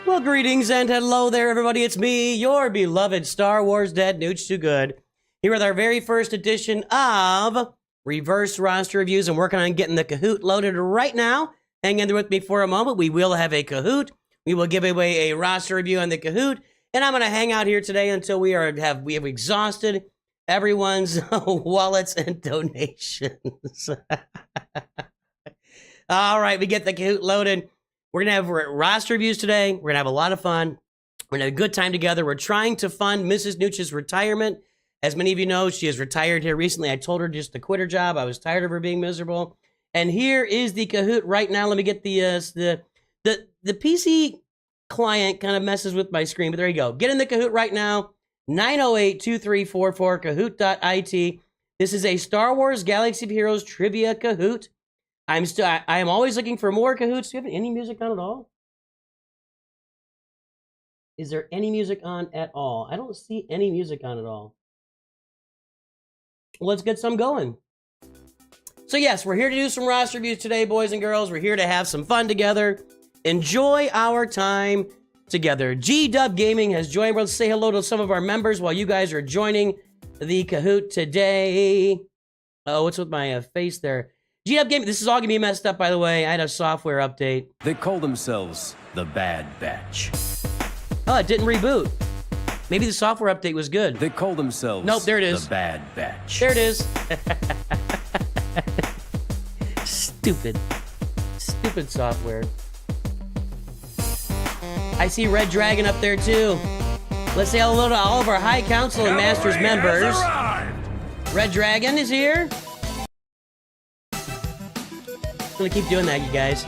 Well, greetings and hello there, everybody. It's me, your beloved Star Wars dad, NOOCH Too Good, here with our very first edition of Reverse Roster Reviews. I'm working on getting the Kahoot loaded right now. Hang in there with me for a moment. We will have a Kahoot. We will give away a roster review on the Kahoot, and I'm going to hang out here today until we have exhausted everyone's wallets and donations. All right, we get the Kahoot loaded. We're going to have roster reviews today. We're going to have a lot of fun. We're going to have a good time together. We're trying to fund Mrs. NOOCH's retirement. As many of you know, she has retired here recently. I told her just to quit her job. I was tired of her being miserable. And here is the Kahoot right now. Let me get the PC client kind of messes with my screen, but there you go. Get in the Kahoot right now. 908-2344, kahoot.it. This is a Star Wars Galaxy of Heroes trivia Kahoot. I am always looking for more Kahoots. Do you have any music on at all? Is there any music on at all? I don't see any music on at all. Let's get some going. So yes, we're here to do some roster reviews today, boys and girls. We're here to have some fun together. Enjoy our time together. G-Dub Gaming has joined. Let's say hello to some of our members while you guys are joining the Kahoot today. Oh, what's with my face there? G-Dub Gaming, this is all going to be messed up, by the way. I had a software update. They call themselves the Bad Batch. Oh, it didn't reboot. Maybe the software update was good. They call themselves nope, there it is. The Bad Batch. There it is. Stupid. Stupid software. I see Red Dragon up there, too. Let's say hello to all of our High Council and Masters members. Red Dragon is here. I'm gonna keep doing that, you guys.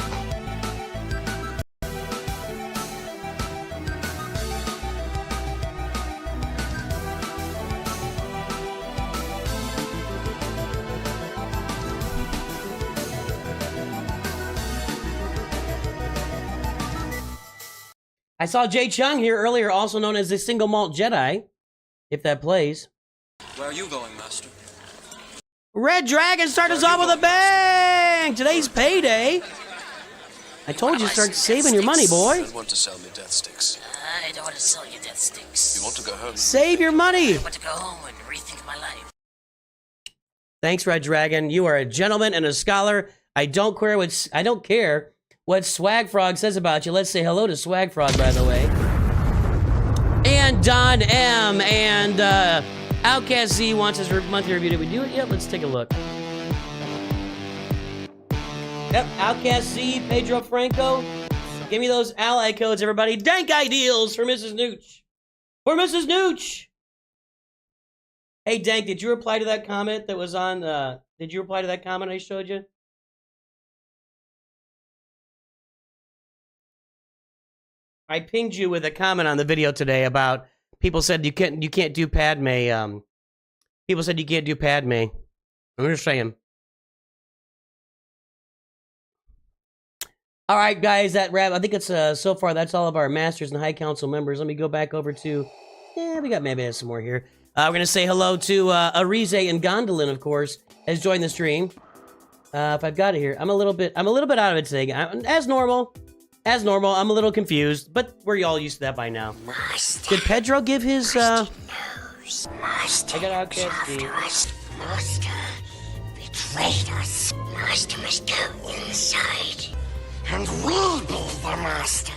I saw Jay Chung here earlier, also known as the Single Malt Jedi, if that plays. Where are you going, Master? Red Dragon start us off with a bang! Today's payday. I told you to start saving your money, boy. You don't want to sell me death sticks. I don't want to sell you death sticks. You want to go home? Save your money. I want to go home and rethink my life. Thanks, Red Dragon. You are a gentleman and a scholar. I don't care what Swag Frog says about you. Let's say hello to Swag Frog, by the way. And Don M. And Outcast Z wants his monthly review. Did we do it yet? Let's take a look. Yep, Outcast Z, Pedro Franco. Give me those ally codes, everybody. Dank ideals for Mrs. NOOCH. For Mrs. NOOCH. Hey, Dank, did you reply to that comment that was on, did you reply to that comment I showed you? I pinged you with a comment on the video today about people said you can't do Padme. People said you can't do Padme. I'm just saying. All right, guys, that wrap. I think it's so far. That's all of our Masters and High Council members. Let me go back over to. Yeah, we got maybe some more here. We're gonna say hello to Arize and Gondolin, of course, has joined the stream. If I've got it here, I'm a little bit out of it today. As normal. As normal, I'm a little confused, but we're all used to that by now. Master. Did Pedro give his, Master. I got Outcast Z. Master betrayed us. Master must go inside, and we'll be the master.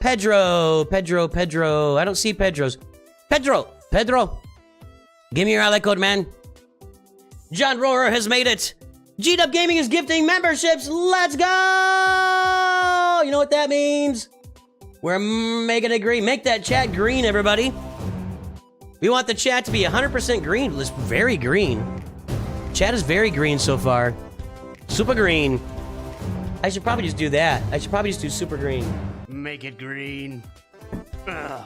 Pedro. I don't see Pedro's. Pedro. Give me your ally code, man. John Rohrer has made it. G-Dub Gaming is gifting memberships. Let's go! You know what that means? We're making it green. Make that chat green, everybody. We want the chat to be 100% green. It's very green. Chat is very green so far. Super green. I should probably just do that. I should probably just do super green. Make it green. Ugh.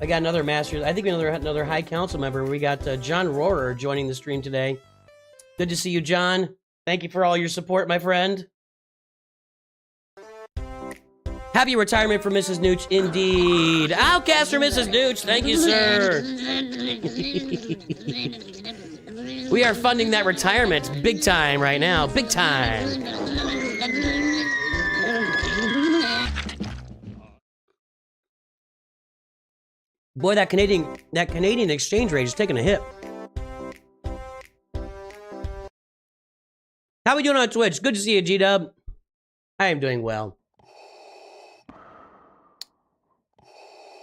I got another Masters. I think another High Council member. We got John Rohrer joining the stream today. Good to see you, John. Thank you for all your support, my friend. Happy retirement for Mrs. NOOCH, indeed. Outcast for Mrs. NOOCH, thank you, sir. We are funding that retirement big time right now, big time. Boy, that Canadian exchange rate is taking a hit. How we doing on Twitch? Good to see you, G-Dub. I am doing well.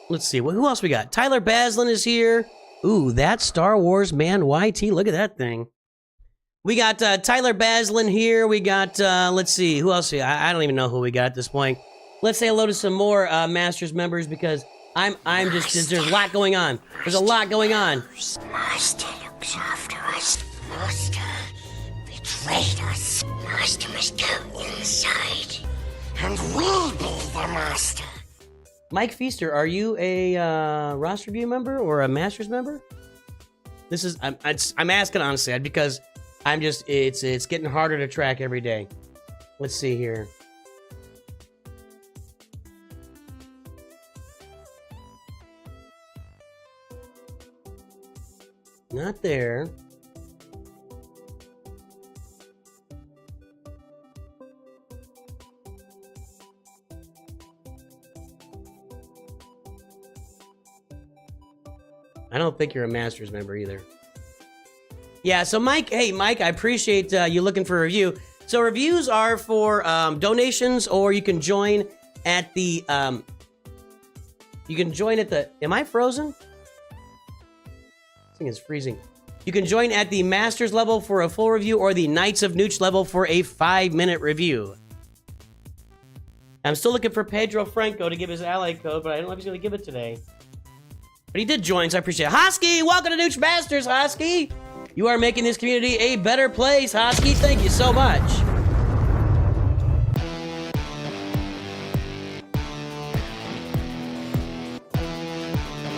Let's see. Who else we got? Tyler Baslin is here. Ooh, that Star Wars man YT. Look at that thing. We got Tyler Baslin here. We got, let's see. Who else? I don't even know who we got at this point. Let's say hello to some more Masters members because I'm just, there's a lot going on. There's a lot going on. Master looks after us. Master betrayed us. Master must go inside. And we'll be the master. Mike Feaster, are you a roster review member or a Masters member? This is, I'm asking honestly because I'm just, it's getting harder to track every day. Let's see here. Not there. I don't think you're a Masters member either. Yeah, so Mike, hey Mike, I appreciate you looking for a review. So reviews are for donations, or you can join at the, am I frozen? This thing is freezing. You can join at the Masters level for a full review, or the Knights of Nooch level for a 5-minute review. I'm still looking for Pedro Franco to give his ally code, but I don't know if he's going to give it today. But he did join, so I appreciate it. Hosky, welcome to NOOCH Masters, Hosky. You are making this community a better place, Hosky. Thank you so much.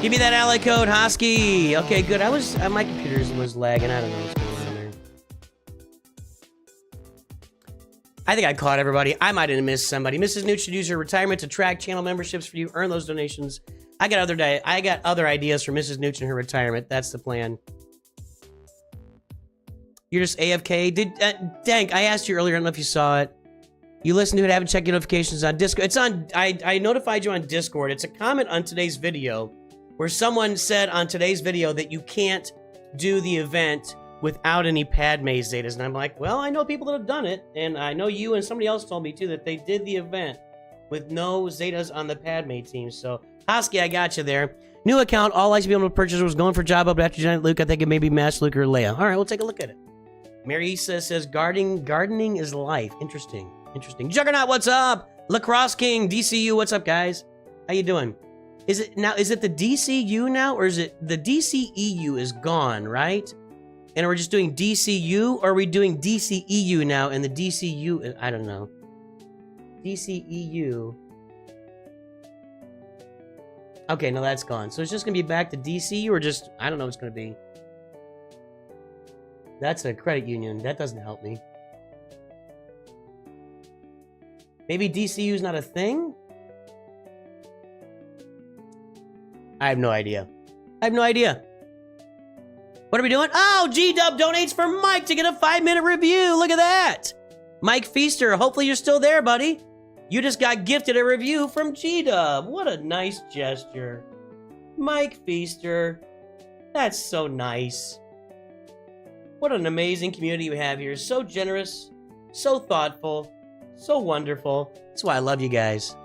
Give me that ally code, Hosky. Okay, good. My computer was lagging. I don't know what's going on there. I think I caught everybody. I might have missed somebody. Mrs. Nooch should use her retirement to track channel memberships for you. Earn those donations. I got other ideas for Mrs. Nooch and her retirement. That's the plan. You're just AFK. Dank, I asked you earlier. I don't know if you saw it. You listened to it. Haven't checked your notifications on Discord. It's on. I notified you on Discord. It's a comment on today's video where someone said on today's video that you can't do the event without any Padme Zetas, and I'm like, well, I know people that have done it, and I know you and somebody else told me too that they did the event with no Zetas on the Padme team. So. Hosky, I got you there. New account, all I should be able to purchase was going for job up after Giant Luke. I think it may be Master Luke or Leia. All right, we'll take a look at it. Marisa says, gardening is life. Interesting. Juggernaut, what's up? Lacrosse King, DCU, what's up, guys? How you doing? Is it the DCU now, or is it the DCEU is gone, right? And we're just doing DCU, or are we doing DCEU now, and the DCU, I don't know. DCEU. Okay, no, that's gone. So it's just gonna be back to DCU, or just, I don't know what it's gonna be. That's a credit union. That doesn't help me. Maybe DCU is not a thing? I have no idea. What are we doing? Oh, G-Dub donates for Mike to get a 5-minute review. Look at that. Mike Feaster, hopefully you're still there, buddy. You just got gifted a review from G-Dub. What a nice gesture. Mike Feaster. That's so nice. What an amazing community we have here. So generous, so thoughtful, so wonderful. That's why I love you guys.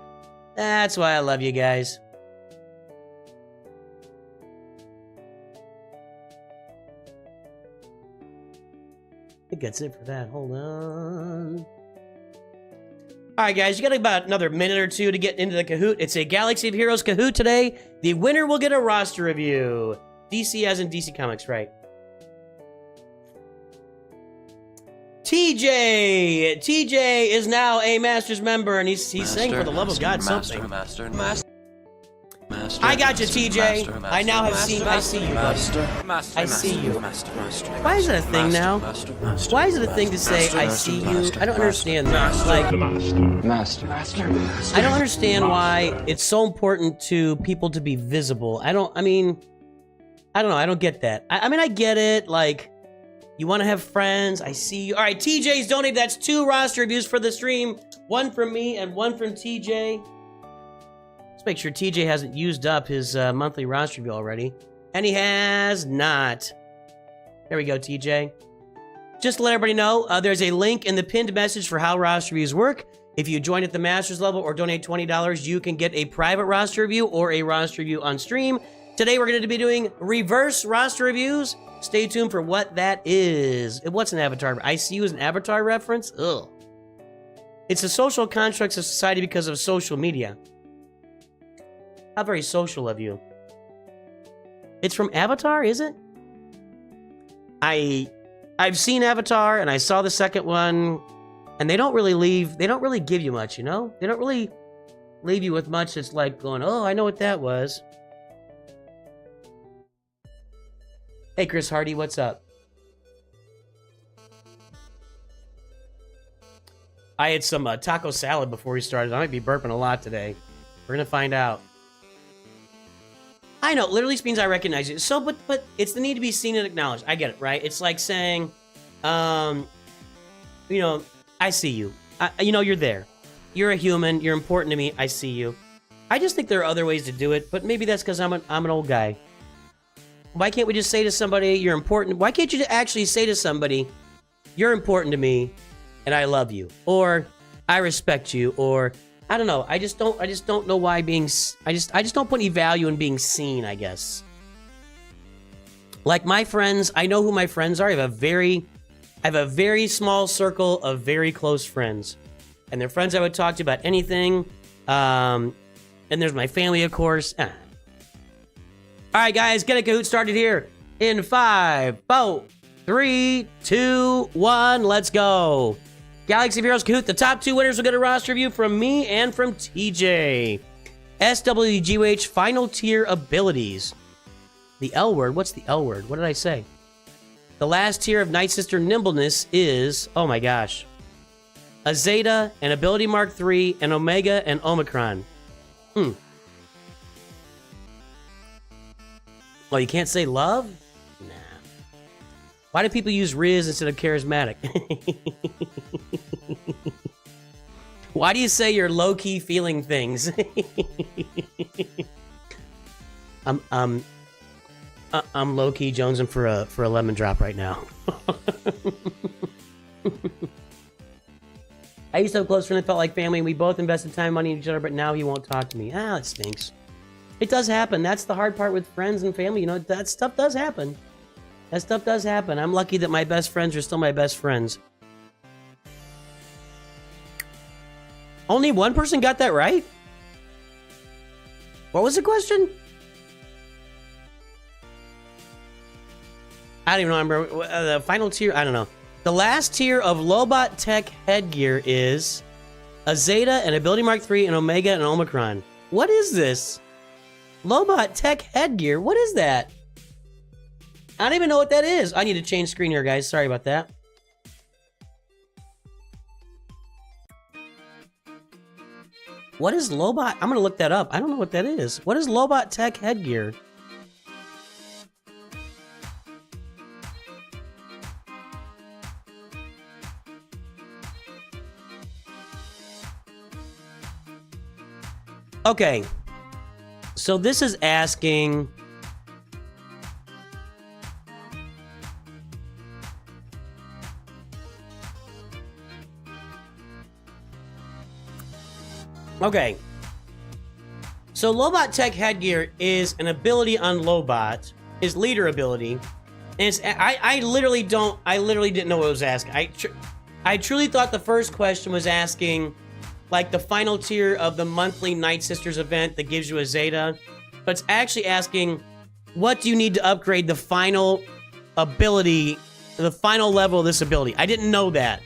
I think that's it for that. Hold on. All right, guys, you got about another minute or two to get into the Kahoot. It's a Galaxy of Heroes Kahoot today. The winner will get a roster review. DC as in DC Comics, right? TJ is now a Masters member, and he's saying, for the love of God, something. I got you, TJ. I now have seen. I see you, buddy. I see you. Why is it a thing now? Why is it a thing to say I see you? I don't understand that. Like, I don't understand why it's so important to people to be visible. I don't know. I don't get that. I mean, I get it. Like, you want to have friends. I see you. All right, TJ's donated. That's 2 roster reviews for the stream. 1 from me and 1 from TJ. Let's make sure TJ hasn't used up his monthly roster review already. And he has not. There we go, TJ. Just to let everybody know, there's a link in the pinned message for how roster reviews work. If you join at the Masters level or donate $20, you can get a private roster review or a roster review on stream. Today, we're going to be doing reverse roster reviews. Stay tuned for what that is. What's an avatar? I see you as an avatar reference? Ugh. It's the social constructs of society because of social media. How very social of you. It's from Avatar, is it? I've seen Avatar, and I saw the second one, and they don't really give you much, you know? They don't really leave you with much that's like going, oh, I know what that was. Hey, Chris Hardy, what's up? I had some taco salad before we started. I might be burping a lot today. We're gonna find out. I know, literally means I recognize it. So, but it's the need to be seen and acknowledged. I get it, right? It's like saying, you know, I see you. You know, you're there. You're a human. You're important to me. I see you. I just think there are other ways to do it, but maybe that's because I'm an old guy. Why can't we just say to somebody, you're important? Why can't you actually say to somebody, you're important to me, and I love you, or I respect you, or I don't know. I just don't know why I just don't put any value in being seen, I guess. Like my friends, I know who my friends are. I have a very small circle of very close friends. And they're friends I would talk to about anything. And there's my family, of course. All right, guys, get a Kahoot started here in 5, 4, 3, 2, 1. Let's go. Galaxy of Heroes Kahoot, the top 2 winners will get a roster review from me and from TJ. SWGOH final tier abilities. The L word, what's the L word? What did I say? The last tier of Night Sister Nimbleness is, oh my gosh, a Zeta, an Ability Mark III, an Omega, and Omicron. Oh, you can't say love? Nah. Why do people use Riz instead of charismatic? Why do you say you're low-key feeling things? I'm low-key jonesing for a lemon drop right now. I used to have a close friend that felt like family, and we both invested time and money in each other, but now he won't talk to me. Ah, it stinks. It does happen. That's the hard part with friends and family. You know, that stuff does happen. That stuff does happen. I'm lucky that my best friends are still my best friends. Only one person got that right? What was the question? I don't even remember. The final tier, I don't know. The last tier of Lobot Tech headgear is a Zeta, an Ability Mark III, an Omega, and an Omicron. What is this? Lobot Tech headgear? What is that? I don't even know what that is. I need to change screen here, guys. Sorry about that. What is Lobot? I'm going to look that up. I don't know what that is. What is Lobot Tech headgear? Okay. So this is asking... Okay. So Lobot Tech headgear is an ability on Lobot, his leader ability. And it's, I literally didn't know what it was asking. I truly thought the first question was asking like the final tier of the monthly Night Sisters event that gives you a Zeta. But it's actually asking, what do you need to upgrade the final ability, the final level of this ability? I didn't know that.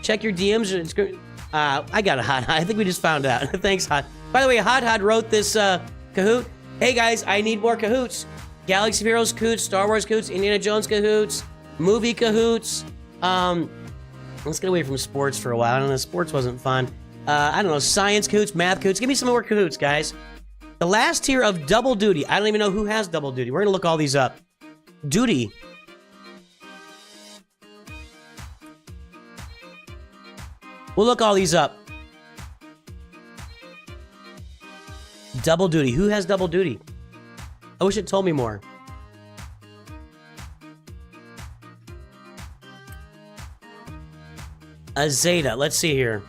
Check your DMs. It's good. I got a Hot. I think we just found out. Thanks, Hot. By the way, Hot wrote this Kahoot. Hey, guys, I need more Kahoots. Galaxy of Heroes Kahoots, Star Wars Kahoots, Indiana Jones Kahoots, movie Kahoots. Let's get away from sports for a while. I don't know, sports wasn't fun. I don't know, science Kahoots, math Kahoots. Give me some more Kahoots, guys. The last tier of Double Duty. I don't even know who has Double Duty. We're going to look all these up. Duty. We'll look all these up. Double duty. Who has double duty? I wish it told me more. A Zeta. Let's see here.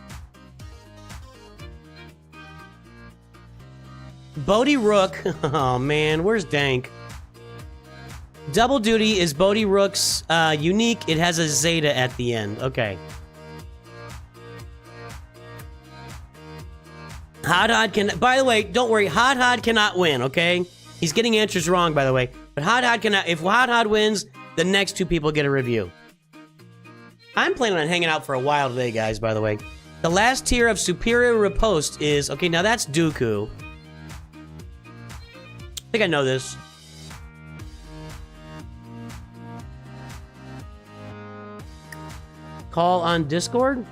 Bodhi Rook. Oh, man. Where's Dank? Double duty is Bodhi Rook's unique. It has a Zeta at the end. Okay. Hot can... By the way, don't worry. Hot cannot win, okay? He's getting answers wrong, by the way. But Hot cannot... If Hot wins, the next two people get a review. I'm planning on hanging out for a while today, guys, by the way. The last tier of Superior Riposte is... Okay, now that's Dooku. I think I know this. Call on Discord?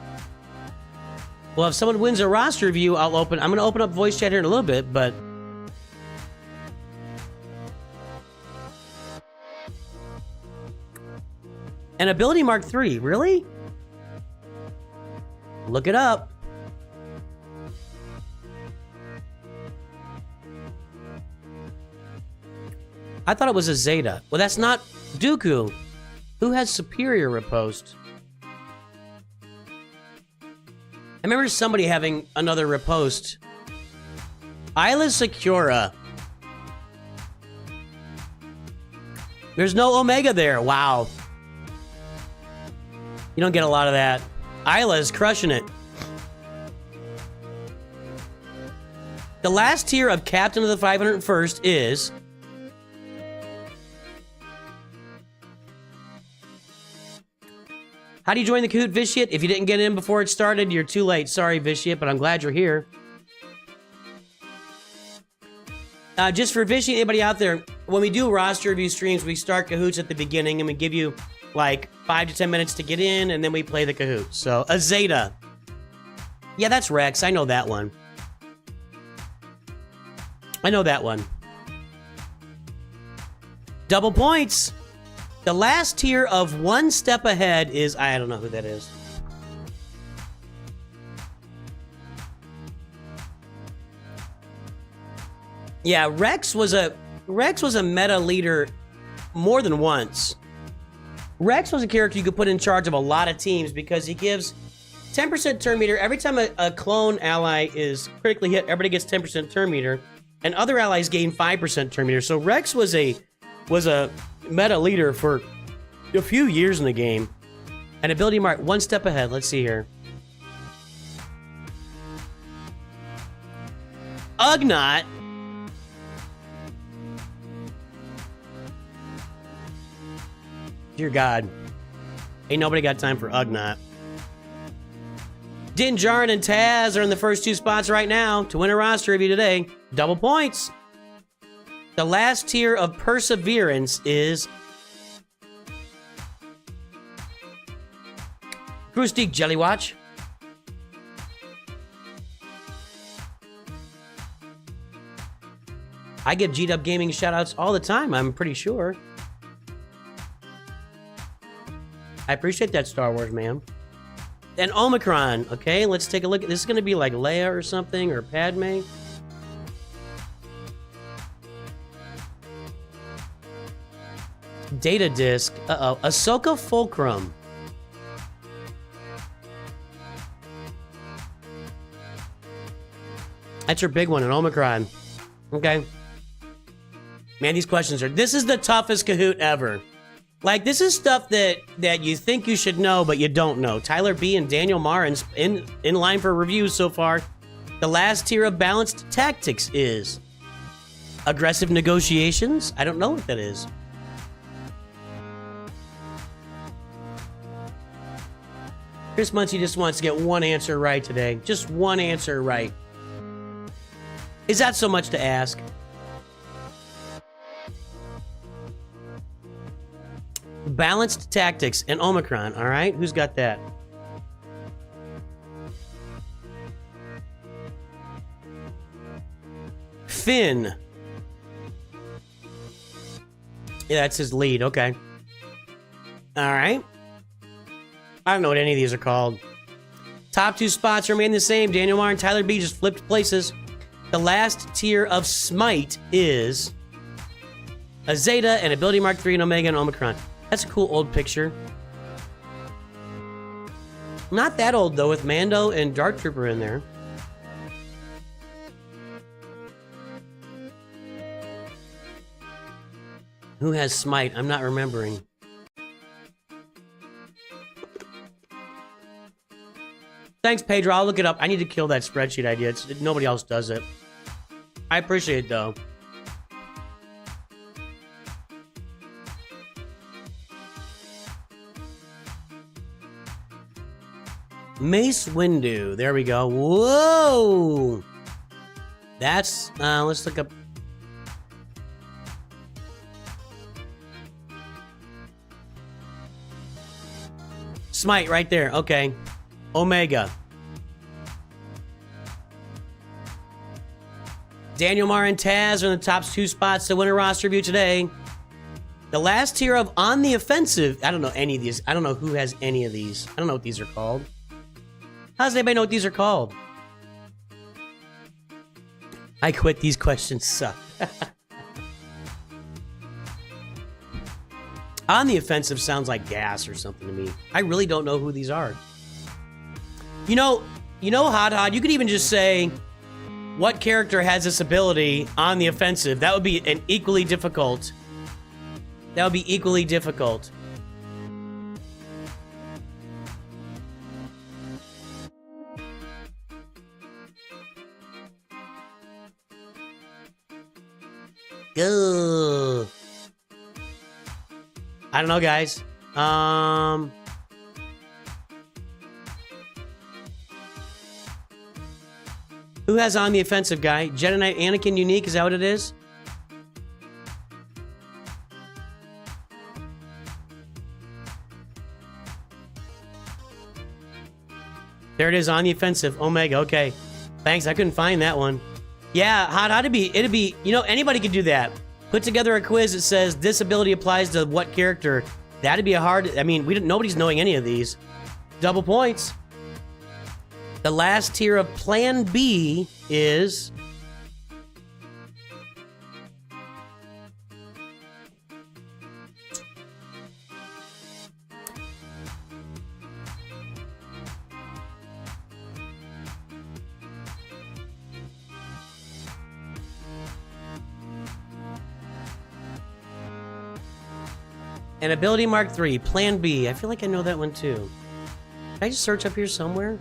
Well, if someone wins a roster review, I'm going to open up voice chat here in a little bit, but... An ability mark 3, really? Look it up. I thought it was a Zeta. Well, that's not Dooku. Who has Superior Riposte? I remember somebody having another riposte. Isla Secura. There's no Omega there. Wow. You don't get a lot of that. Isla is crushing it. The last tier of Captain of the 501st is... How do you join the Kahoot, Vitiate? If you didn't get in before it started, you're too late. Sorry, Vitiate, but I'm glad you're here. Just for Vitiate, anybody out there, when we do roster review streams, we start Kahoots at the beginning, and we give you, like, 5 to 10 minutes to get in, and then we play the Kahoot. So, a Zeta. Yeah, that's Rex. I know that one. I know that one. Double points. The last tier of one step ahead is... I don't know who that is. Yeah, Rex was a meta leader more than once. Rex was a character you could put in charge of a lot of teams because he gives 10% turn meter. Every time a clone ally is critically hit, everybody gets 10% turn meter, and other allies gain 5% turn meter. So Rex was a meta leader for a few years in the game. And ability mark, one step ahead. Let's see here. Ugnaught. Dear God. Ain't nobody got time for Ugnaught. Din Djarin and Taz are in the first 2 spots right now to win a roster review today. Double points. The last tier of Perseverance is... Krustik Jellywatch. I give G-Dub Gaming shoutouts all the time, I'm pretty sure. I appreciate that, Star Wars, man. And Omicron, okay? Let's take a look. This is going to be like Leia or something, or Padme. Data Disc. Uh-oh. Ahsoka Fulcrum. That's your big one, an Omicron. Okay. Man, these questions are... This is the toughest Kahoot ever. Like, this is stuff that you think you should know, but you don't know. Tyler B and Daniel Marins in line for reviews so far. The last tier of Balanced Tactics is... Aggressive Negotiations? I don't know what that is. Chris Muncie just wants to get one answer right today. Just one answer right. Is that so much to ask? Balanced Tactics and Omicron, all right? Who's got that? Finn. Yeah, that's his lead, okay. All right. I don't know what any of these are called. Top 2 spots remain the same. Daniel Marr and Tyler B just flipped places. The last tier of Smite is a Zeta, an Ability Mark 3, an Omega, and Omicron. That's a cool old picture. Not that old, though, with Mando and Dark Trooper in there. Who has Smite? I'm not remembering. Thanks, Pedro. I'll look it up. I need to kill that spreadsheet idea. Nobody else does it. I appreciate it, though. Mace Windu. There we go. Whoa! That's, let's look up. Smite right there. Okay. Omega. Daniel Mar and Taz are in the top 2 spots to win a roster review today. The last tier of On the Offensive. I don't know any of these. I don't know who has any of these. I don't know what these are called. How does anybody know what these are called? I quit. These questions suck. On the Offensive sounds like gas or something to me. I really don't know who these are. You know, Hot, you could even just say, what character has this ability on the offensive? That would be an equally difficult. That would be equally difficult. Ugh. I don't know, guys. Who has On the Offensive, guy? Jedi Knight Anakin Unique, is that what it is? There it is, On the Offensive. Omega, okay. Thanks, I couldn't find that one. Yeah, it'd be, you know, anybody could do that. Put together a quiz that says this ability applies to what character. That'd be a hard, I mean, nobody's knowing any of these. Double points. The last tier of Plan B is... an Ability Mark 3, Plan B. I feel like I know that one too. Can I just search up here somewhere?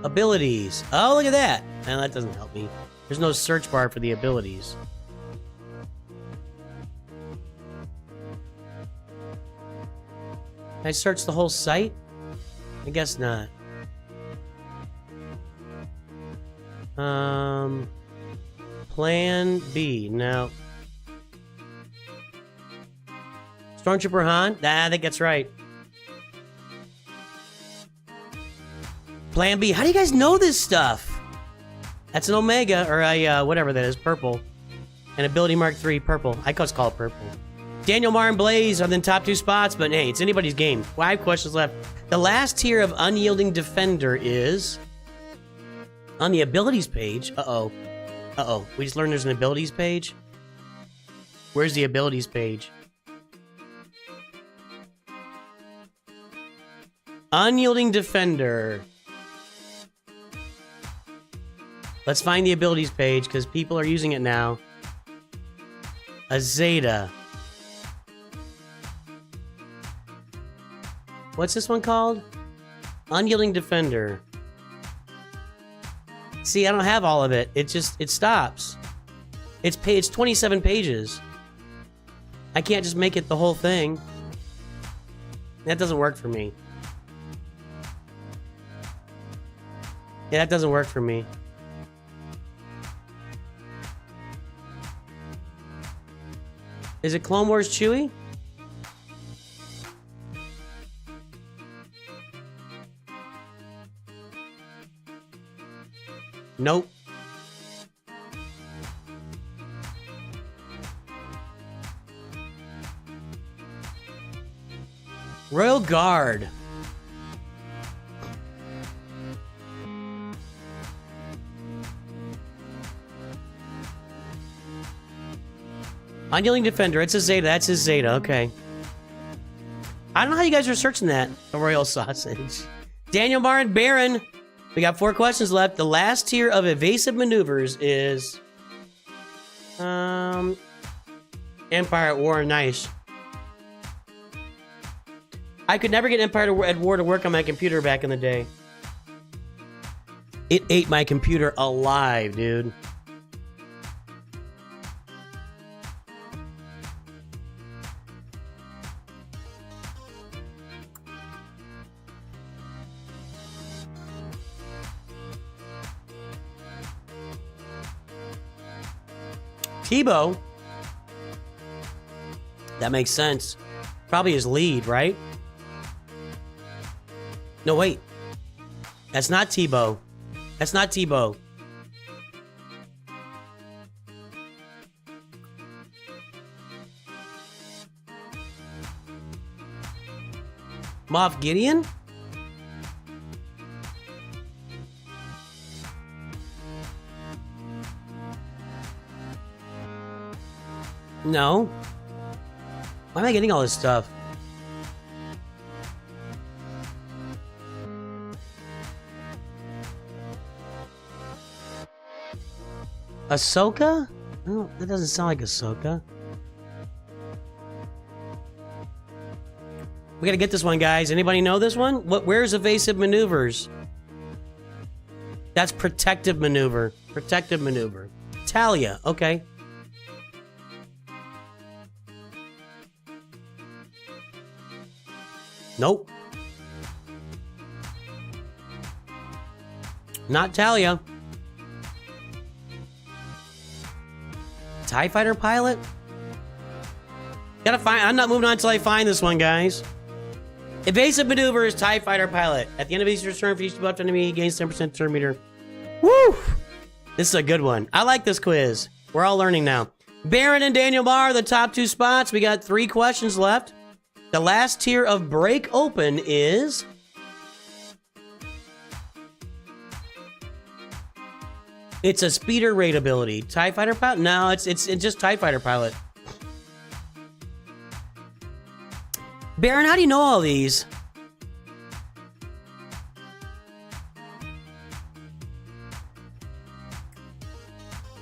Abilities. Oh, look at that. No, that doesn't help me. There's no search bar for the abilities. Can I search the whole site? I guess not. Plan B. No. Stormtrooper Han? Nah, I think that's right. Plan B. How do you guys know this stuff? That's an Omega, or a, whatever that is, purple. An Ability Mark 3, purple. I just call it purple. Daniel, Mar, and Blaze are in the top 2 spots, but hey, it's anybody's game. 5 questions left. The last tier of Unyielding Defender is... on the abilities page. Uh-oh. Uh-oh. We just learned there's an abilities page? Where's the abilities page? Unyielding Defender. Let's find the abilities page, because people are using it now. A Zeta. What's this one called? Unyielding Defender. See, I don't have all of it. It stops. It's 27 pages. I can't just make it the whole thing. That doesn't work for me. Yeah, that doesn't work for me. Is it Clone Wars Chewie? Nope. Royal Guard. Unyielding Defender. It's a Zeta. That's his Zeta. Okay. I don't know how you guys are searching that. A royal sausage. Daniel Marr and Bearren. We got 4 questions left. The last tier of evasive maneuvers is... Empire at War. Nice. I could never get Empire at War to work on my computer back in the day. It ate my computer alive, dude. Tebow? That makes sense. Probably his lead, right? No, wait. That's not Tebow. That's not Tebow. Moff Gideon? No. Why am I getting all this stuff? Ahsoka? Oh, that doesn't sound like Ahsoka. We gotta get this one, guys. Anybody know this one? Where's evasive maneuvers? That's protective maneuver. Protective maneuver. Talia. Okay. Nope. Not Talia. TIE fighter pilot? Gotta find. I'm not moving on until I find this one, guys. Evasive maneuver is TIE fighter pilot. At the end of each turn, for each buffed enemy, he gains 10% turn meter. Woo! This is a good one. I like this quiz. We're all learning now. Bearren and Daniel Marr are the top 2 spots. We got 3 questions left. The last tier of break open is... It's a speeder raid ability. TIE fighter pilot? No, it's just TIE fighter pilot. Bearren, how do you know all these?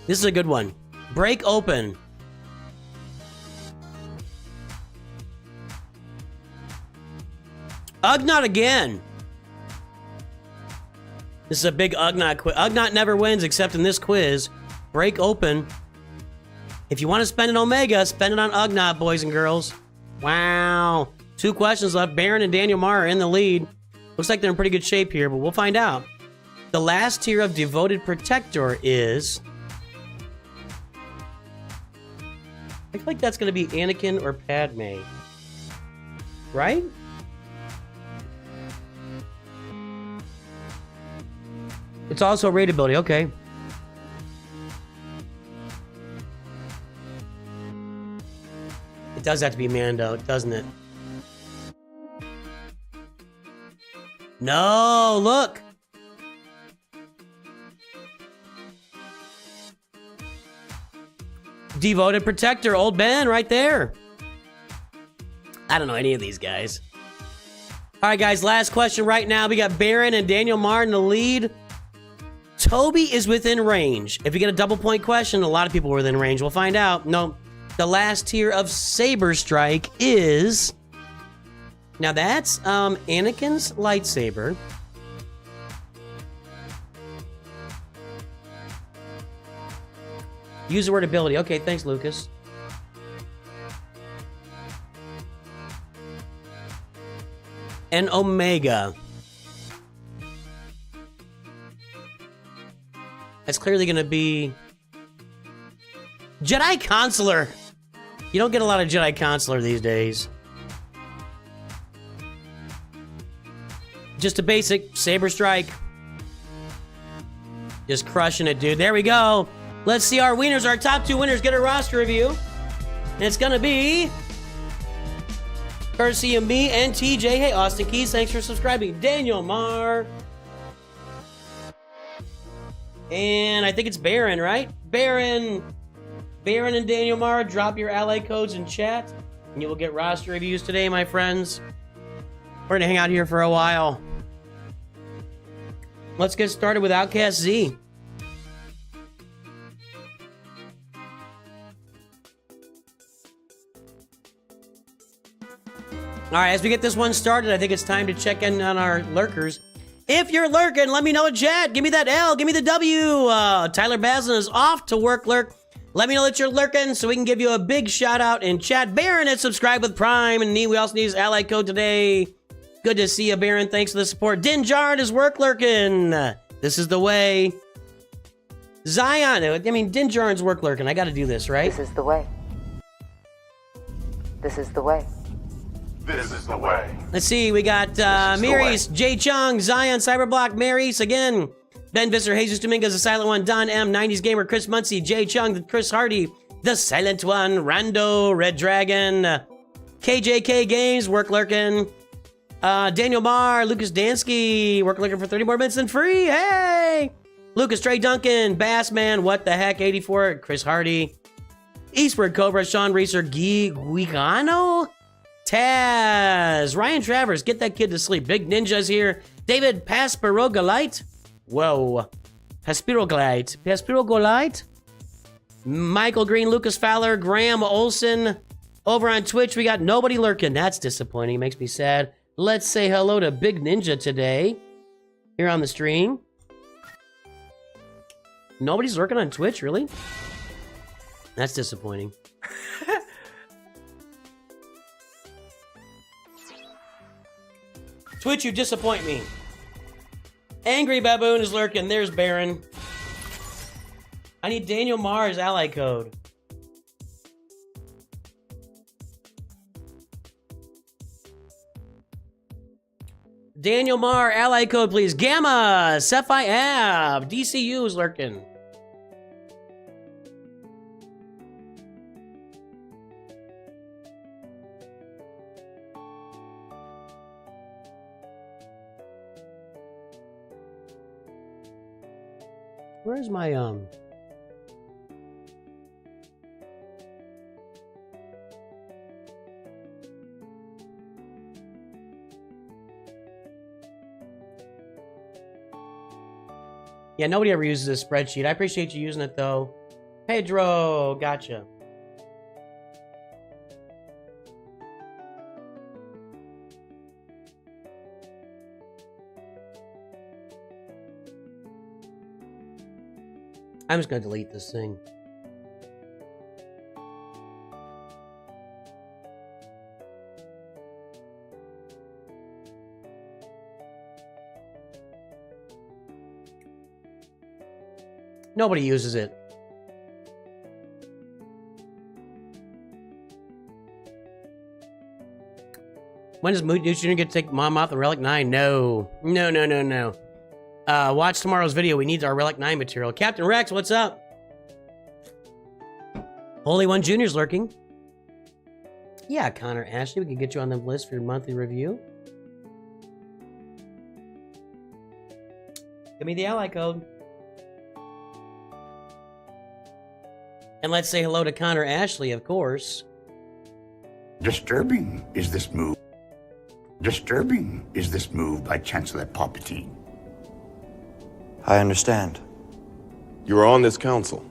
This is a good one. Break open. Ugnaught again. This is a big Ugnaught quiz. Ugnaught never wins except in this quiz. Break open. If you want to spend an Omega, spend it on Ugnaught, boys and girls. Wow. 2 questions left. Bearren and Daniel Marr are in the lead. Looks like they're in pretty good shape here, but we'll find out. The last tier of Devoted Protector is... I feel like that's going to be Anakin or Padme. Right? It's also a raid ability. Okay. It does have to be Mando, doesn't it? No, look. Devoted Protector, Old Ben, right there. I don't know any of these guys. All right, guys, last question right now. We got Bearren and Daniel Marr in the lead. Toby is within range. If you get a double point question, a lot of people were within range. We'll find out. No, the last tier of Saber Strike is... Now that's Anakin's lightsaber. Use the word ability. Okay, thanks, Lucas. And Omega. That's clearly going to be... Jedi Consular. You don't get a lot of Jedi Consular these days. Just a basic Saber Strike. Just crushing it, dude. There we go. Let's see our winners. Our top 2 winners get a roster review. And it's going to be... courtesy of me and TJ. Hey, Austin Keys, thanks for subscribing. Daniel Marr. And I think it's Bearren, right? Bearren Bearren and Daniel Marr, drop your ally codes in chat, and you will get roster reviews today, my friends. We're going to hang out here for a while. Let's get started with Outcast Z. All right, as we get this one started, I think it's time to check in on our lurkers. If you're lurking, let me know in chat. Give me that L, give me the W. Tyler Baslin is off to work lurk. Let me know that you're lurking so we can give you a big shout out in chat. Bearren is subscribed with Prime, and we also need his ally code today. Good to see you, Bearren. Thanks for the support. Din Jard is work lurking. This is the way. Zion, I mean, Din Jard's work lurking. I got to do this, right? This is the way. This is the way. This is the way. Let's see, we got Mary's, Jay Chung, Zion, Cyberblock, Mary's again. Ben Visser, Jesus Dominguez, the Silent One, Don M, 90s Gamer, Chris Muncie, Jay Chung, Chris Hardy, the Silent One, Rando, Red Dragon, KJK Games, work lurking. Daniel Marr, Lucas Dansky, work lurking for 30 more minutes and free. Hey! Lucas Trey Duncan, Bassman, what the heck, 84, Chris Hardy. Eastward Cobra, Sean Reeser, Guigano? Taz, Ryan Travers, get that kid to sleep. Big Ninja's here. David Pasperogolite. Whoa. Pasperogolite. Michael Green, Lucas Fowler, Graham Olson. Over on Twitch, we got nobody lurking. That's disappointing. It makes me sad. Let's say hello to Big Ninja today. Here on the stream. Nobody's lurking on Twitch, really? That's disappointing. Twitch, you disappoint me. Angry Baboon is lurking. There's Bearren. I need Daniel Marr's ally code. Daniel Marr, ally code, please. Gamma, Sephi Ab, DCU is lurking. Where's my, Yeah, nobody ever uses this spreadsheet. I appreciate you using it, though. Pedro, gotcha. I'm just gonna delete this thing. Nobody uses it. When is Moot Jr. get to take Mom off the Relic 9? No. No. Watch tomorrow's video. We need our Relic 9 material. Captain Rex, what's up? Holy One Jr.'s lurking. Yeah, Connor Ashley, we can get you on the list for your monthly review. Give me the ally code. And let's say hello to Connor Ashley, of course. Disturbing is this move. Disturbing is this move by Chancellor Palpatine. I understand. You are on this council,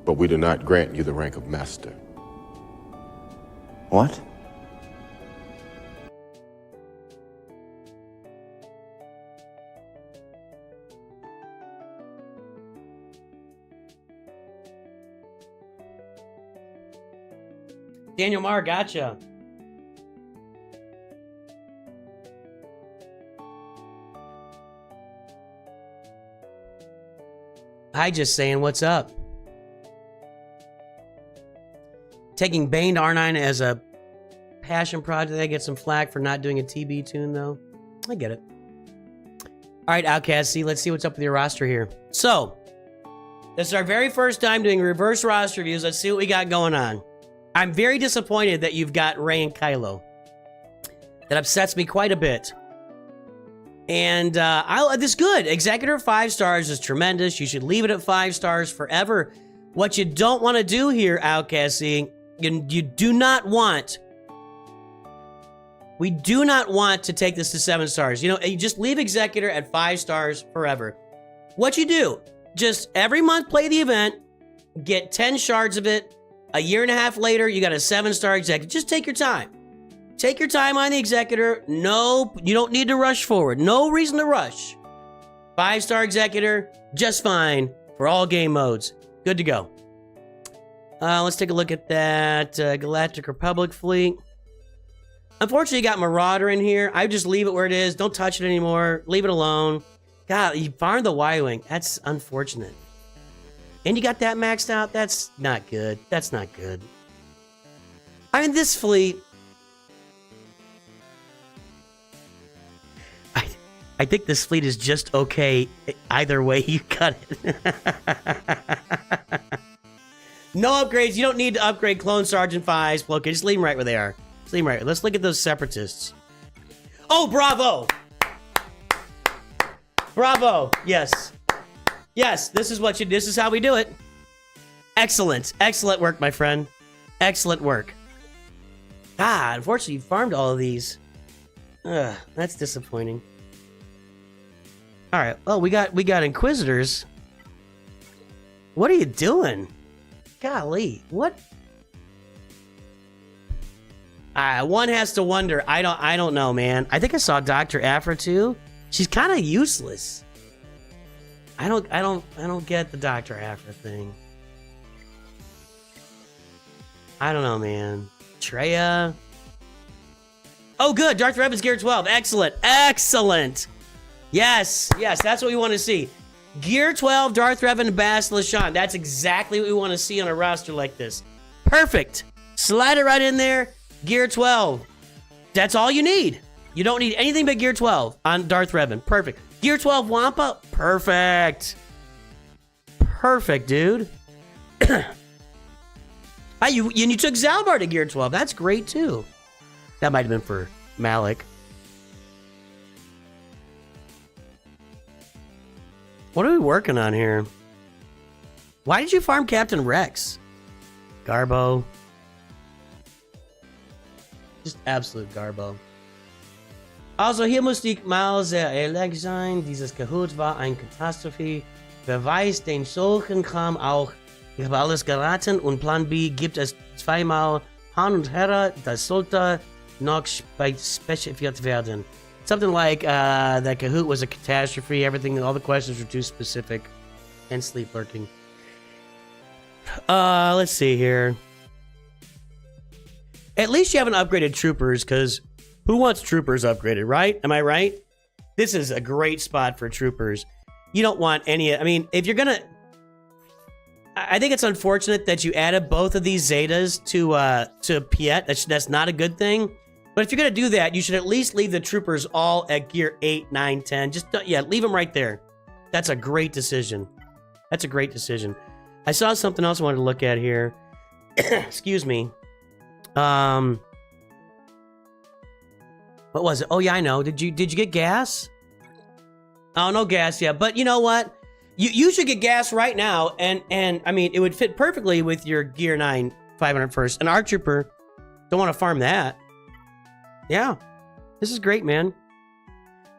but we do not grant you the rank of master. What? Daniel Marr, gotcha. Hi, just saying, what's up? Taking Bane to R9 as a passion project. I get some flack for not doing a TB tune, though. I get it. All right, Outcast, let's see what's up with your roster here. So, this is our very first time doing reverse roster reviews. Let's see what we got going on. I'm very disappointed that you've got Rey and Kylo. That upsets me quite a bit. And this is good. Executor 5 stars is tremendous. You should leave it at 5 stars forever. What you don't want to do here, Outcasting, you do not want... We do not want to take this to 7 stars. You know, you just leave Executor at 5 stars forever. What you do, just every month play the event, get 10 shards of it. A year and a half later, you got a 7-star Executor. Just take your time. Take your time on the Executor. No, you don't need to rush forward. No reason to rush. 5-star Executor, just fine for all game modes. Good to go. Let's take a look at that Galactic Republic fleet. Unfortunately, you got Marauder in here. I would just leave it where it is. Don't touch it anymore. Leave it alone. God, you farmed the Y-Wing. That's unfortunate. And you got that maxed out? That's not good. That's not good. I mean, this fleet... I think this fleet is just okay either way you cut it. No upgrades. You don't need to upgrade Clone Sergeant 5s. Okay, just leave them right where they are. Just leave them right. Let's look at those Separatists. Oh, bravo! Bravo! Yes. Yes, this is what you... This is how we do it. Excellent. Excellent work, my friend. Excellent work. Ah, unfortunately, you farmed all of these. Ugh, that's disappointing. All right. Well, we got Inquisitors. What are you doing? Golly, what? One has to wonder. I don't know, man. I think I saw Dr. Afra too. She's kind of useless. I don't get the Dr. Afra thing. I don't know, man. Treya. Oh, good. Darth Revan's Gear 12. Excellent. Excellent. Yes. Yes, that's what we want to see. Gear 12, Darth Revan, and Bastila Shan. That's exactly what we want to see on a roster like this. Perfect. Slide it right in there. Gear 12. That's all you need. You don't need anything but Gear 12 on Darth Revan. Perfect. Gear 12 Wampa. Perfect. Perfect, dude. You took Zalbar to Gear 12. That's great, too. That might have been for Malik. What are we working on here? Why did you farm Captain Rex? Garbo. Just absolute Garbo. Also, hier muss ich mal sehr ehrlich sein. Dieses Kahoot war eine Katastrophe. Wer weiß den solchen Kram auch. Ich habe alles geraten und Plan B gibt es zweimal. Han und Hera, das sollte noch spezifiziert werden. Something like that Kahoot was a catastrophe. Everything, all the questions were too specific. And sleep lurking. Let's see here. At least you haven't upgraded troopers, because who wants troopers upgraded, right? Am I right? This is a great spot for troopers. You don't want any... I mean, if you're gonna... I think it's unfortunate that you added both of these Zetas to Piet. That's not a good thing. But if you're going to do that, you should at least leave the troopers all at Gear 8, 9, 10. Just, yeah, leave them right there. That's a great decision. That's a great decision. I saw something else I wanted to look at here. Excuse me. What was it? Oh, yeah, I know. Did you get gas? Oh, no gas yet. But you know what? You should get gas right now. And I mean, it would fit perfectly with your Gear 9 501st. An ARC Trooper, don't want to farm that. Yeah, this is great, man.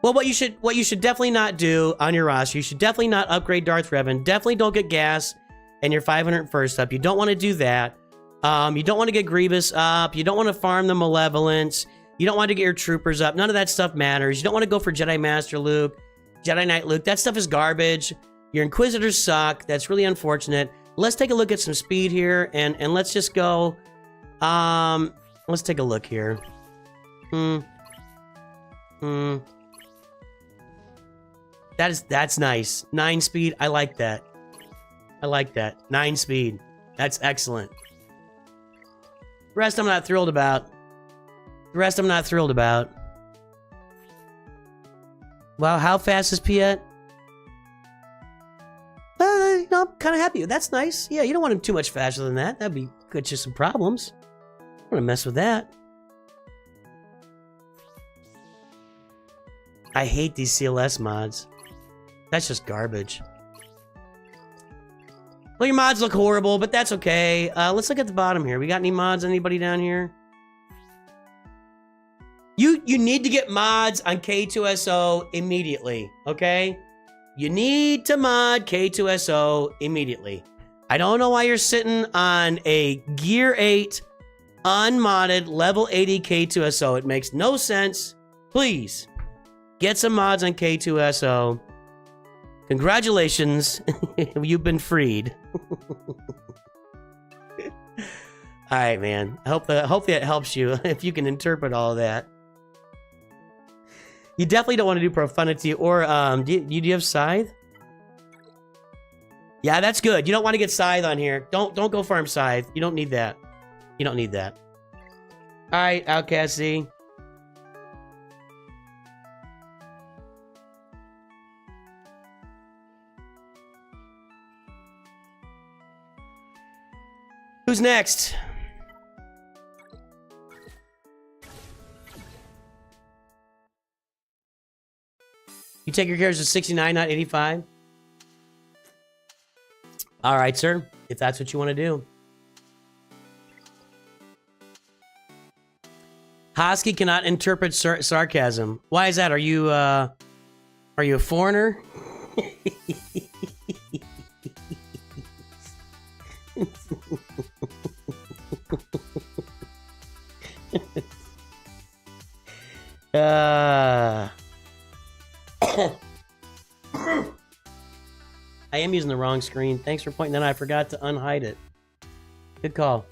Well, what you should definitely not do on your roster, you should definitely not upgrade Darth Revan. Definitely don't get gas and your 501st up. You don't want to do that. You don't want to get Grievous up. You don't want to farm the Malevolence. You don't want to get your troopers up. None of that stuff matters. You don't want to go for Jedi Master Luke, Jedi Knight Luke. That stuff is garbage. Your Inquisitors suck. That's really unfortunate. Let's take a look at some speed here, and let's just go. Let's take a look here. That's nice. 9 speed. I like that. I like that. 9 speed. That's excellent. The rest I'm not thrilled about. Well, how fast is Piet? You know, I'm kind of happy. That's nice. Yeah, you don't want him too much faster than that. That'd be get you some problems. I don't want to mess with that. I hate these CLS mods. That's just garbage. Well, your mods look horrible, but that's okay. Let's look at the bottom here. We got any mods? Anybody down here? You need to get mods on K2SO immediately, okay? You need to mod K2SO immediately. I don't know why you're sitting on a Gear 8 unmodded level 80 K2SO. It makes no sense. Please, get some mods on K2SO. Congratulations, you've been freed. All right, man. Hopefully it helps you if you can interpret all of that. You definitely don't want to do profundity or do you have Scythe? Yeah, that's good. You don't want to get Scythe on here. Don't go farm Scythe. You don't need that. You don't need that. All right, Outcast Z. Who's next? You take your characters to 69, not 85? All right, sir. If that's what you want to do. Hosky cannot interpret sarcasm. Why is that? Are you a foreigner? I am using the wrong screen. Thanks for pointing that out. I forgot to unhide it. Good call.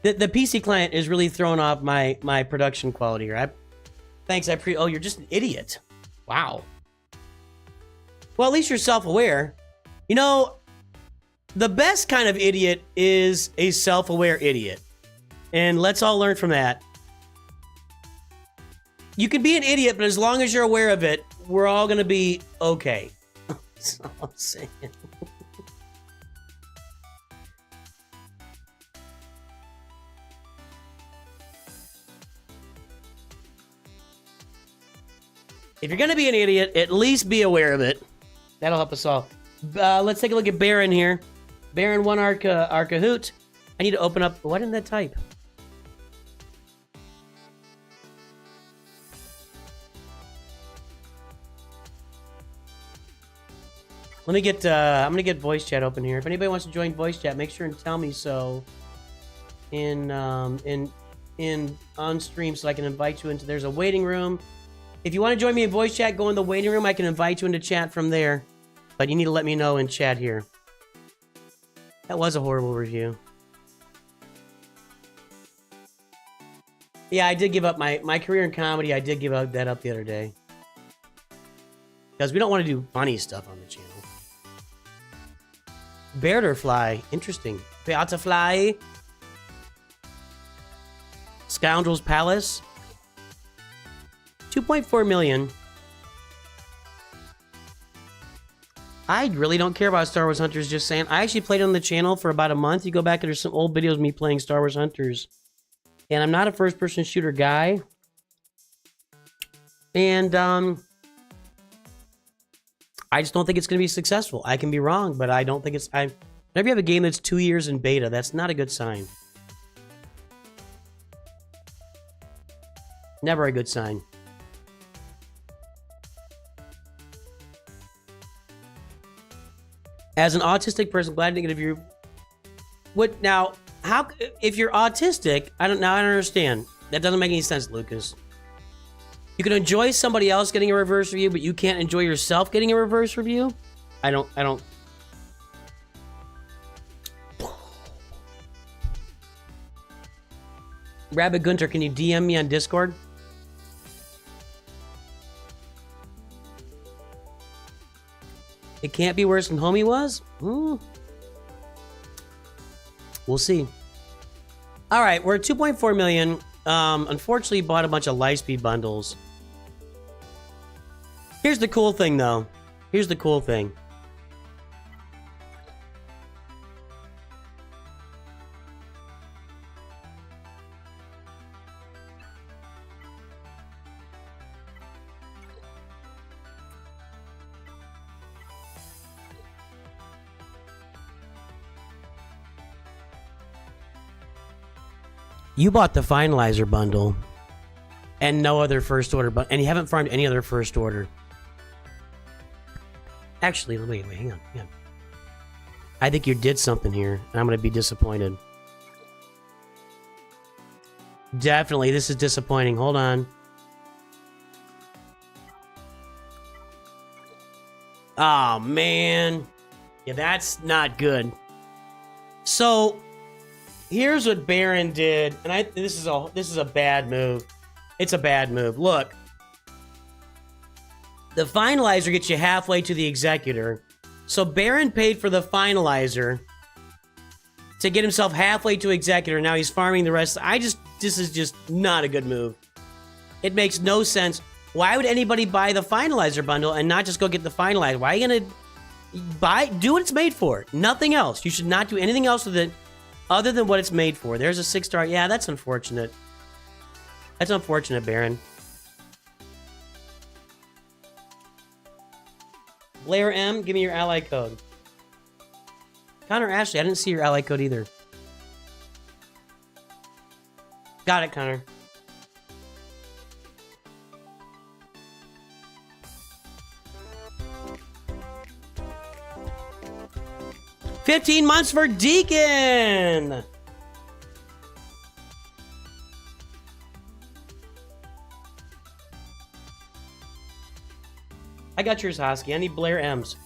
The PC client is really throwing off my production quality here. Thanks. Oh, you're just an idiot. Wow. Well, at least you're self-aware. You know, the best kind of idiot is a self-aware idiot. And let's all learn from that. You can be an idiot, but as long as you're aware of it, we're all going to be okay. That's all I'm saying. If you're going to be an idiot, at least be aware of it. That'll help us all. Let's take a look at Bearren here. Bearren won our Kahoot. I need to open up... Why didn't that type? Let me get... I'm going to get voice chat open here. If anybody wants to join voice chat, make sure and tell me so on stream so I can invite you into... There's a waiting room. If you want to join me in voice chat, go in the waiting room. I can invite you into chat from there. But you need to let me know in chat here. That was a horrible review. Yeah, I did give up my career in comedy. I did give that up the other day. Because we don't want to do funny stuff on the channel. Bearderfly. Interesting. Beatafly. Scoundrel's Palace. 2.4 million. I really don't care about Star Wars Hunters, just saying. I actually played on the channel for about a month. You go back and there's some old videos of me playing Star Wars Hunters. And I'm not a first-person shooter guy. And, I just don't think it's going to be successful. I can be wrong, but I don't think it's... Whenever you have a game that's 2 years in beta, that's not a good sign. Never a good sign. As an autistic person, glad to get a view. What now? How if you're autistic? I don't understand. That doesn't make any sense, Lucas. You can enjoy somebody else getting a reverse review, but you can't enjoy yourself getting a reverse review. I don't. Rabbit Gunter, can you DM me on Discord? It can't be worse than Homie was? We'll see. All right, we're at 2.4 million. Unfortunately, bought a bunch of Lightspeed bundles. Here's the cool thing, though. Here's the cool thing. You bought the finalizer bundle and no other first order, and you haven't farmed any other first order. Actually, wait, hang on. I think you did something here, and I'm going to be disappointed. Definitely, this is disappointing. Hold on. Oh, man. Yeah, that's not good. So, here's what Bearren did, and this is a bad move. It's a bad move. Look. The finalizer gets you halfway to the executor. So Bearren paid for the finalizer to get himself halfway to executor. Now he's farming the rest. This is just not a good move. It makes no sense. Why would anybody buy the finalizer bundle and not just go get the finalizer? Why are you gonna do what it's made for? Nothing else. You should not do anything else with it other than what it's made for. There's a 6-star. Yeah, that's unfortunate. That's unfortunate, Bearren. Blair M, give me your ally code. Connor Ashley, I didn't see your ally code either. Got it, Connor. $15 months for Deacon! I got yours, Hosky. I need Blair M's.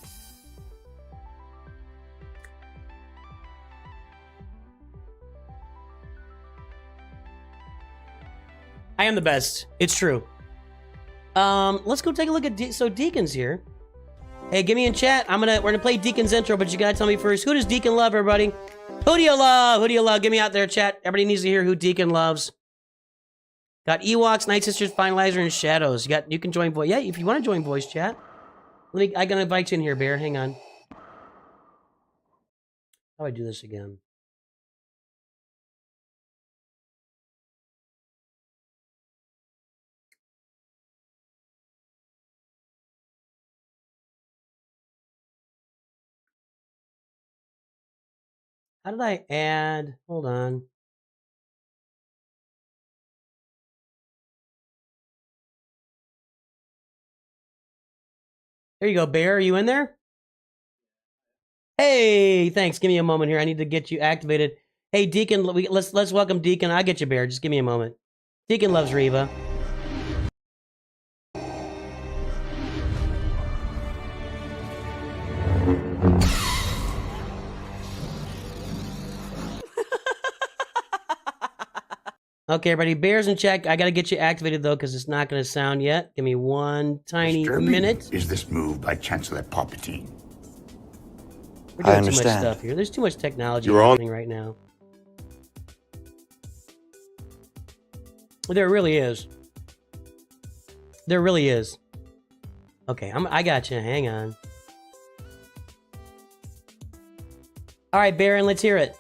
I am the best. It's true. Let's go take a look at Deacon's here. Hey, give me in chat. We're gonna play Deacon's intro, but you gotta tell me first. Who does Deacon love, everybody? Who do you love? Who do you love? Get me out there, chat. Everybody needs to hear who Deacon loves. Got Night Sisters, Finalizer, and Shadows. You can join voice. Yeah, if you want to join voice chat. I gotta invite you in here, Bear. Hang on. How do I do this again? How did I add? Hold on. There you go, Bear. Are you in there? Hey, thanks. Give me a moment here. I need to get you activated. Hey, Deacon, let's welcome Deacon. I'll get you, Bear. Just give me a moment. Deacon loves Reva. Okay, everybody, Bear's in check. I gotta get you activated though, because it's not gonna sound yet. Give me one tiny minute. Is this move by Chancellor Palpatine? We're doing too much stuff here. There's too much technology happening right now. There really is. There really is. Okay, I got you. Hang on. All right, Bearren, let's hear it.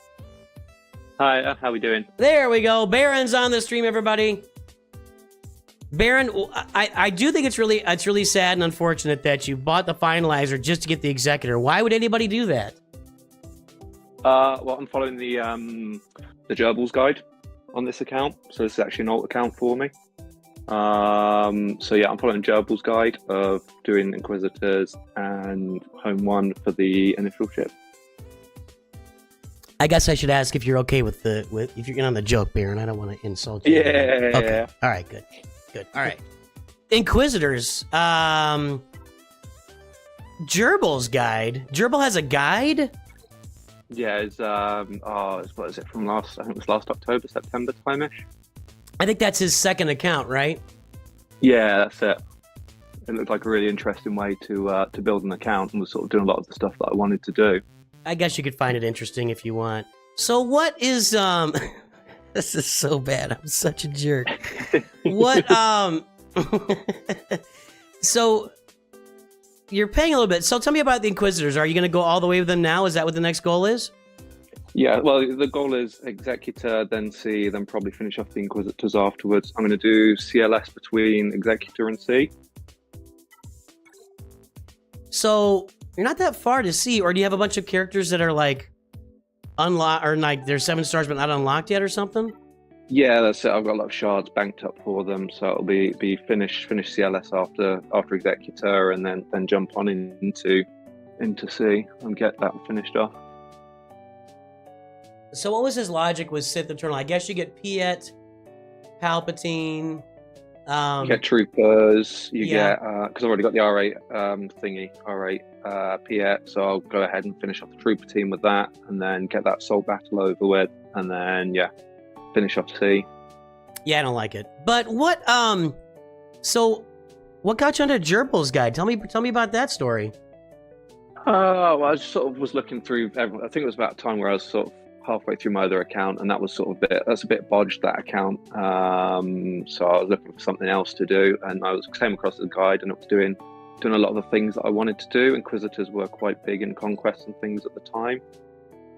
Hi, how we doing? There we go. Bearren's on the stream, everybody. Bearren, I do think it's really sad and unfortunate that you bought the finalizer just to get the executor. Why would anybody do that? Well, I'm following the Gerbils guide on this account, so this is actually an alt account for me. So yeah, I'm following Gerbils guide of doing Inquisitors and Home 1 for the initial ship. I guess I should ask if you're okay with if you're in on the joke, Bearren. I don't want to insult you. Yeah. Okay. All right. Good. All right. Inquisitors. Gerbil's guide. Gerbil has a guide. Yeah, it's what is it from last? I think it was last October, September time-ish. I think that's his second account, right? Yeah, that's it. It looked like a really interesting way to build an account, and was sort of doing a lot of the stuff that I wanted to do. I guess you could find it interesting if you want. So what is this is so bad. I'm such a jerk. What so you're paying a little bit. So tell me about the Inquisitors. Are you going to go all the way with them now? Is that what the next goal is? Yeah, well, the goal is Executor, then C, then probably finish off the Inquisitors afterwards. I'm going to do CLS between Executor and C. So you're not that far to see, or do you have a bunch of characters that are like unlocked, or like they're 7 stars but not unlocked yet, or something? Yeah, that's it. I've got a lot of shards banked up for them, so it'll be finish CLS after Executor, and then jump on into C and get that finished off. So what was his logic with Sith Eternal? I guess you get Piet, Palpatine. You get Troopers. You yeah. get because I've already got the R8 R8 Piet, so I'll go ahead and finish off the Trooper team with that, and then get that Assault Battle over with, and then finish off C. Yeah, I don't like it. But what so what got you onto Gerbil's Guide? Tell me about that story. Well, I sort of was looking through I think it was about a time where I was sort of halfway through my other account, and that was sort of a bit bodged, that account. So I was looking for something else to do, and I came across the guide, and it was doing a lot of the things that I wanted to do. Inquisitors were quite big in conquest and things at the time.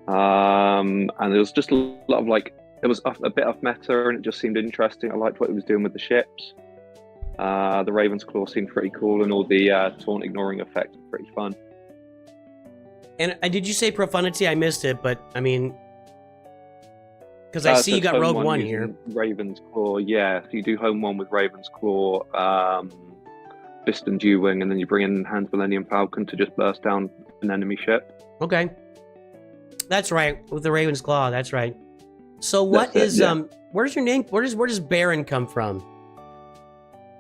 And there was just a lot of it was a bit off meta, and it just seemed interesting. I liked what it was doing with the ships. The Raven's Claw seemed pretty cool, and all the taunt ignoring effect was pretty fun. And did you say profundity? I missed it, but I mean, because I see you got Rogue One here. Raven's Claw, yeah. So you do Home 1 with Raven's Claw, Fist and Dewing, and then you bring in Hans Millennium Falcon to just burst down an enemy ship. Okay. That's right, with the Raven's Claw, that's right. So what is where's your name? Where does Bearren come from?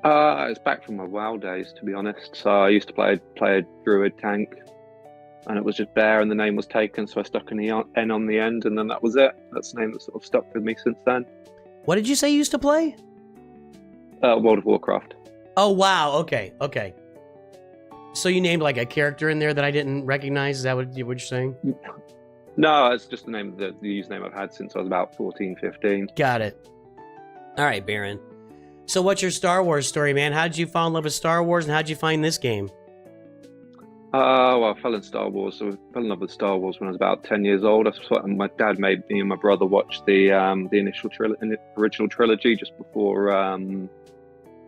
It's back from my WoW days, to be honest. So I used to play a druid tank, and it was just Bear, and the name was taken, so I stuck an N on the end, and then that was it. That's the name that sort of stuck with me since then. What did you say you used to play? World of Warcraft. Oh, wow. Okay. So you named like a character in there that I didn't recognize? Is that what you're saying? No, it's just the username I've had since I was about 14, 15. Got it. All right, Bearren. So what's your Star Wars story, man? How did you fall in love with Star Wars, and how did you find this game? Well, I fell in Star Wars. So I fell in love with Star Wars when I was about 10 years old. My dad made me and my brother watch the original trilogy just before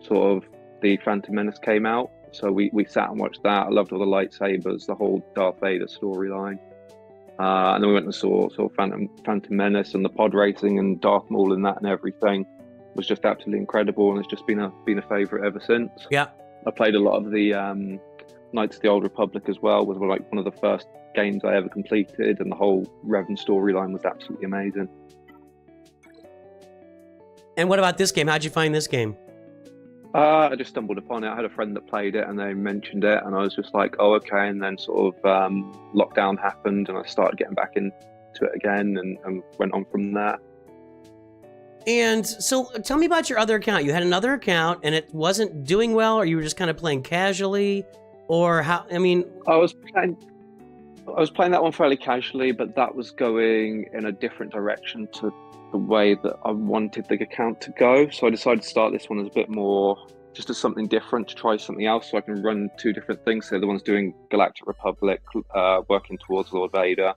sort of the Phantom Menace came out. So we sat and watched that. I loved all the lightsabers, the whole Darth Vader storyline. And then we went and saw Phantom Menace, and the pod racing and Darth Maul and that and everything was just absolutely incredible, and it's just been a favourite ever since. Yeah. I played a lot of the Knights of the Old Republic as well. Was like one of the first games I ever completed, and the whole Revan storyline was absolutely amazing. And what about this game? How'd you find this game? I just stumbled upon it. I had a friend that played it, and they mentioned it, and I was just like, oh, okay. And then sort of lockdown happened, and I started getting back into it again, and went on from there. And so tell me about your other account. You had another account, and it wasn't doing well, or you were just kind of playing casually, or how? I mean, I was playing that one fairly casually, but that was going in a different direction to the way that I wanted the account to go. So I decided to start this one as a bit more, just as something different, to try something else, so I can run two different things. So the one's doing Galactic Republic, working towards Lord Vader,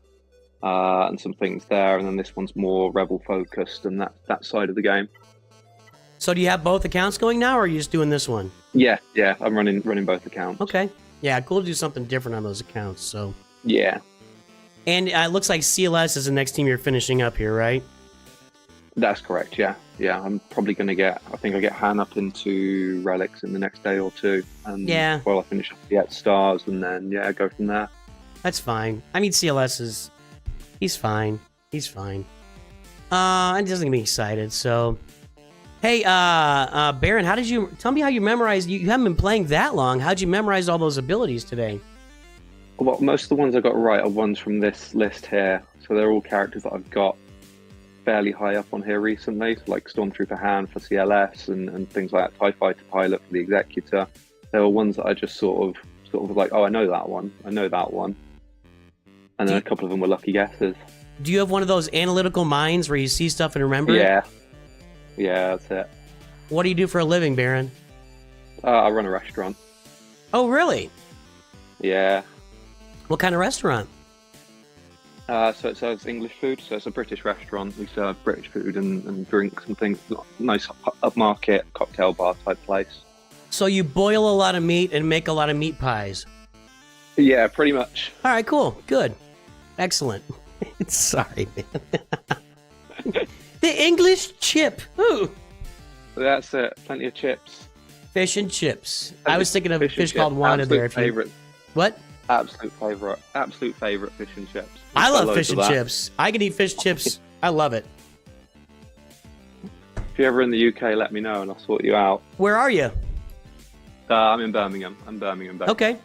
and some things there, and then this one's more Rebel focused and that side of the game. So do you have both accounts going now, or are you just doing this one? Yeah, I'm running both accounts. Okay. Yeah, cool to do something different on those accounts. So yeah. And it looks like CLS is the next team you're finishing up here, right? That's correct, yeah. I'm probably going to I think I'll get Han up into Relics in the next day or two, and while I finish up the Stars, and then go from there. That's fine. I mean, CLS he's fine. It doesn't get me excited, so. Hey, Bearren, tell me how you memorized, you haven't been playing that long, how'd you memorize all those abilities today? Well, most of the ones I got right are ones from this list here, so they're all characters that I've got fairly high up on here recently, so like Stormtrooper Han for CLS and things like that, TIE Fighter Pilot for the Executor. They were ones that I just sort of like, oh, I know that one, and then a couple of them were lucky guesses. Do you have one of those analytical minds where you see stuff and remember it? Yeah, that's it. What do you do for a living, Bearren? I run a restaurant. Oh, really? Yeah. What kind of restaurant? So it serves English food, so it's a British restaurant. We serve British food and drinks and things. Nice upmarket cocktail bar type place. So you boil a lot of meat and make a lot of meat pies? Yeah, pretty much. All right, cool. Good. Excellent. Sorry, man. The English chip. Ooh. That's it. Plenty of chips. Fish and chips. I was thinking of a fish called chips. Wanda Absolute there. Favorite. What? Absolute favorite fish and chips. I love Loads fish of and that. chips. I can eat fish chips. I love it. If you're ever in the UK, let me know and I'll sort you out. Where are you? I'm in Birmingham. I'm Birmingham based. Okay.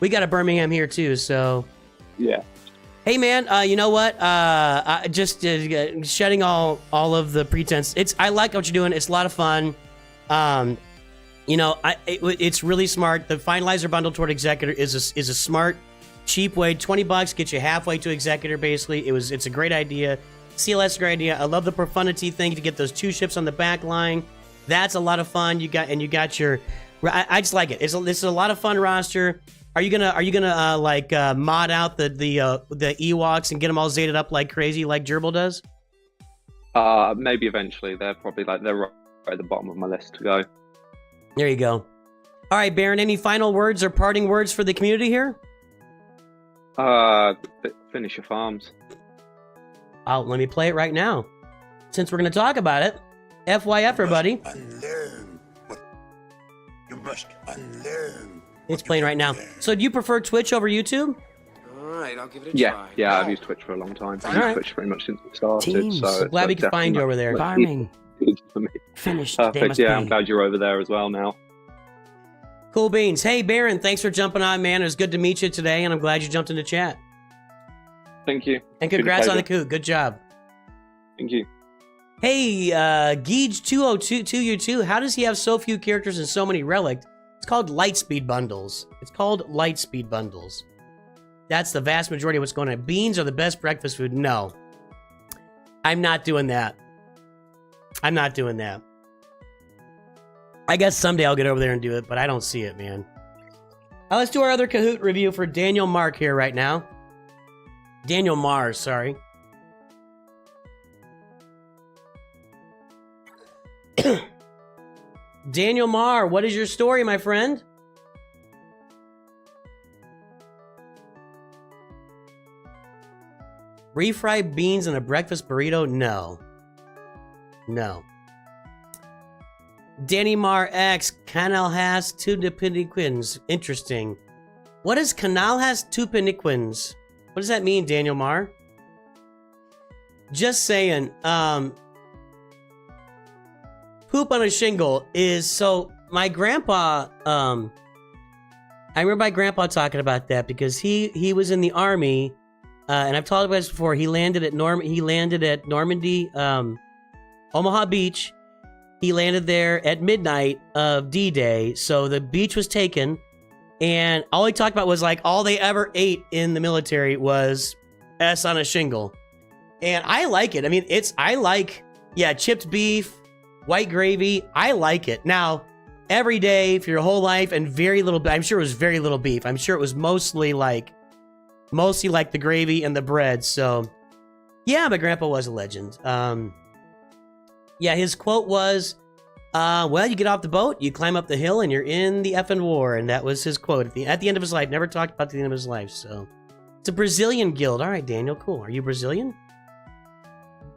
We got a Birmingham here too, so. Yeah. Hey man, you know what? Just shedding all of the pretense. I like what you're doing. It's a lot of fun. You know, it's really smart. The finalizer bundle toward executor is a smart, cheap way. $20 gets you halfway to executor. Basically, it's a great idea. CLS is a great idea. I love the profundity thing to get those 2 ships on the back line. That's a lot of fun. You got your. I just like it. This is a lot of fun roster. Are you gonna mod out the Ewoks and get them all zated up like crazy like Gerbil does? Maybe eventually. They're right at the bottom of my list to go. There you go. All right, Bearren, any final words or parting words for the community here? Finish your farms. Let me play it right now. Since we're going to talk about it. FYF, everybody. Unlearn what you must unlearn. It's playing right now. So do you prefer Twitch over YouTube? All right, I'll give it a Yeah, try. yeah. I've used Twitch for a long time. I've All right. used Twitch pretty much since it started. Teams. So Glad we could find you over there. Farming. For me. Finished. Perfect. Yeah, I'm glad you're over there as well now. Cool beans. Hey, Bearren, thanks for jumping on, man. It was good to meet you today, and I'm glad you jumped into chat. Thank you. And It's been a congrats on the pleasure. coup. Good job. Thank you. Hey, Geege2022, how does he have so few characters and so many relics? It's called Lightspeed Bundles. That's the vast majority of what's going on. Beans are the best breakfast food. No. I'm not doing that. I guess someday I'll get over there and do it, but I don't see it, man. Let's do our other Kahoot review for Daniel Mark here right now. Daniel Mars, sorry. Daniel Marr, what is your story, my friend? Refried beans in a breakfast burrito? No. Danny Marr X, Canal has two piniquins. Interesting. What is Canal has two piniquins? What does that mean, Daniel Marr? Just saying, poop on a shingle is so my grandpa I remember my grandpa talking about that because he was in the army and I've talked about this before. He landed at Normandy, Omaha Beach. He landed there at midnight of D-Day, so the beach was taken, and all he talked about was like all they ever ate in the military was S on a shingle. And I like it. I mean, chipped beef, white gravy. I like it. Now, every day for your whole life and very little, I'm sure it was very little beef. I'm sure it was mostly like the gravy and the bread. So, yeah, my grandpa was a legend. Yeah, his quote was, well, you get off the boat, you climb up the hill, and you're in the effing war. And that was his quote at the end of his life. Never talked about the end of his life. So, it's a Brazilian guild. All right, Daniel, cool. Are you Brazilian?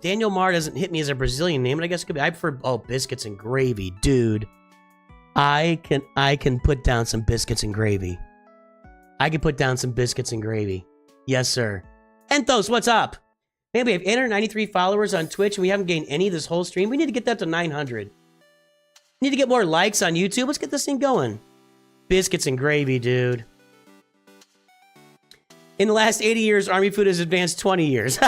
Daniel Marr doesn't hit me as a Brazilian name, but I guess it could be. I prefer biscuits and gravy, dude. I can put down some biscuits and gravy. Yes, sir. Enthos, what's up? Man, we have 893 followers on Twitch, and we haven't gained any this whole stream. We need to get that to 900. We need to get more likes on YouTube. Let's get this thing going. Biscuits and gravy, dude. In the last 80 years, Army food has advanced 20 years.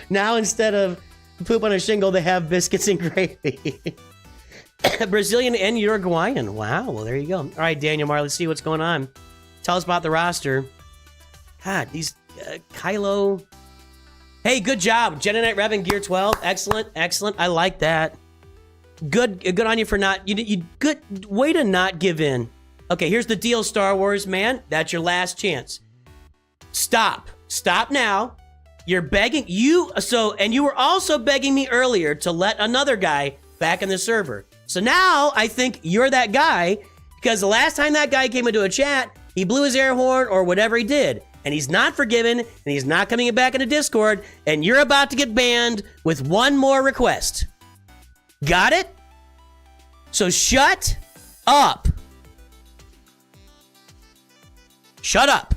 Now, instead of poop on a shingle, they have biscuits and gravy. Brazilian and Uruguayan. Wow, well, there you go. All right, Daniel Marr, let's see what's going on. Tell us about the roster. God, these Kylo. Hey, good job. Jedi Knight Revan Gear 12. Excellent. I like that. Good on you for not. You good way to not give in. Okay, here's the deal, Star Wars man. That's your last chance. Stop now. You're begging and you were also begging me earlier to let another guy back in the server. So now I think you're that guy because the last time that guy came into a chat, he blew his air horn or whatever he did. and he's not forgiven, and he's not coming back into Discord, and you're about to get banned with one more request. Got it? So shut up. Shut up.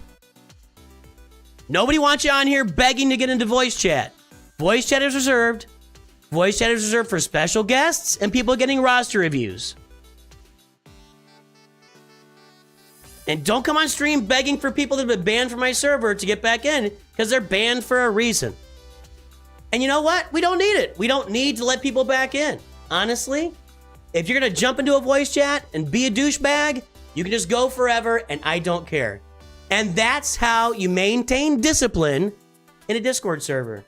Nobody wants you on here begging to get into voice chat. Voice chat is reserved. Voice chat is reserved for special guests and people getting roster reviews. And don't come on stream begging for people that have been banned from my server to get back in, because they're banned for a reason. And you know what? We don't need it. We don't need to let people back in. Honestly, if you're going to jump into a voice chat and be a douchebag, you can just go forever, and I don't care. And that's how you maintain discipline in a Discord server.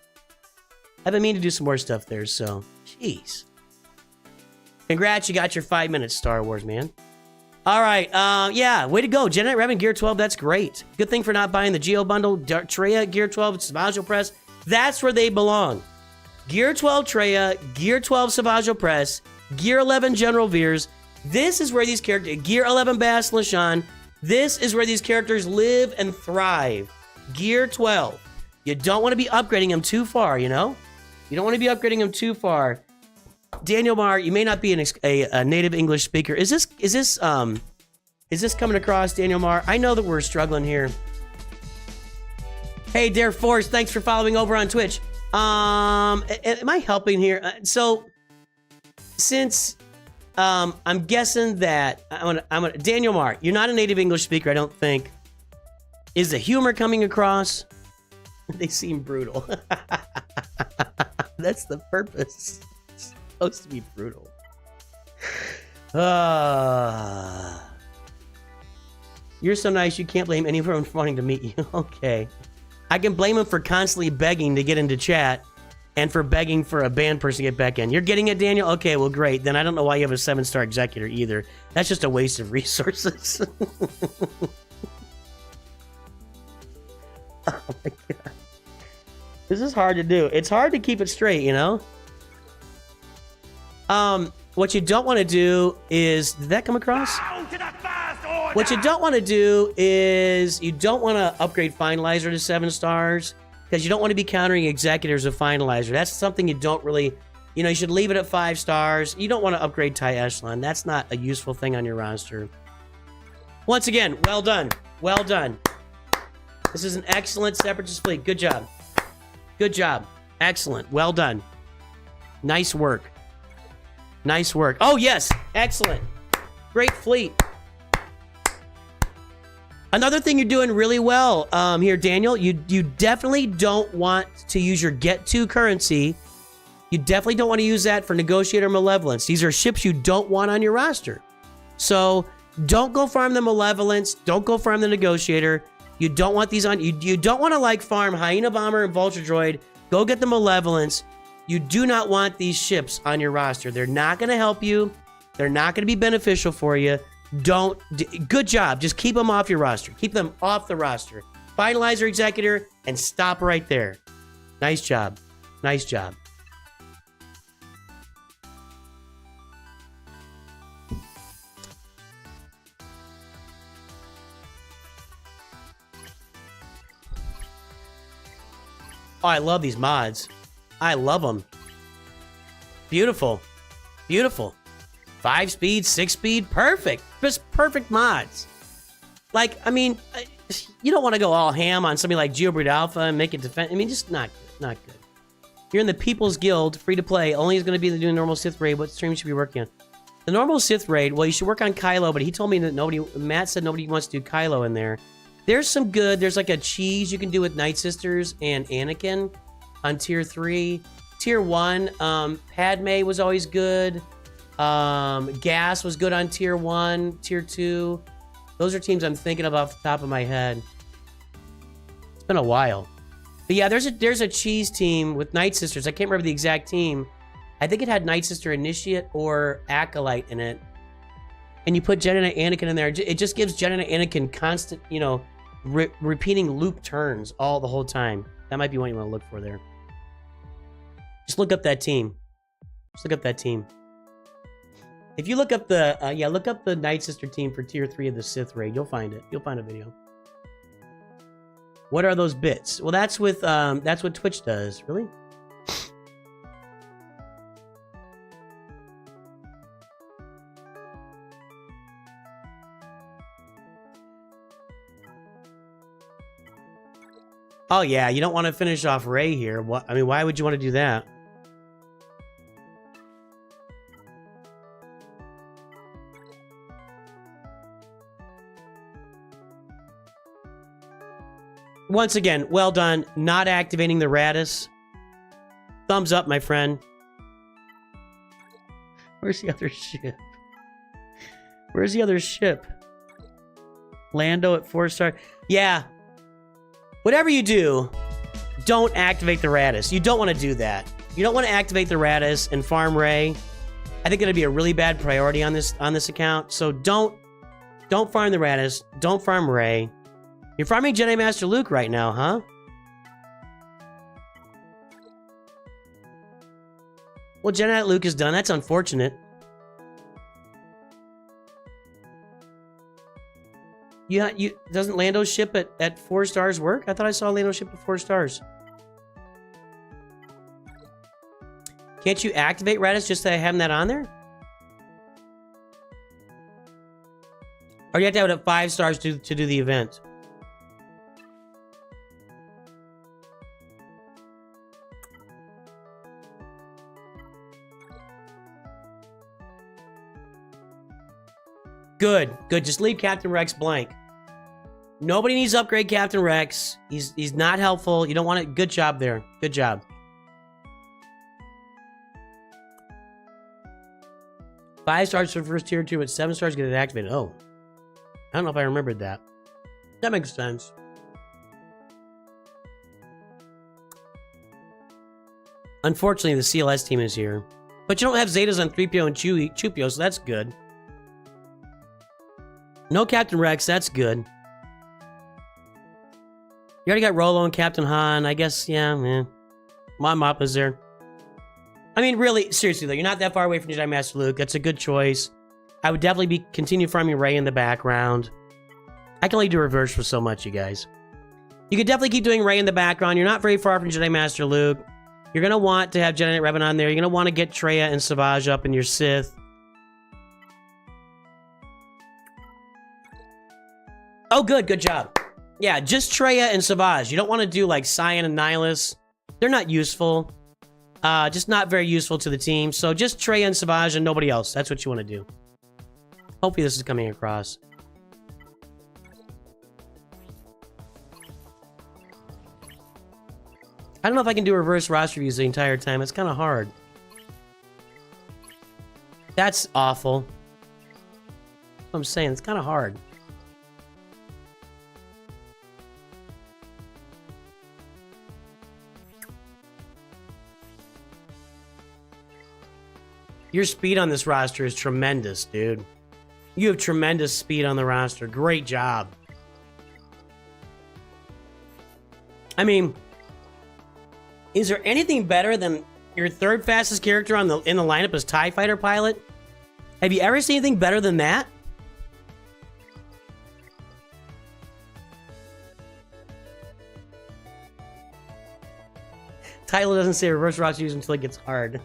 I've been meaning to do some more stuff there, so jeez. Congrats, you got your 5 minutes, Star Wars, man. All right, yeah, way to go. Janet Revan, Gear 12, that's great. Good thing for not buying the Geo bundle. Treya, Gear 12, Savaggio Press, that's where they belong. Gear 12 Treya, Gear 12 Savaggio Press, Gear 11 General Veers. This is where these characters, Gear 11 Bass LaShawn, this is where these characters live and thrive. Gear 12. You don't want to be upgrading them too far, you know? You don't want to be upgrading them too far. Daniel Marr, you may not be a native English speaker. Is this coming across, Daniel Marr? I know that we're struggling here. Hey, Dare Force, thanks for following over on Twitch. Am I helping here? So, since I'm guessing that I'm gonna Daniel Marr, you're not a native English speaker, I don't think. Is the humor coming across? They seem brutal. That's the purpose. It's supposed to be brutal. You're so nice, you can't blame anyone for wanting to meet you. Okay. I can blame him for constantly begging to get into chat and for begging for a banned person to get back in. You're getting it, Daniel? Okay, well, great. Then I don't know why you have a 7-star executor either. That's just a waste of resources. Oh my god. This is hard to do. It's hard to keep it straight, you know? What you don't want to do is... Did that come across? What you don't want to do is... You don't want to upgrade Finalizer to 7 stars, because you don't want to be countering executors of Finalizer. That's something you don't really... You know, you should leave it at 5 stars. You don't want to upgrade TIE Echelon. That's not a useful thing on your roster. Once again, well done. Well done. This is an excellent Separatist fleet. Good job. Good job. Excellent. Well done. Nice work. Nice work. Oh, yes. Excellent. Great fleet. Another thing you're doing really well here, Daniel, you definitely don't want to use your Get To currency. You definitely don't want to use that for Negotiator Malevolence. These are ships you don't want on your roster. So don't go farm the Malevolence. Don't go farm the Negotiator. You don't want these on. You don't want to like farm Hyena Bomber and Vulture Droid. Go get the Malevolence. You do not want these ships on your roster. They're not going to help you. They're not going to be beneficial for you. Good job. Just keep them off your roster. Keep them off the roster. Finalizer Executor and stop right there. Nice job. Nice job. Oh, I love these mods. I love them. Beautiful. Beautiful. 5 speed, 6 speed, perfect. Just perfect mods. Like, I mean, you don't want to go all ham on something like Geobreed Alpha and make it defend. I mean, just not good. Not good. You're in the People's Guild, free to play. Only is going to be doing normal Sith raid. What stream should be working on? The normal Sith raid, well, you should work on Kylo, but he told me that Matt said nobody wants to do Kylo in there. There's some good, there's like a cheese you can do with Night Sisters and Anakin on tier 3. Tier 1, Padme was always good. Gas was good on tier 1, tier 2. Those are teams I'm thinking of off the top of my head. It's been a while. But yeah, there's a cheese team with Night Sisters. I can't remember the exact team. I think it had Night Sister Initiate or Acolyte in it. And you put Jedi and Anakin in there. It just gives Jedi and Anakin constant, you know, repeating loop turns all the whole time. That might be one you want to look for there. Just look up that team. Just look up that team. If you look up the, look up the Night Sister team for tier 3 of the Sith raid. You'll find it. You'll find a video. What are those bits? Well, that's with that's what Twitch does. Really? Oh yeah, you don't want to finish off Ray here. What? I mean, why would you want to do that? Once again, well done. Not activating the Radis. Thumbs up, my friend. Where's the other ship? Where's the other ship? Lando at 4-star. Yeah. Whatever you do, don't activate the Radis. You don't want to do that. You don't want to activate the Radis and farm Ray. I think it'll be a really bad priority on this account. So don't farm the Radis. Don't farm Ray. You're farming Jedi Master Luke right now, huh? Well, Jedi Luke is done. That's unfortunate. Doesn't Lando's ship at 4 stars work? I thought I saw Lando's ship at 4 stars. Can't you activate Radis just by having that on there? Or you have to have it at 5 stars to do the event? Good, good. Just leave Captain Rex blank. Nobody needs to upgrade Captain Rex. He's not helpful. You don't want it. Good job there. Good job. Five stars for first tier 2, but 7 stars get it activated. Oh. I don't know if I remembered that. That makes sense. Unfortunately, the CLS team is here. But you don't have Zetas on 3PO and Chupio, so that's good. No Captain Rex, that's good. You already got Rolo and Captain Han. I guess, yeah, man. Mon Mothma's there. I mean, really, seriously, though, you're not that far away from Jedi Master Luke. That's a good choice. I would definitely continue farming Rey in the background. I can only do reverse for so much, you guys. You could definitely keep doing Rey in the background. You're not very far from Jedi Master Luke. You're going to want to have Jedi Knight Revan on there. You're going to want to get Traya and Savage up in your Sith. Oh, good. Good job. Yeah, just Traya and Savage. You don't want to do, like, Cyan and Nihilus. They're not useful. Just not very useful to the team. So just Traya and Savage and nobody else. That's what you want to do. Hopefully this is coming across. I don't know if I can do reverse roster views the entire time. It's kind of hard. That's awful. That's what I'm saying. It's kind of hard. Your speed on this roster is tremendous, dude. You have tremendous speed on the roster. Great job. I mean, is there anything better than your third fastest character in the lineup as TIE Fighter pilot? Have you ever seen anything better than that? Tyler doesn't say reverse roster use until it gets hard.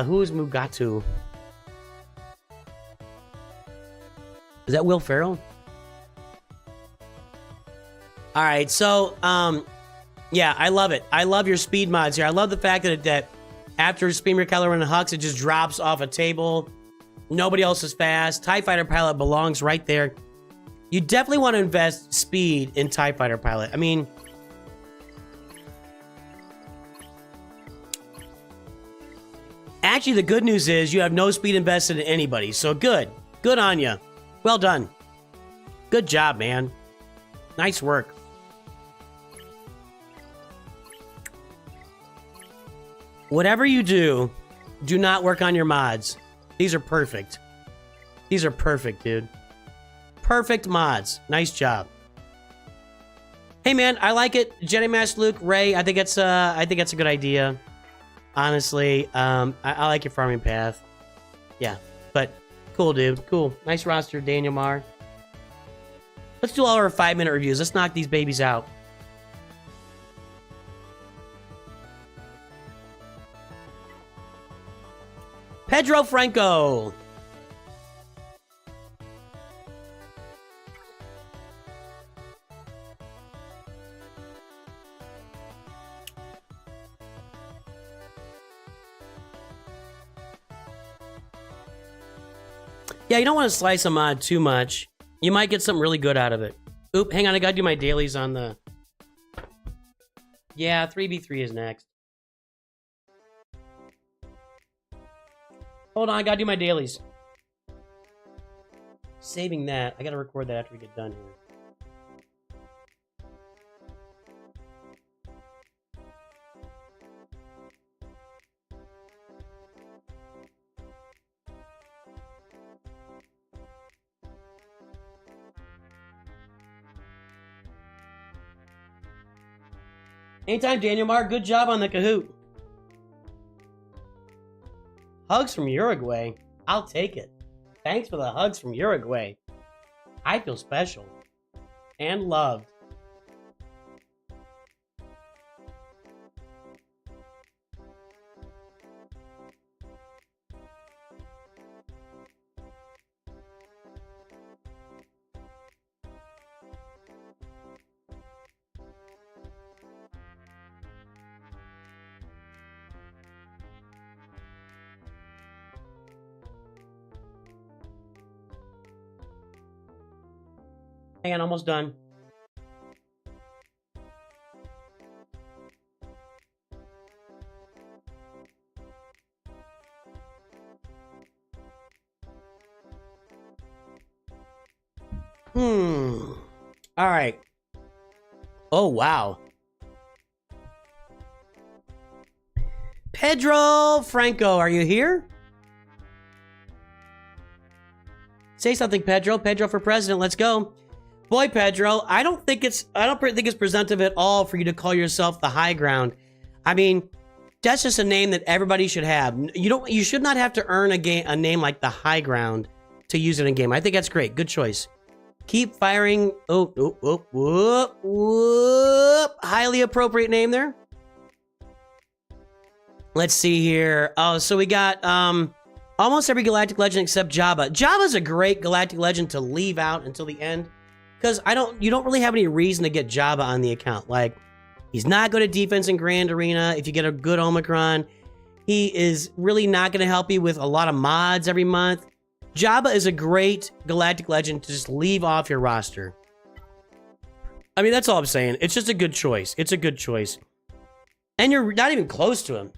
Who's Mugatu? Is that Will Ferrell? All right, so yeah, I love it. I love your speed mods here. I love the fact that after Speeder Keller and Hux, it just drops off a table. Nobody else is fast. TIE Fighter Pilot belongs right there. You definitely want to invest speed in TIE Fighter Pilot. I mean, actually, the good news is you have no speed invested in anybody. So good. Good on you. Well done. Good job, man. Nice work. Whatever you do, do not work on your mods. These are perfect. These are perfect, dude. Perfect mods. Nice job. Hey, man, I like it. Jedi Master Luke, Rey. I think that's a good idea. Honestly, I like your farming path. Yeah, but cool, dude. Cool. Nice roster, Daniel Marr. Let's do all our 5-minute reviews. Let's knock these babies out. Pedro Franco. Yeah, you don't want to slice a mod too much. You might get something really good out of it. Oop, hang on, I gotta do my dailies on the... Yeah, 3v3 is next. Hold on, I gotta do my dailies. Saving that. I gotta record that after we get done here. Anytime, Daniel Mark. Good job on the Kahoot. Hugs from Uruguay. I'll take it. Thanks for the hugs from Uruguay. I feel special. And loved. Hang on, almost done. All right. Oh, wow. Pedro Franco, are you here? Say something, Pedro. Pedro for president. Let's go. Boy, Pedro, I don't think it's presumptive at all for you to call yourself the high ground. I mean, that's just a name that everybody should have. You should not have to earn a name like the high ground to use it in a game. I think that's great. Good choice. Keep firing. Whoop. Highly appropriate name there. Let's see here. Oh, so we got almost every Galactic Legend except Jabba. Jabba's a great Galactic Legend to leave out until the end. Because you don't really have any reason to get Jabba on the account. Like, he's not good at defense in Grand Arena. If you get a good Omicron, he is really not going to help you with a lot of mods every month. Jabba is a great Galactic Legend to just leave off your roster. I mean, that's all I'm saying. It's just a good choice. It's a good choice. And you're not even close to him.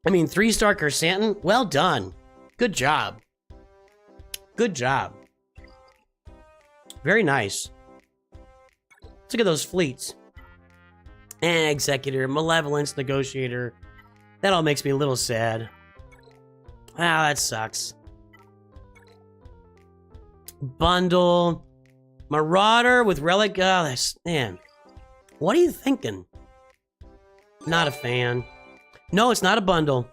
I mean, 3-star Kersantin, well done. Good job. Good job. Very nice. Let's look at those fleets. Executor, Malevolence, Negotiator. That all makes me a little sad. Ah, that sucks. Bundle. Marauder with Relic. Oh, that's... Man. What are you thinking? Not a fan. No, it's not a bundle.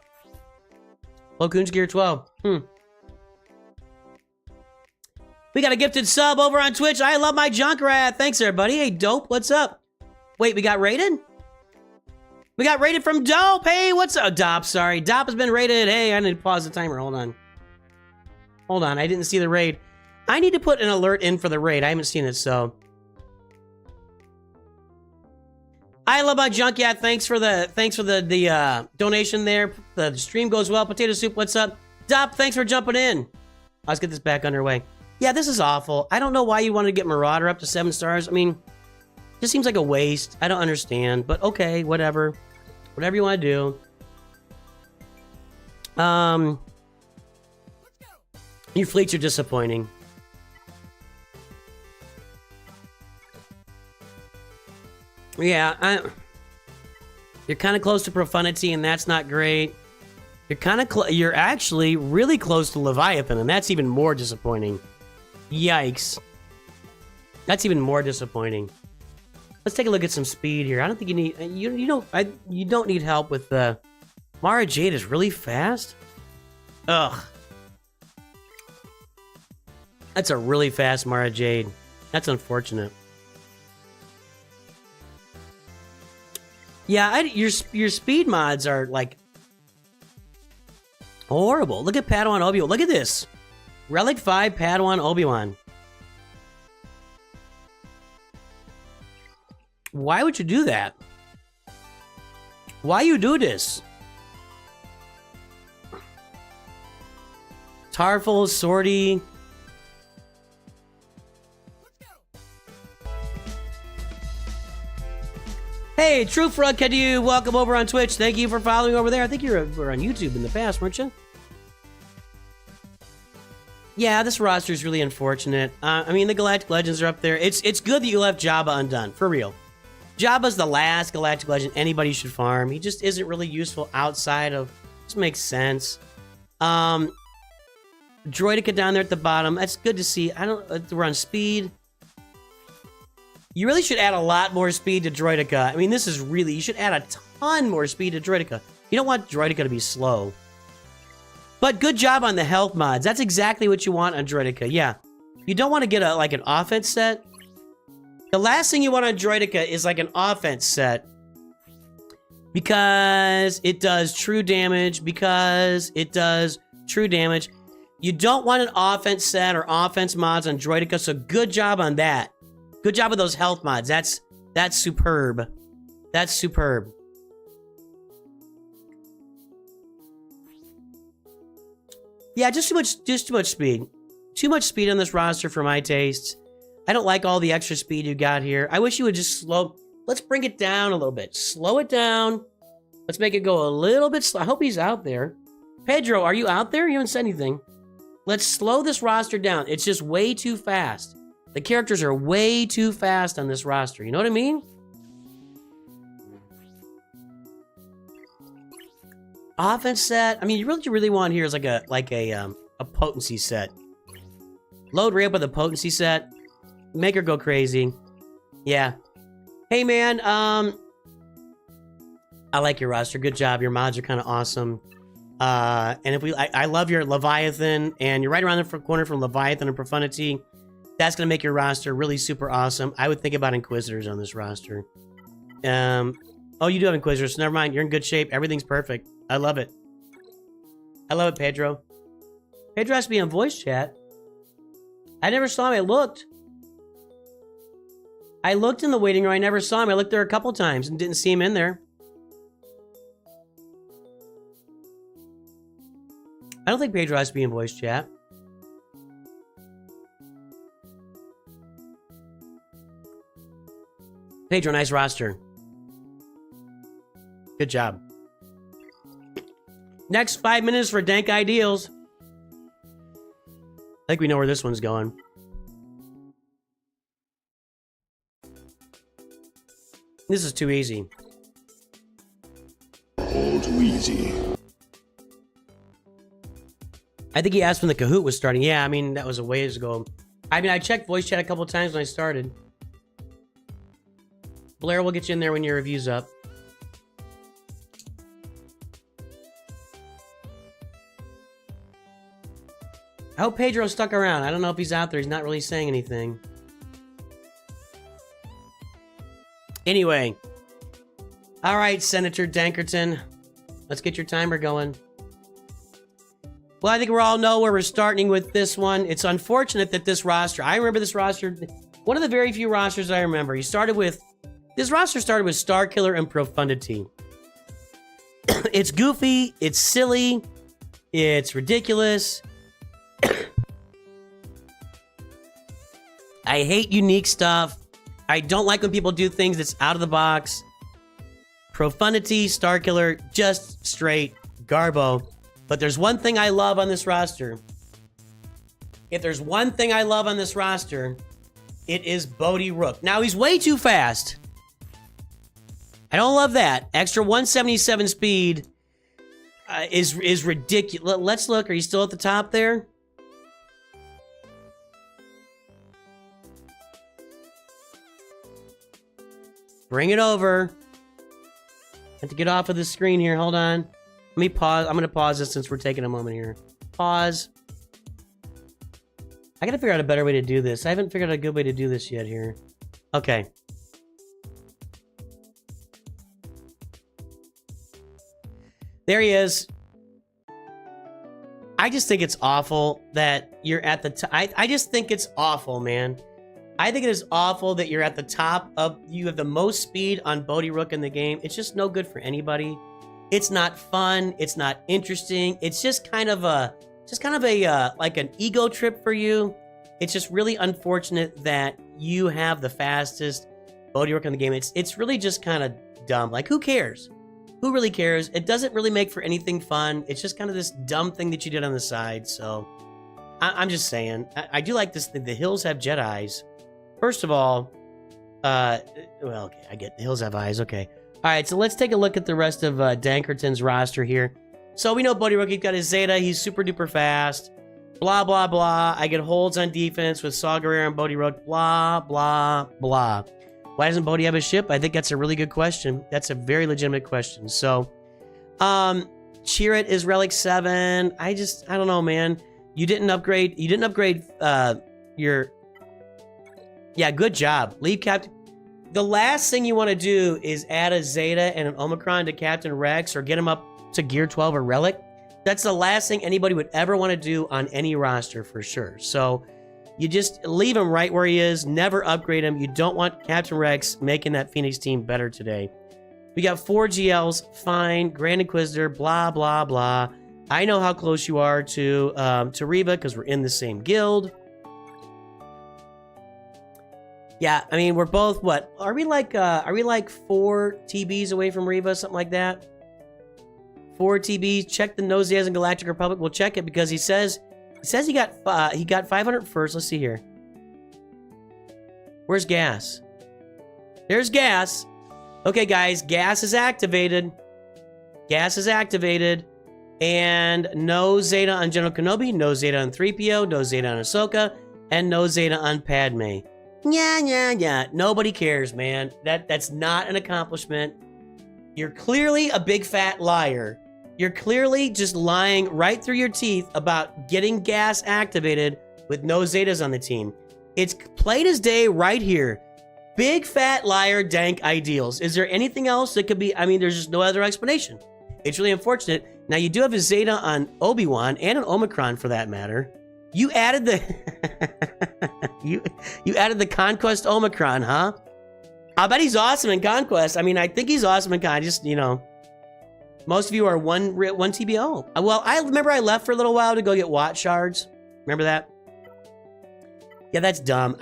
Locoon's Gear 12. We got a gifted sub over on Twitch. I love my Junkrat. Thanks, everybody. Hey, Dope, what's up? Wait, we got raided? We got raided from Dope. Hey, what's up? Dop, sorry. Dop has been raided. Hey, I need to pause the timer. Hold on. Hold on, I didn't see the raid. I need to put an alert in for the raid. I haven't seen it, so. I love my Junkyard. Thanks for the donation there. The stream goes well. Potato Soup, what's up? Dop, thanks for jumping in. Let's get this back underway. Yeah, this is awful. I don't know why you wanted to get Marauder up to 7 stars. I mean, it just seems like a waste. I don't understand, but okay, whatever. Whatever you want to do. Your fleets are disappointing. Yeah, you're kind of close to Profundity, and that's not great. You're actually really close to Leviathan, and that's even more disappointing. Yikes. That's even more disappointing. Let's take a look at some speed here. I don't think you need... You don't need help with the... Mara Jade is really fast? Ugh. That's a really fast Mara Jade. That's unfortunate. Yeah, your speed mods are like horrible. Look at Padawan Obi-Wan. Look at this. Relic 5 Padawan Obi-Wan. Why would you do that? Why you do this? Tarful, Sortie. Hey, True Frog, can you welcome over on Twitch? Thank you for following over there. I think you were on YouTube in the past, weren't you? Yeah, this roster is really unfortunate. I mean, the Galactic Legends are up there. It's good that you left Jabba undone, for real. Jabba's the last Galactic Legend anybody should farm. He just isn't really useful outside of... This makes sense. Droideka down there at the bottom. That's good to see. We're on speed. You really should add a lot more speed to Droideka. I mean, this is really... You should add a ton more speed to Droideka. You don't want Droideka to be slow. But good job on the health mods. That's exactly what you want on Droideka. Yeah. You don't want to get like an offense set. The last thing you want on Droideka is like an offense set. Because it does true damage. You don't want an offense set or offense mods on Droideka, so good job on that. Good job with those health mods. That's superb. That's superb. Yeah, just too much speed. Too much speed on this roster for my tastes. I don't like all the extra speed you got here. I wish you would just let's bring it down a little bit. Slow it down. Let's make it go a little bit slow. I hope he's out there. Pedro, are you out there? You haven't said anything. Let's slow this roster down. It's just way too fast. The characters are way too fast on this roster. You know what I mean? Offense set. I mean, what you really want here is like a potency set. Load Rhea up with a potency set. Make her go crazy. Yeah. Hey man, I like your roster. Good job. Your mods are kind of awesome. And if I love your Leviathan, and you're right around the corner from Leviathan and Profundity. That's gonna make your roster really super awesome. I would think about Inquisitors on this roster. Oh, you do have Inquisitors. So never mind. You're in good shape. Everything's perfect. I love it. I love it, Pedro. Pedro has to be on voice chat. I never saw him. I looked in the waiting room. I never saw him. I looked there a couple times and didn't see him in there. I don't think Pedro has to be in voice chat. Pedro, nice roster. Good job. Next 5 minutes for Dank Ideals. I think we know where this one's going. This is too easy. All too easy. I think he asked when the Kahoot was starting. Yeah, I mean, that was a ways ago. I mean, I checked voice chat a couple times when I started. Blair will get you in there when your review's up. I hope Pedro stuck around. I don't know if he's out there. He's not really saying anything. Anyway. All right, Senator Dankerton. Let's get your timer going. Well, I think we all know where we're starting with this one. It's unfortunate that this roster... I remember this roster... One of the very few rosters I remember. This roster started with Starkiller and Profundity. It's goofy. It's silly. It's ridiculous. I hate unique stuff. I don't like when people do things that's out of the box. Profundity, Starkiller, just straight garbo. But there's one thing I love on this roster. If there's one thing I love on this roster, it is Bodhi Rook. Now, he's way too fast. I don't love that. Extra 177 speed is ridiculous. Let's look. Are you still at the top there? Bring it over. I have to get off of the screen here. Hold on. Let me pause. I'm going to pause this since we're taking a moment here. Pause. I gotta figure out a better way to do this. I haven't figured out a good way to do this yet here. Okay. There he is. I just think it's awful that you're at the top. I just think it's awful, man. I think it is awful that you're at the top of, you have the most speed on Bodhi Rook in the game. It's just no good for anybody. It's not fun. It's not interesting. It's just kind of a, like an ego trip for you. It's just really unfortunate that you have the fastest Bodhi Rook in the game. It's really just kind of dumb. Like, who cares? Who really cares? It doesn't really make for anything fun. It's just kind of this dumb thing that you did on the side. So I'm just saying, I do like this thing. The hills have jet eyes. First of all, well, okay, I get the hills have eyes. Okay. All right, so let's take a look at the rest of Dankerton's roster here. So we know Bodhi Rook, he's got his Zeta. He's super duper fast. Blah, blah, blah. I get holds on defense with Saw Gerrera and Bodhi Rook. Blah, blah, blah. Why doesn't Bodhi have a ship? I think that's a really good question. That's a very legitimate question. So, Chirrut is Relic 7. I don't know, man. You didn't upgrade your... Yeah, good job. Leave Captain... The last thing you want to do is add a Zeta and an Omicron to Captain Rex or get him up to Gear 12 or Relic. That's the last thing anybody would ever want to do on any roster for sure. So... You just leave him right where he is. Never upgrade him. You don't want Captain Rex making that Phoenix team better today. We got 4 GLs. Fine. Grand Inquisitor. Blah, blah, blah. I know how close you are to Reva because we're in the same guild. Yeah, I mean, we're both, what? Are we like 4 TBs away from Reva? Something like that? 4 TBs. Check the Nosy in Galactic Republic. We'll check it because he says he got 500 first. Let's see here. Where's gas? There's gas. Okay, guys, gas is activated. Gas is activated. And no Zeta on General Kenobi, no Zeta on 3PO, no Zeta on Ahsoka, and no Zeta on Padme. Yeah. Nobody cares, man. That's not an accomplishment. You're clearly a big fat liar. You're clearly just lying right through your teeth about getting gas activated with no Zetas on the team. It's plain as day right here. Big fat liar, dank ideals. Is there anything else that could be? I mean, there's just no other explanation. It's really unfortunate. Now, you do have a Zeta on Obi-Wan and an Omicron for that matter. You added the you added the Conquest Omicron, huh? I bet he's awesome in Conquest. I mean, I think he's awesome in Conquest. Just, you know, most of you are one TBO. Well, I remember I left for a little while to go get Watt shards. Remember that? Yeah, that's dumb.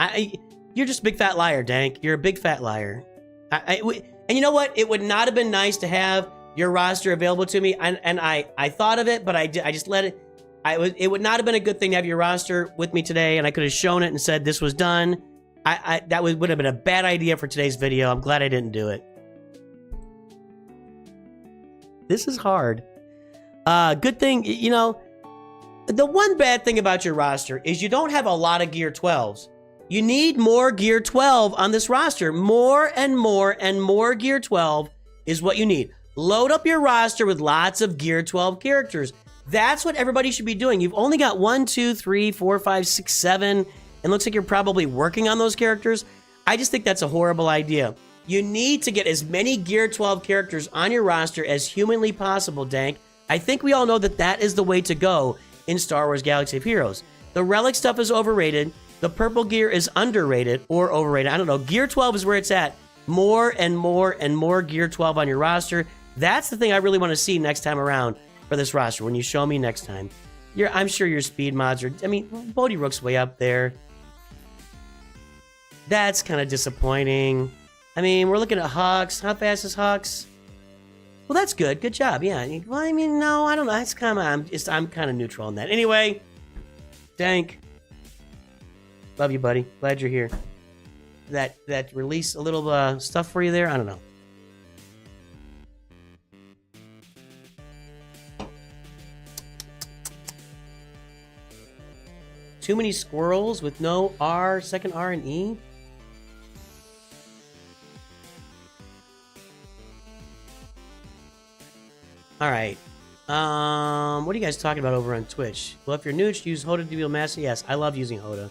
You're just a big fat liar, Dank. You're a big fat liar. And you know what? It would not have been nice to have your roster available to me. And I thought of it, but I just let it. It would not have been a good thing to have your roster with me today, and I could have shown it and said this was done. That would have been a bad idea for today's video. I'm glad I didn't do it. This is hard. Good thing, you know, the one bad thing about your roster is you don't have a lot of Gear 12s. You need more Gear 12 on this roster. More and more and more Gear 12 is what you need. Load up your roster with lots of Gear 12 characters. That's what everybody should be doing. You've only got 1, 2, 3, 4, 5, 6, 7, and looks like you're probably working on those characters. I just think that's a horrible idea. You need to get as many Gear 12 characters on your roster as humanly possible, Dank. I think we all know that that is the way to go in Star Wars Galaxy of Heroes. The relic stuff is overrated. The purple gear is underrated or overrated. I don't know. Gear 12 is where it's at. More and more and more Gear 12 on your roster. That's the thing I really want to see next time around for this roster when you show me next time. I'm sure your speed mods are... I mean, Bodhi Rook's way up there. That's kind of disappointing. I mean, we're looking at Hux. How fast is Hux? Well, that's good. Good job. Yeah. Well, I mean, no, I don't know. It's kind of... I'm kind of neutral on that. Anyway, Dank. Love you, buddy. Glad you're here. That release a little stuff for you there? I don't know. Too many squirrels with no R, second R and E? All right. What are you guys talking about over on Twitch? Well, if you're nooch, use Hoda to be a master. Yes, I love using Hoda.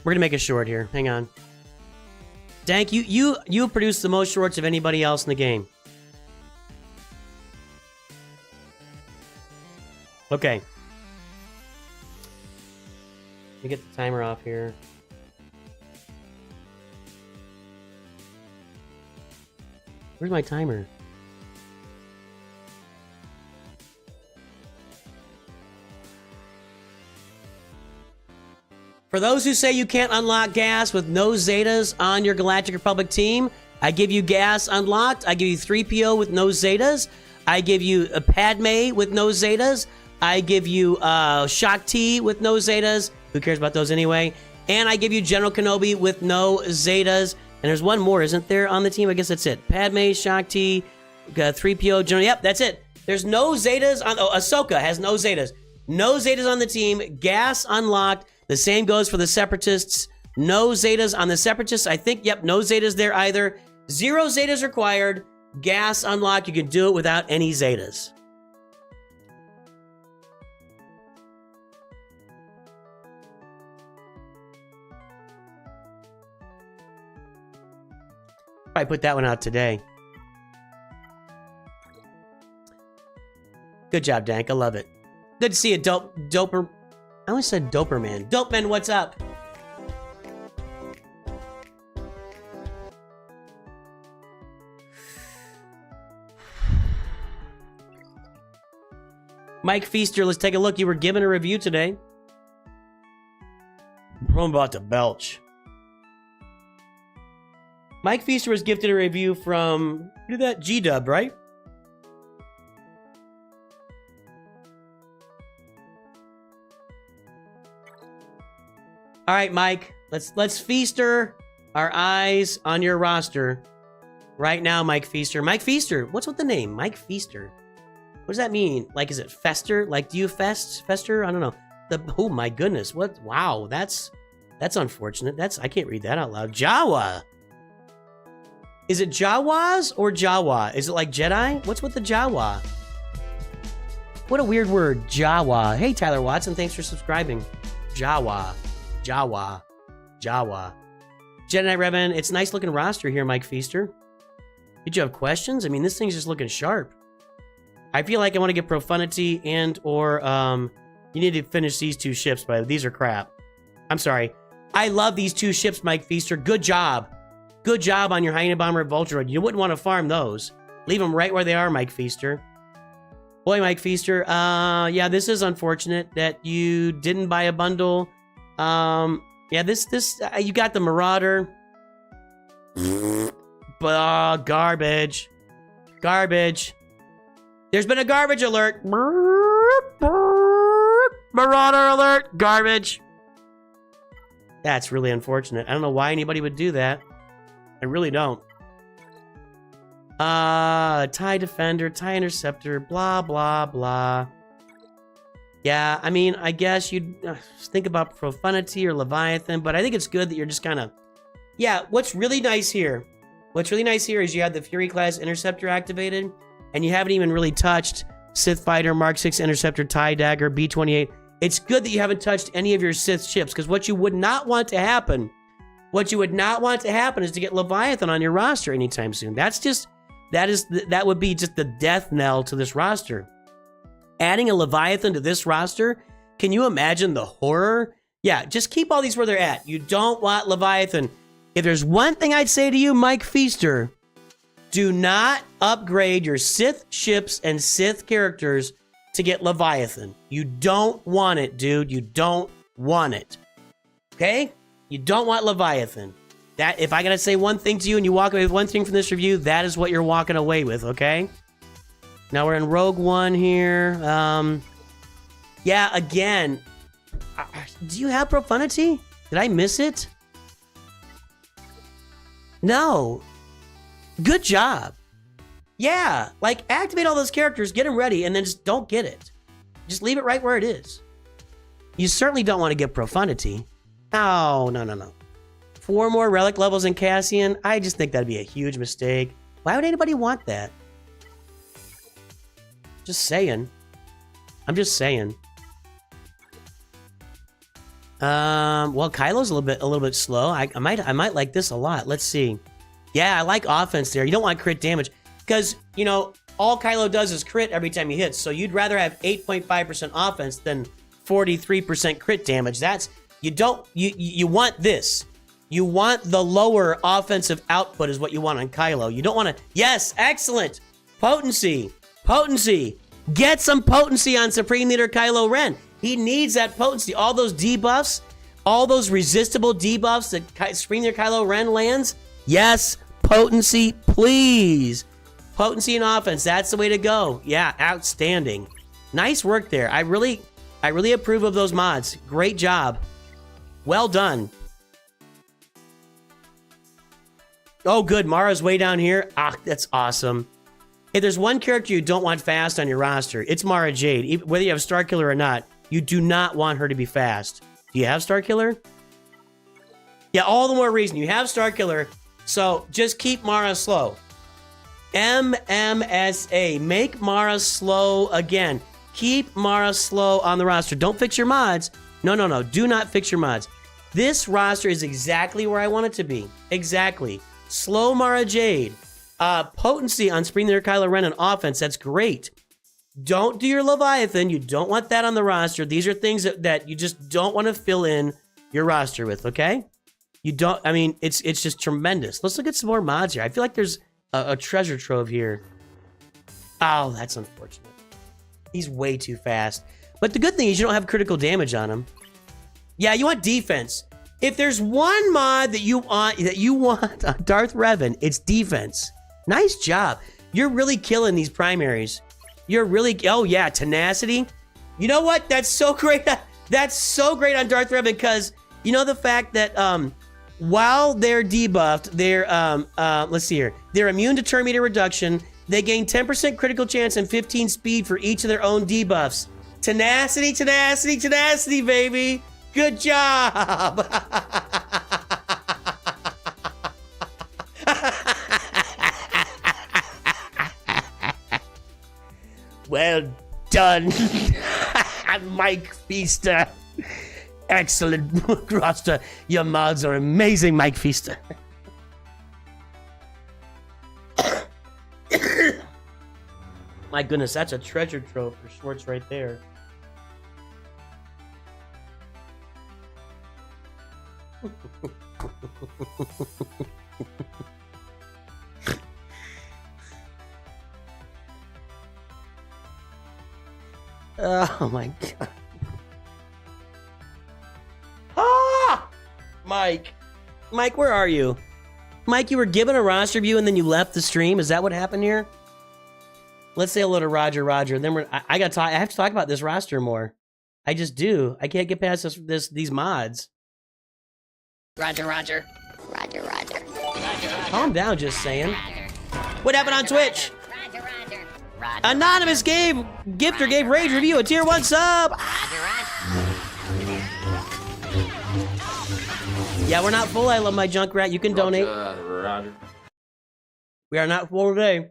We're gonna make a short here. Hang on. Dank, you produce the most shorts of anybody else in the game. Okay. Let me get the timer off here. Where's my timer? For those who say you can't unlock gas with no Zetas on your Galactic Republic team, I give you gas unlocked. I give you 3PO with no Zetas. I give you a Padme with no Zetas. I give you Shock T with no Zetas. Who cares about those anyway? And I give you General Kenobi with no Zetas. And there's one more, isn't there, on the team? I guess that's it. Padme, Shock T, 3PO, General. Yep, that's it. There's no Zetas on... Oh, Ahsoka has no Zetas. No Zetas on the team. Gas unlocked. The same goes for the Separatists. No Zetas on the Separatists. I think, yep, no Zetas there either. 0 Zetas required. Gas unlocked. You can do it without any Zetas. I put that one out today. Good job, Dank. I love it. Good to see you, Doper. I always said Doperman. Dopeman, what's up? Mike Feaster, let's take a look. You were given a review today. I'm about to belch. Mike Feaster was gifted a review from, who did that? G-Dub, right? All right, Mike, let's feaster our eyes on your roster right now, Mike Feaster. Mike Feaster, what's with the name? Mike Feaster. What does that mean? Like, is it fester? Like, do you fester? I don't know. Oh my goodness, what? Wow, that's unfortunate. I can't read that out loud. Jawa. Is it Jawas or Jawa? Is it like Jedi? What's with the Jawa? What a weird word, Jawa. Hey, Tyler Watson, thanks for subscribing. Jawa. Jawa. Jedi Knight Revan, it's a nice looking roster here, Mike Feaster. Did you have questions? I mean, this thing's just looking sharp. I feel like I want to get Profanity and or you need to finish these 2 ships, but these are crap. I'm sorry. I love these 2 ships, Mike Feaster. Good job. Good job on your Hyena Bomber and Voltron. You wouldn't want to farm those. Leave them right where they are, Mike Feaster. Boy, Mike Feaster, yeah, this is unfortunate that you didn't buy a bundle. Yeah, this you got the Marauder. But garbage. Garbage. There's been a garbage alert. Marauder alert. Garbage. That's really unfortunate. I don't know why anybody would do that. I really don't. TIE Defender, TIE Interceptor, blah, blah, blah. Yeah, I mean, I guess you'd think about Profanity or Leviathan, but I think it's good that you're just kind of... Yeah, what's really nice here is you have the Fury class Interceptor activated, and you haven't even really touched Sith Fighter, Mark 6 Interceptor, TIE Dagger, B-28. It's good that you haven't touched any of your Sith ships, because what you would not want to happen is to get Leviathan on your roster anytime soon. That would be just the death knell to this roster. Adding a Leviathan to this roster, can you imagine the horror? Yeah, just keep all these where they're at. You don't want Leviathan. If there's one thing I'd say to you, Mike Feaster, do not upgrade your Sith ships and Sith characters to get Leviathan. You don't want it, dude. You don't want it. Okay? You don't want Leviathan. That, if I gotta say one thing to you and you walk away with one thing from this review, that is what you're walking away with, okay? Now we're in Rogue One here. Yeah, again, do you have Profanity? Did I miss it? No. Good job. Yeah, like activate all those characters, get them ready, and then just don't get it. Just leave it right where it is. You certainly don't want to get profundity. Oh, no. 4 more relic levels in Cassian? I just think that'd be a huge mistake. Why would anybody want that? Just saying. I'm just saying. Well, Kylo's a little bit slow. I might like this a lot. Let's see. Yeah, I like offense there. You don't want crit damage because, you know, all Kylo does is crit every time he hits. So you'd rather have 8.5% offense than 43% crit damage. That's you want this. You want the lower offensive output is what you want on Kylo. You don't want to. Yes, excellent. Potency. Get some potency on Supreme Leader Kylo Ren. He needs that potency. All those debuffs, all those resistible debuffs that Supreme Leader Kylo Ren lands. Yes, potency, please. Potency and offense, that's the way to go. Yeah, outstanding. Nice work there. I really approve of those mods. Great job. Well done. Oh, good. Mara's way down here. Ah, that's awesome. If there's one character you don't want fast on your roster, it's Mara Jade. Whether you have Starkiller or not, you do not want her to be fast. Do you have Starkiller? Yeah, all the more reason. You have Starkiller, so just keep Mara slow. MMSA. Make Mara slow again. Keep Mara slow on the roster. Don't fix your mods. No. Do not fix your mods. This roster is exactly where I want it to be. Exactly. Slow Mara Jade. Potency on Supreme Leader Kylo Ren and offense. That's great. Don't do your Leviathan. You don't want that on the roster. These are things that you just don't want to fill in your roster with, okay? You don't, I mean, it's just tremendous. Let's look at some more mods here. I feel like there's a treasure trove here. Oh, that's unfortunate. He's way too fast. But the good thing is you don't have critical damage on him. Yeah, you want defense. If there's one mod that you want on Darth Revan, it's defense. Nice job. You're really killing these primaries. You're really, oh yeah, tenacity. You know what? That's so great. That's so great on Darth Revan because you know the fact that while they're debuffed, they're let's see here. They're immune to turn meter reduction. They gain 10% critical chance and 15 speed for each of their own debuffs. Tenacity, tenacity, tenacity, baby. Good job. Well done, Mike Feaster. Excellent roster. Your mods are amazing, Mike Feaster. My goodness, that's a treasure trove for Schwartz right there. Oh my god. Ah! Mike, where are you? Mike, you were given a roster view and then you left the stream. Is that what happened here? Let's say hello to Roger. Then I have to talk about this roster more. I just do. I can't get past these mods. Roger. Calm down, just saying. What happened on Twitch? Anonymous gifter gave Rage Review a tier 1 sub. Yeah, we're not full. I love my junk rat. You can donate. Roger. We are not full today.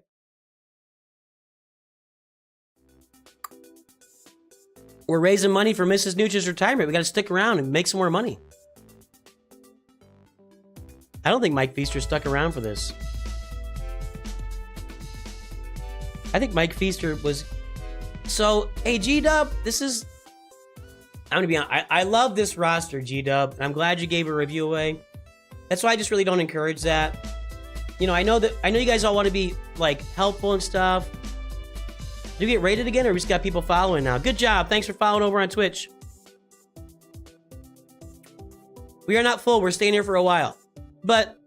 We're raising money for Mrs. Nooch's retirement. We got to stick around and make some more money. I don't think Mike Feaster stuck around for this. I think Mike Feaster was... So, hey, G-Dub, this is... I'm gonna be honest. I love this roster, G-Dub. I'm glad you gave a review away. That's why I just really don't encourage that. You know, I know you guys all want to be, like, helpful and stuff. Did we get rated again, or we just got people following now? Good job. Thanks for following over on Twitch. We are not full. We're staying here for a while. But,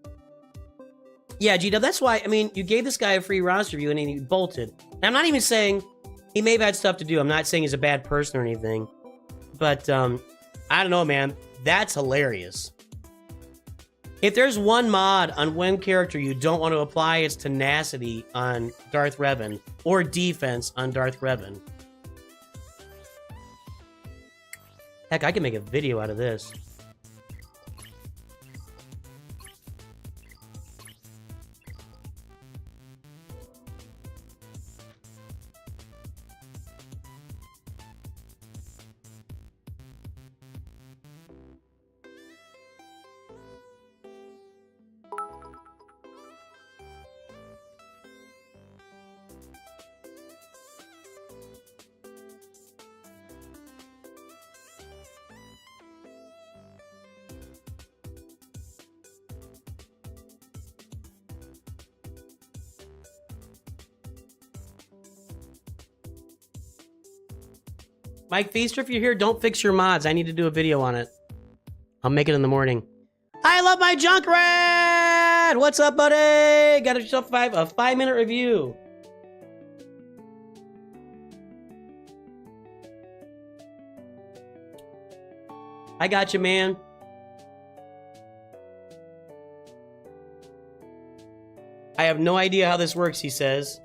yeah, G-Dub, that's why, I mean, you gave this guy a free roster view and he bolted. And I'm not even saying he may have had stuff to do. I'm not saying he's a bad person or anything. But, I don't know, man. That's hilarious. If there's one mod on one character you don't want to apply, it's tenacity on Darth Revan. Or defense on Darth Revan. Heck, I can make a video out of this. Mike Feaster, if you're here, don't fix your mods. I need to do a video on it. I'll make it in the morning. I love my junk rat! What's up, buddy? Got a 5-minute review. I got you, man. I have no idea how this works, he says.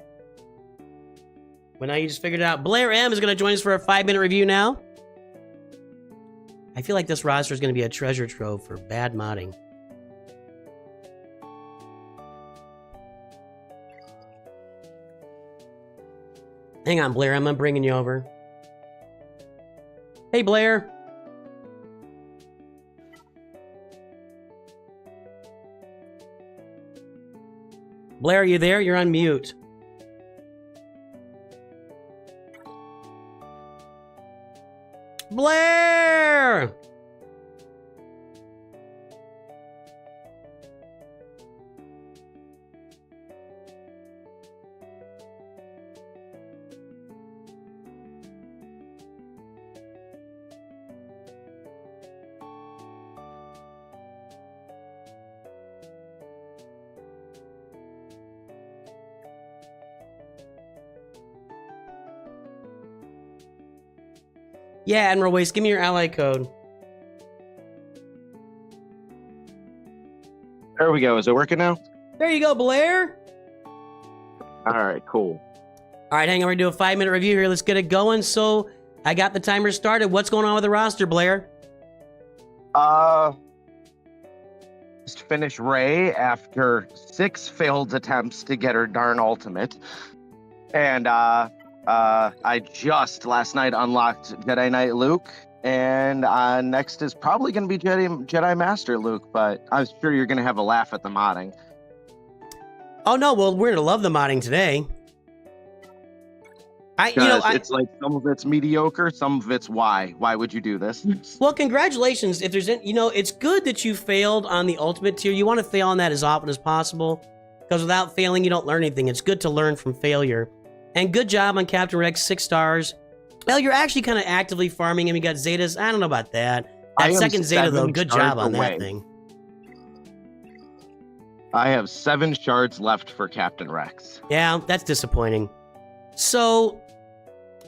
Well, now you just figured it out. Blair M is going to join us for a 5-minute review now. I feel like this roster is going to be a treasure trove for bad modding. Hang on, Blair. I'm bringing you over. Hey, Blair. Blair, are you there? You're on mute. Blair! Yeah, Admiral Waste, give me your ally code. There we go. Is it working now? There you go, Blair. All right, cool. All right, hang on. We're going to do a 5-minute review here. Let's get it going. So, I got the timer started. What's going on with the roster, Blair? Just finished Ray after 6 failed attempts to get her darn ultimate. And, I just last night unlocked Jedi Knight Luke, and next is probably going to be Jedi Master Luke, but I'm sure you're going to have a laugh at the modding. Oh, no. Well, we're going to love the modding today. It's like some of it's mediocre, some of it's why. Why would you do this? Well, congratulations. If there's, it's good that you failed on the ultimate tier. You want to fail on that as often as possible, because without failing, you don't learn anything. It's good to learn from failure. And good job on Captain Rex, 6 stars. Well, you're actually kind of actively farming him. You got Zetas. I don't know about that. That second Zeta, though, good job on that thing. I have 7 shards left for Captain Rex. Yeah, that's disappointing. So,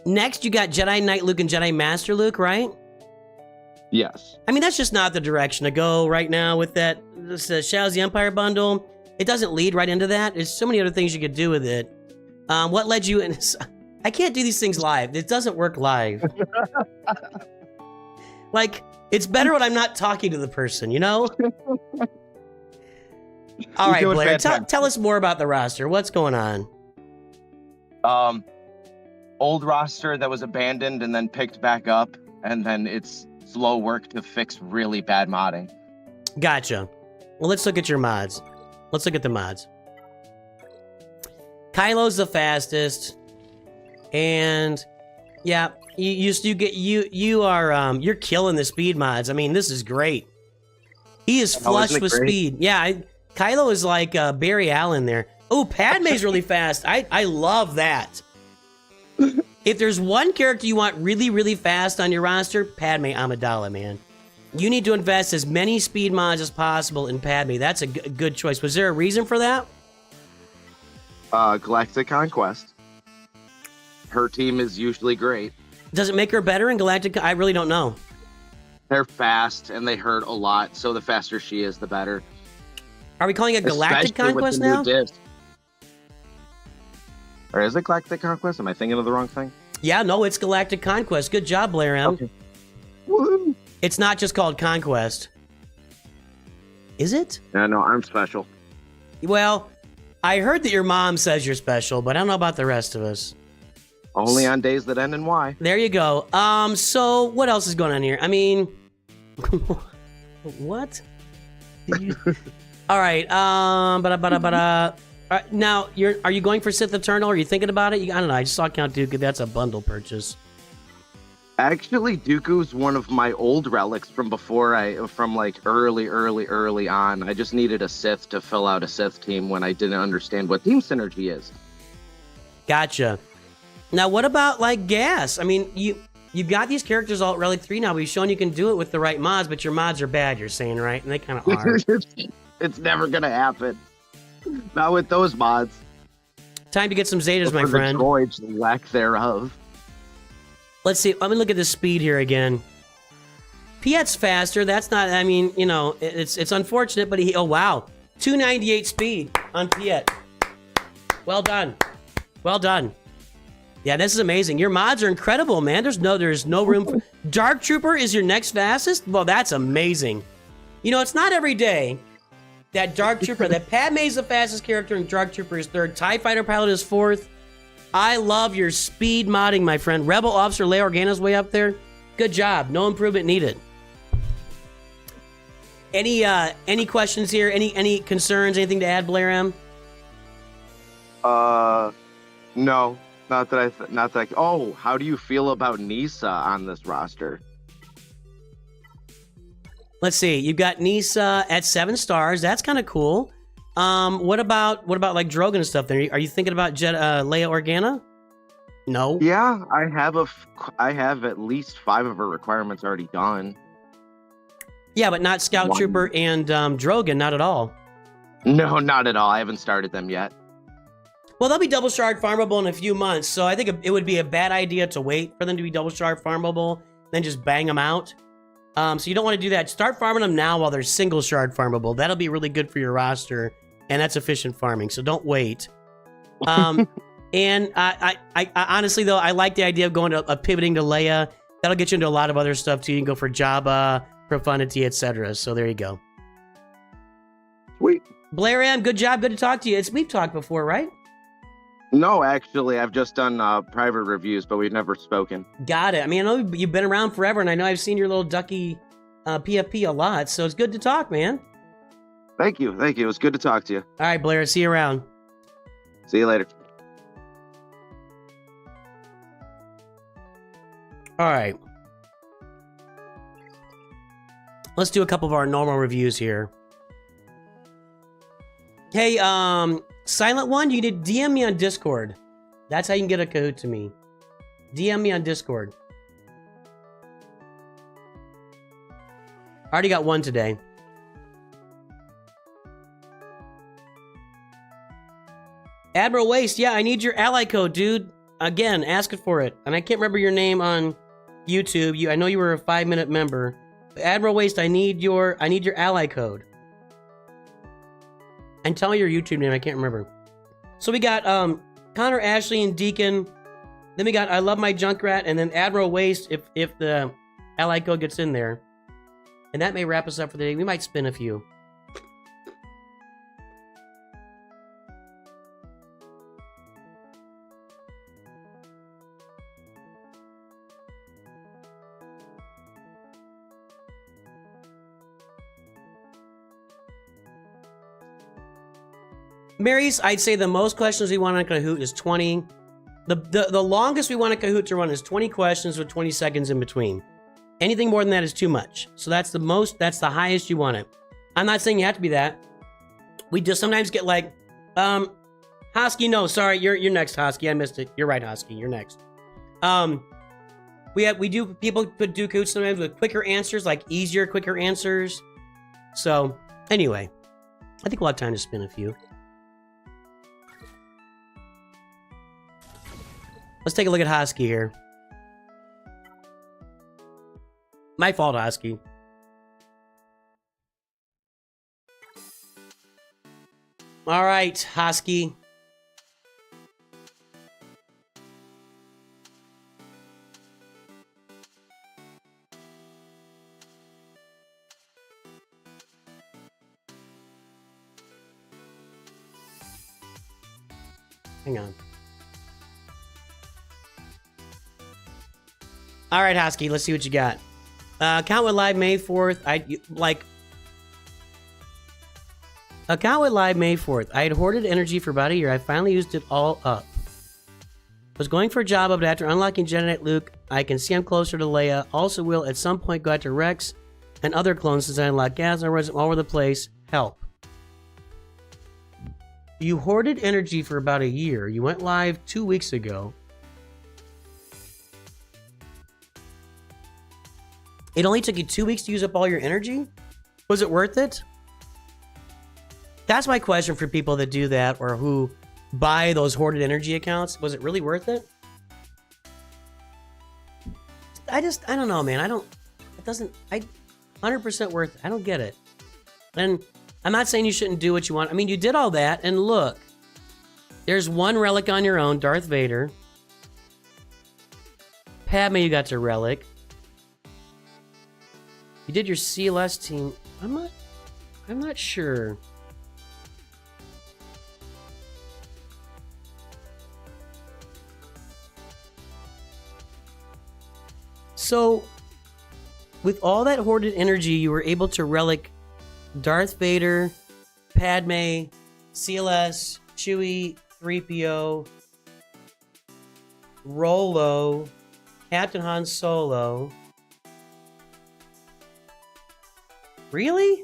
next you got Jedi Knight Luke and Jedi Master Luke, right? Yes. I mean, that's just not the direction to go right now with that. This Shadows of the Empire bundle. It doesn't lead right into that. There's so many other things you could do with it. What led you in? I can't do these things live. It doesn't work live. Like, it's better when I'm not talking to the person, you know? All right, Blair, tell us more about the roster. What's going on? Old roster that was abandoned and then picked back up, and then it's slow work to fix really bad modding. Gotcha. Well, let's look at your mods. Let's look at the mods. Kylo's the fastest, and yeah, you're killing the speed mods. I mean, this is great. He is flush with speed. Yeah, Kylo is like Barry Allen there. Oh, Padme's really fast. I love that. If there's one character you want really, really fast on your roster, Padme Amidala, man. You need to invest as many speed mods as possible in Padme. That's a good choice. Was there a reason for that? Galactic Conquest. Her team is usually great. Does it make her better in Galactic? I really don't know. They're fast and they hurt a lot, so the faster she is, the better. Are we calling it Galactic Conquest now? Or is it Galactic Conquest? Am I thinking of the wrong thing? Yeah, no, it's Galactic Conquest. Good job, Blair M. Okay. Woohoo! It's not just called Conquest. Is it? Yeah, no, I'm special. Well, I heard that your mom says you're special, but I don't know about the rest of us. Only on days that end in Y. There you go. So what else is going on here? I mean, what? All right. Now, are you going for Sith Eternal? Are you thinking about it? I don't know. I just saw Count Dooku. That's a bundle purchase. Actually, Dooku's one of my old relics from like early on. I just needed a Sith to fill out a Sith team when I didn't understand what team synergy is. Gotcha. Now, what about like gas? I mean, you've got these characters all at Relic 3 now. We've shown you can do it with the right mods, but your mods are bad, you're saying, right? And they kind of are. It's never gonna happen. Not with those mods. Time to get some Zetas, my friend. The droids, the lack thereof. Let's see. Let me look at the speed here again. Piet's faster. That's not. I mean, you know, it's unfortunate, but oh wow, 298 speed on Piet. Well done. Well done. Yeah, this is amazing. Your mods are incredible, man. There's no room for... Dark Trooper is your next fastest? Well, that's amazing. You know, it's not every day that Dark Trooper, that Padme's the fastest character and Dark Trooper is third. TIE Fighter Pilot is fourth. I love your speed modding, my friend. Rebel Officer Leia Organa's way up there. Good job. No improvement needed. Any questions here? Any concerns? Anything to add, Blair M? No. Not that I. Oh, how do you feel about Nisa on this roster? Let's see. You've got Nisa at 7 stars. That's kind of cool. What about like Drogon and stuff? There, are you thinking about Leia Organa? No. Yeah, I have at least 5 of her requirements already done. Yeah, but not Scout Trooper and Drogon, not at all. No, not at all. I haven't started them yet. Well, they'll be double shard farmable in a few months, so I think it would be a bad idea to wait for them to be double shard farmable, then just bang them out. So you don't want to do that. Start farming them now while they're single shard farmable. That'll be really good for your roster, and that's efficient farming, so don't wait. And I honestly, though, I like the idea of going to pivoting to Leia. That'll get you into a lot of other stuff, too. You can go for Jabba, Profundity, etc. So there you go. Sweet. Blair M, good job. Good to talk to you. We've talked before, right? No, actually, I've just done private reviews, but we've never spoken. Got it. I mean, I know you've been around forever, and I know I've seen your little ducky PFP a lot, so it's good to talk, man. Thank you. Thank you. It was good to talk to you. All right, Blair. See you around. See you later. All right. Let's do a couple of our normal reviews here. Hey, Silent One, you need DM me on Discord. That's how you can get a Kahoot to me. DM me on Discord. I already got one today. Admiral Waste, yeah, I need your ally code, dude. Again, asking for it. And I can't remember your name on YouTube. I know you were a 5-minute member. But Admiral Waste, I need your ally code. And tell me your YouTube name, I can't remember. So we got Connor, Ashley, and Deacon. Then we got I Love My Junkrat, and then Admiral Waste if the ally code gets in there. And that may wrap us up for the day. We might spin a few. Mary's, I'd say the most questions we want on Kahoot is 20. The longest we want a Kahoot to run is 20 questions with 20 seconds in between. Anything more than that is too much. So that's the highest you want it. I'm not saying you have to be that. We just sometimes get like, Hosky, no, sorry, you're next, Hosky. I missed it. You're right, Hosky, you're next. People do Kahoots sometimes with quicker answers, like easier, quicker answers. So anyway, I think we'll have time to spin a few. Let's take a look at Hosky here. My fault, Hosky. All right, Hosky. Hang on. All right, Hosky, let's see what you got. Account went live May 4th. Account went live May 4th. I had hoarded energy for about a year. I finally used it all up. Was going for a job, but after unlocking Jedi Knight Luke, I can see I'm closer to Leia. Also will at some point go out to Rex and other clones since I unlocked gas and all over the place. Help. You hoarded energy for about a year. You went live 2 weeks ago. It only took you 2 weeks to use up all your energy? Was it worth it? That's my question for people that do that or who buy those hoarded energy accounts. Was it really worth it? I don't know, man. 100% worth it. I don't get it. And I'm not saying you shouldn't do what you want. I mean, you did all that, and look. There's one relic on your own, Darth Vader. Padme, you got to relic. You did your CLS team. I'm not sure. So, with all that hoarded energy, you were able to relic Darth Vader, Padme, CLS, Chewie, 3PO, Rolo, Captain Han Solo. Really?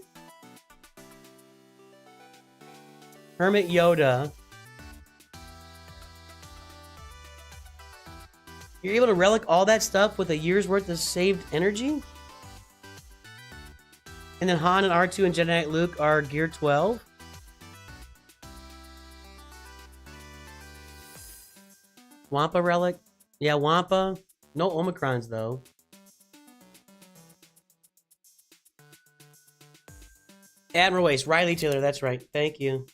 Hermit Yoda. You're able to relic all that stuff with a year's worth of saved energy? And then Han and R2 and Jedi Knight Luke are Gear 12? Wampa relic? Yeah, Wampa. No Omicrons, though. Admiral Waste. Riley Taylor, that's right. Thank you.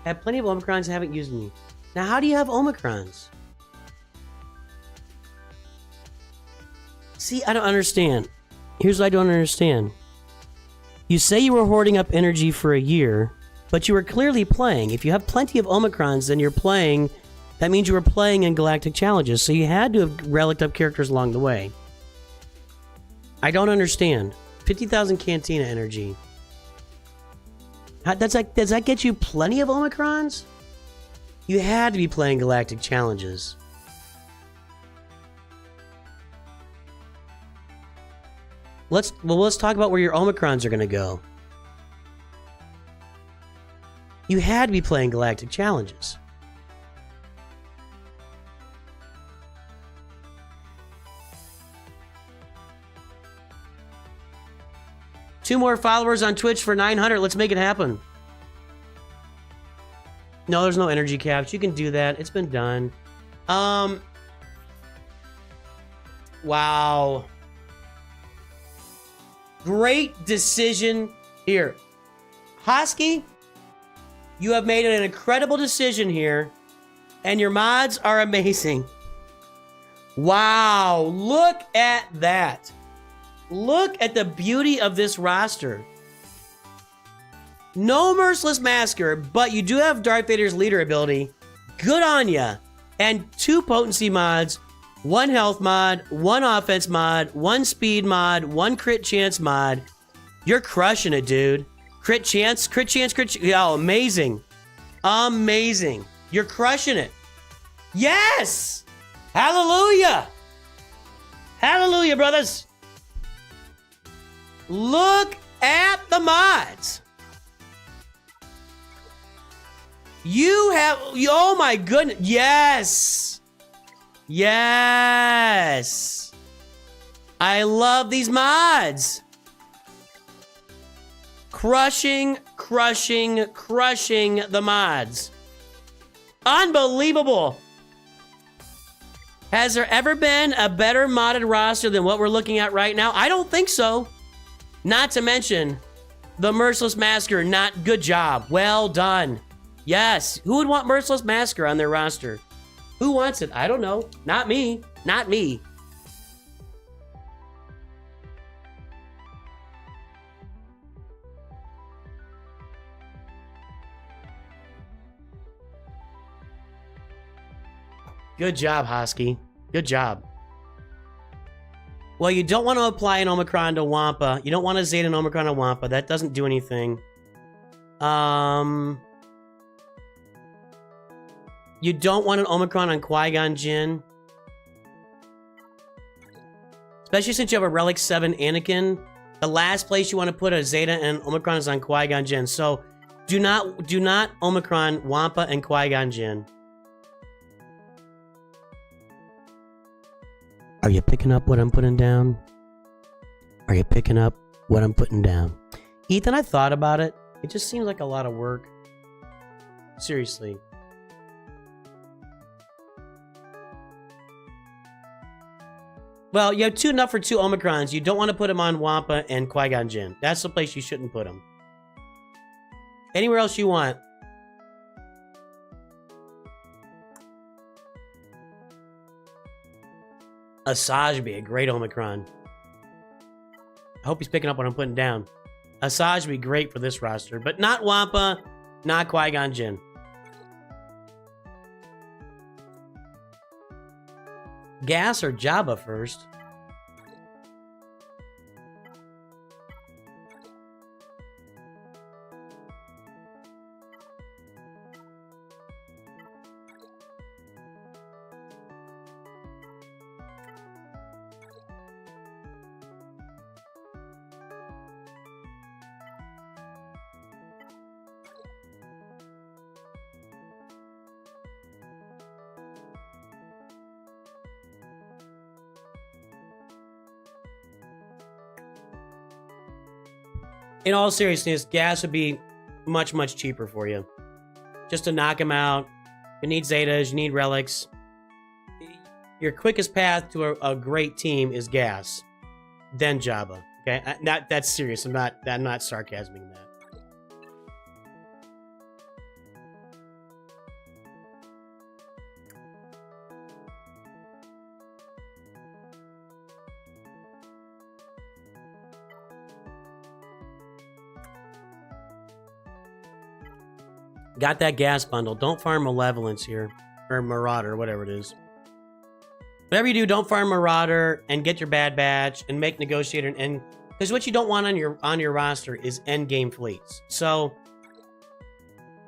Have plenty of Omicrons, haven't used any. Now, how do you have Omicrons? See, I don't understand. Here's what I don't understand. You say you were hoarding up energy for a year, but you were clearly playing. If you have plenty of Omicrons, then you're playing. That means you were playing in Galactic Challenges, so you had to have relicked up characters along the way. I don't understand. 50,000 Cantina energy. Does that get you plenty of Omicrons? You had to be playing Galactic Challenges. Let's talk about where your Omicrons are going to go. You had to be playing Galactic Challenges. Two more followers on Twitch for 900. Let's make it happen. No, there's no energy caps. You can do that. It's been done. Wow. Great decision here. Hosky, you have made an incredible decision here, and your mods are amazing. Wow, look at that. Look at the beauty of this roster. No Merciless Massacre, but you do have Darth Vader's leader ability. Good on ya. And 2 potency mods, 1 health mod, 1 offense mod, 1 speed mod, 1 crit chance mod. You're crushing it, dude. Crit chance. Oh, amazing. Amazing. You're crushing it. Yes! Hallelujah! Hallelujah, brothers! Look at the mods. You have, oh my goodness. Yes. Yes. I love these mods. Crushing the mods. Unbelievable. Has there ever been a better modded roster than what we're looking at right now? I don't think so. Not to mention the Merciless Massacre. Not good job. Well done. Yes. Who would want Merciless Massacre on their roster? Who wants it? I don't know. Not me. Not me. Good job, Hosky. Good job. Well, you don't want to apply an Omicron to Wampa. You don't want to Zeta an Omicron to Wampa. That doesn't do anything. You don't want an Omicron on Qui-Gon Jinn. Especially since you have a Relic 7 Anakin. The last place you want to put a Zeta and Omicron is on Qui-Gon Jinn. So do not Omicron Wampa and Qui-Gon Jinn. Are you picking up what I'm putting down? Are you picking up what I'm putting down? Ethan, I thought about it. It just seems like a lot of work. Seriously. Well, you have enough for 2 Omicrons. You don't want to put them on Wampa and Qui-Gon Jinn. That's the place you shouldn't put them. Anywhere else you want. Asajj would be a great Omicron. I hope he's picking up what I'm putting down. Asajj would be great for this roster, but not Wampa, not Qui-Gon Jinn. Gas or Jabba first? In all seriousness, gas would be much, much cheaper for you. Just to knock them out. You need Zetas, you need relics. Your quickest path to a great team is gas. Then Jabba. Okay? That's serious. I'm not sarcasming that. Got that gas bundle. Don't farm Malevolence here. Or Marauder, whatever it is. Whatever you do, don't farm Marauder and get your Bad Batch and make Negotiator and because what you don't want on your roster is endgame fleets. So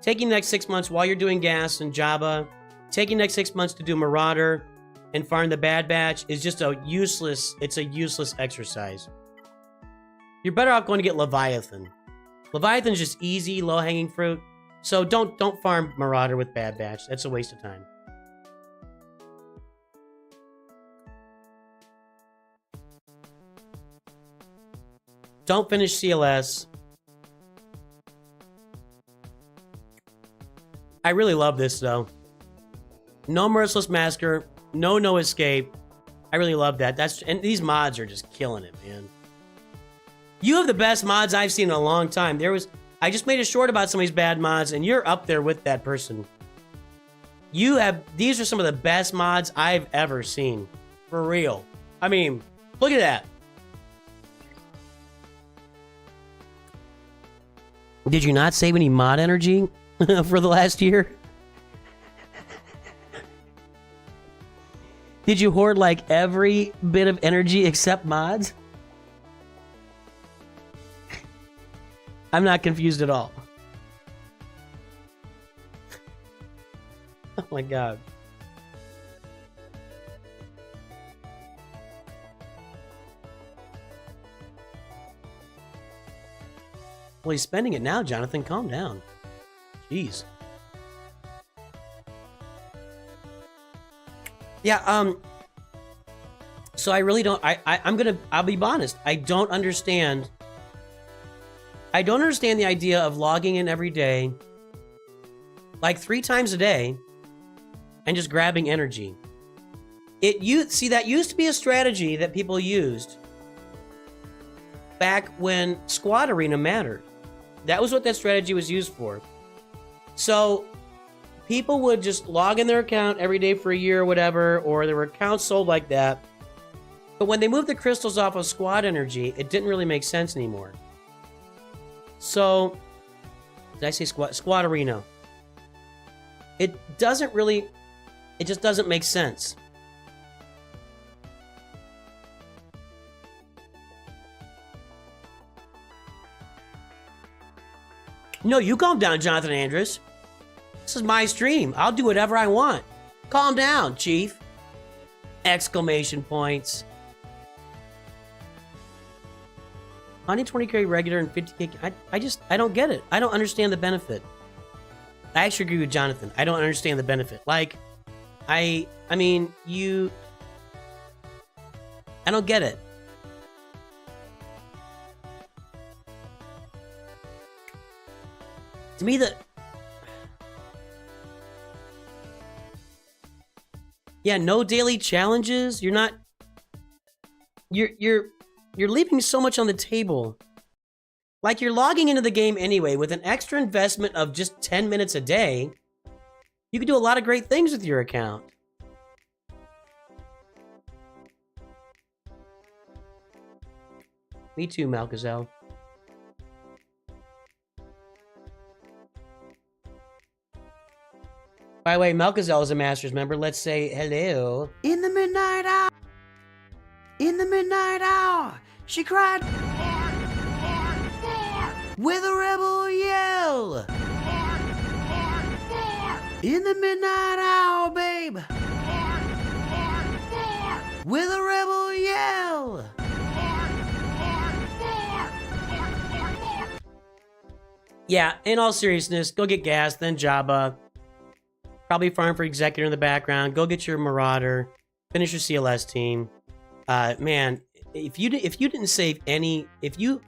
taking the next 6 months while you're doing gas and Jabba, taking the next 6 months to do Marauder and farm the Bad Batch is just a useless exercise. You're better off going to get Leviathan. Leviathan's just easy, low-hanging fruit. So don't farm Marauder with Bad Batch. That's a waste of time. Don't finish CLS. I really love this though. No Merciless Massacre, no escape. I really love that. And these mods are just killing it, man. You have the best mods I've seen in a long time. I just made a short about some of these bad mods, and you're up there with that person. These are some of the best mods I've ever seen. For real. I mean, look at that. Did you not save any mod energy for the last year? Did you hoard like every bit of energy except mods? I'm not confused at all. Oh my god. Well, he's spending it now, Jonathan. Calm down. Jeez. Yeah, so I really don't I'll be honest. I don't understand the idea of logging in every day, like 3 times a day, and just grabbing energy. See, that used to be a strategy that people used back when Squad Arena mattered. That was what that strategy was used for. So people would just log in their account every day for a year or whatever, or there were accounts sold like that. But when they moved the crystals off of Squad Energy, it didn't really make sense anymore. So, did I say Squad Arena? It just doesn't make sense. No, you calm down, Jonathan Andrus. This is my stream. I'll do whatever I want. Calm down, Chief. Exclamation points. 120k regular and 50k. I don't get it. I don't understand the benefit. I actually agree with Jonathan. I don't understand the benefit. Like, I mean, I don't get it. To me, yeah, no daily challenges. You're not. You're leaving so much on the table. Like, you're logging into the game anyway with an extra investment of just 10 minutes a day. You can do a lot of great things with your account. Me too, Malcazell. By the way, Malcazell is a Masters member. Let's say hello. In the midnight hour. In the midnight hour. She cried. With a rebel yell. In the midnight hour, babe. With a rebel yell. Yeah, in all seriousness, go get gas, then Jabba. Probably farm for Executor in the background. Go get your Marauder. Finish your CLS team. Man, if you didn't save any, if you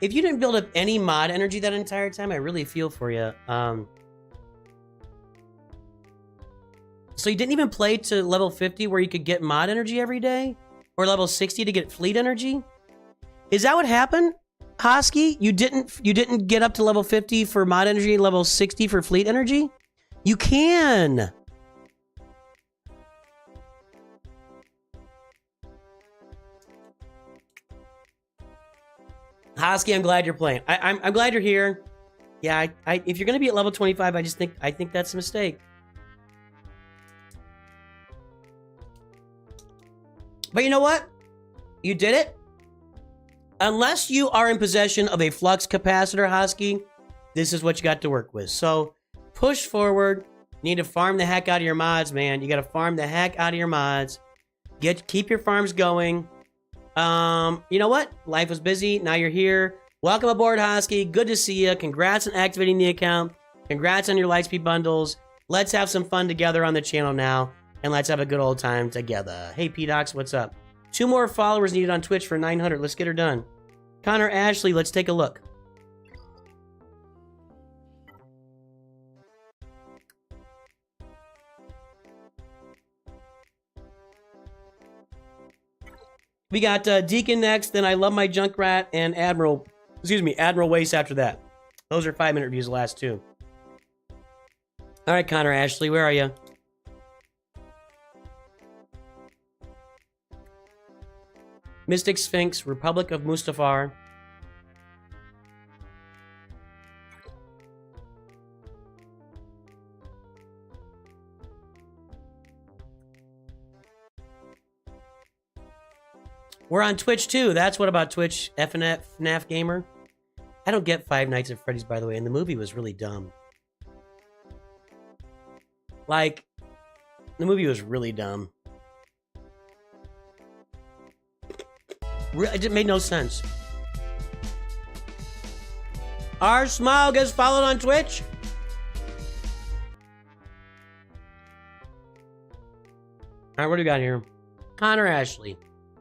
didn't build up any mod energy that entire time, I really feel for you. So you didn't even play to level 50 where you could get mod energy every day? Or level 60 to get fleet energy? Is that what happened, Hosky? You didn't get up to level 50 for mod energy, level 60 for fleet energy? You can! Hosky, I'm glad you're playing. I'm glad you're here. Yeah, if you're gonna be at level 25, I think that's a mistake. But you know what? You did it. Unless you are in possession of a flux capacitor, Hosky, this is what you got to work with. So push forward. You need to farm the heck out of your mods, man. You got to farm the heck out of your mods. Keep your farms going. You know what? Life was busy. Now you're here. Welcome aboard, Hosky. Good to see you. Congrats on activating the account. Congrats on your Lightspeed bundles. Let's have some fun together on the channel now, and let's have a good old time together. Hey, P-Docs, what's up? 2 more followers needed on Twitch for 900. Let's get her done. Connor Ashley, let's take a look. We got Deacon next, then I Love My Junkrat, and Admiral Wace after that. Those are 5-minute reviews, the last 2. All right, Connor Ashley, where are you? Mystic Sphinx, Republic of Mustafar. We're on Twitch too. That's what about Twitch, FNAF Gamer. I don't get Five Nights at Freddy's, by the way, and the movie was really dumb. Like, the movie was really dumb. It made no sense. Our Smile gets followed on Twitch. All right, what do we got here? Connor Ashley.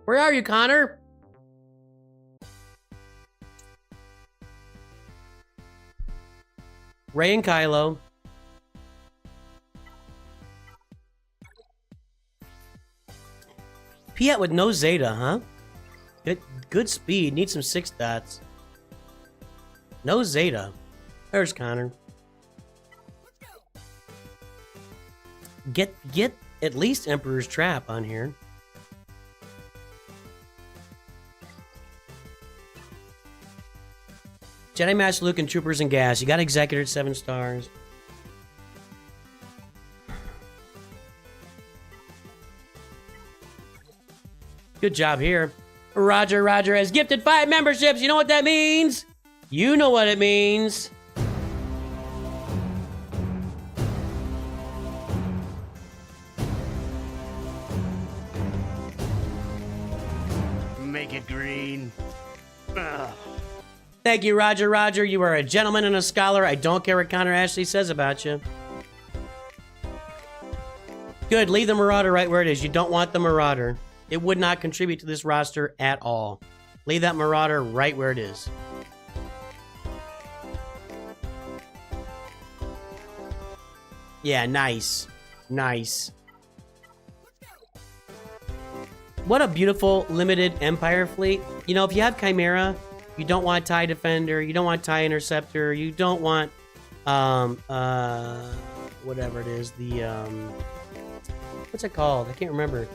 Where are you, Connor? Ray and Kylo. Piat with no Zeta, huh? Good speed. Need some 6 dots. No Zeta. There's Connor. Get at least Emperor's Trap on here. Jedi Master Luke and Troopers and Gas. You got Executor at 7 stars. Good job here. Roger has gifted 5 memberships. You know what that means? You know what it means. Make it green. Ugh. Thank you, Roger. You are a gentleman and a scholar. I don't care what Connor Ashley says about you. Good. Leave the Marauder right where it is. You don't want the Marauder. It would not contribute to this roster at all. Leave that Marauder right where it is. Yeah, nice. Nice. What a beautiful limited Empire fleet. You know, if you have Chimera, you don't want TIE Defender, you don't want TIE Interceptor, you don't want whatever it is, the what's it called? I can't remember.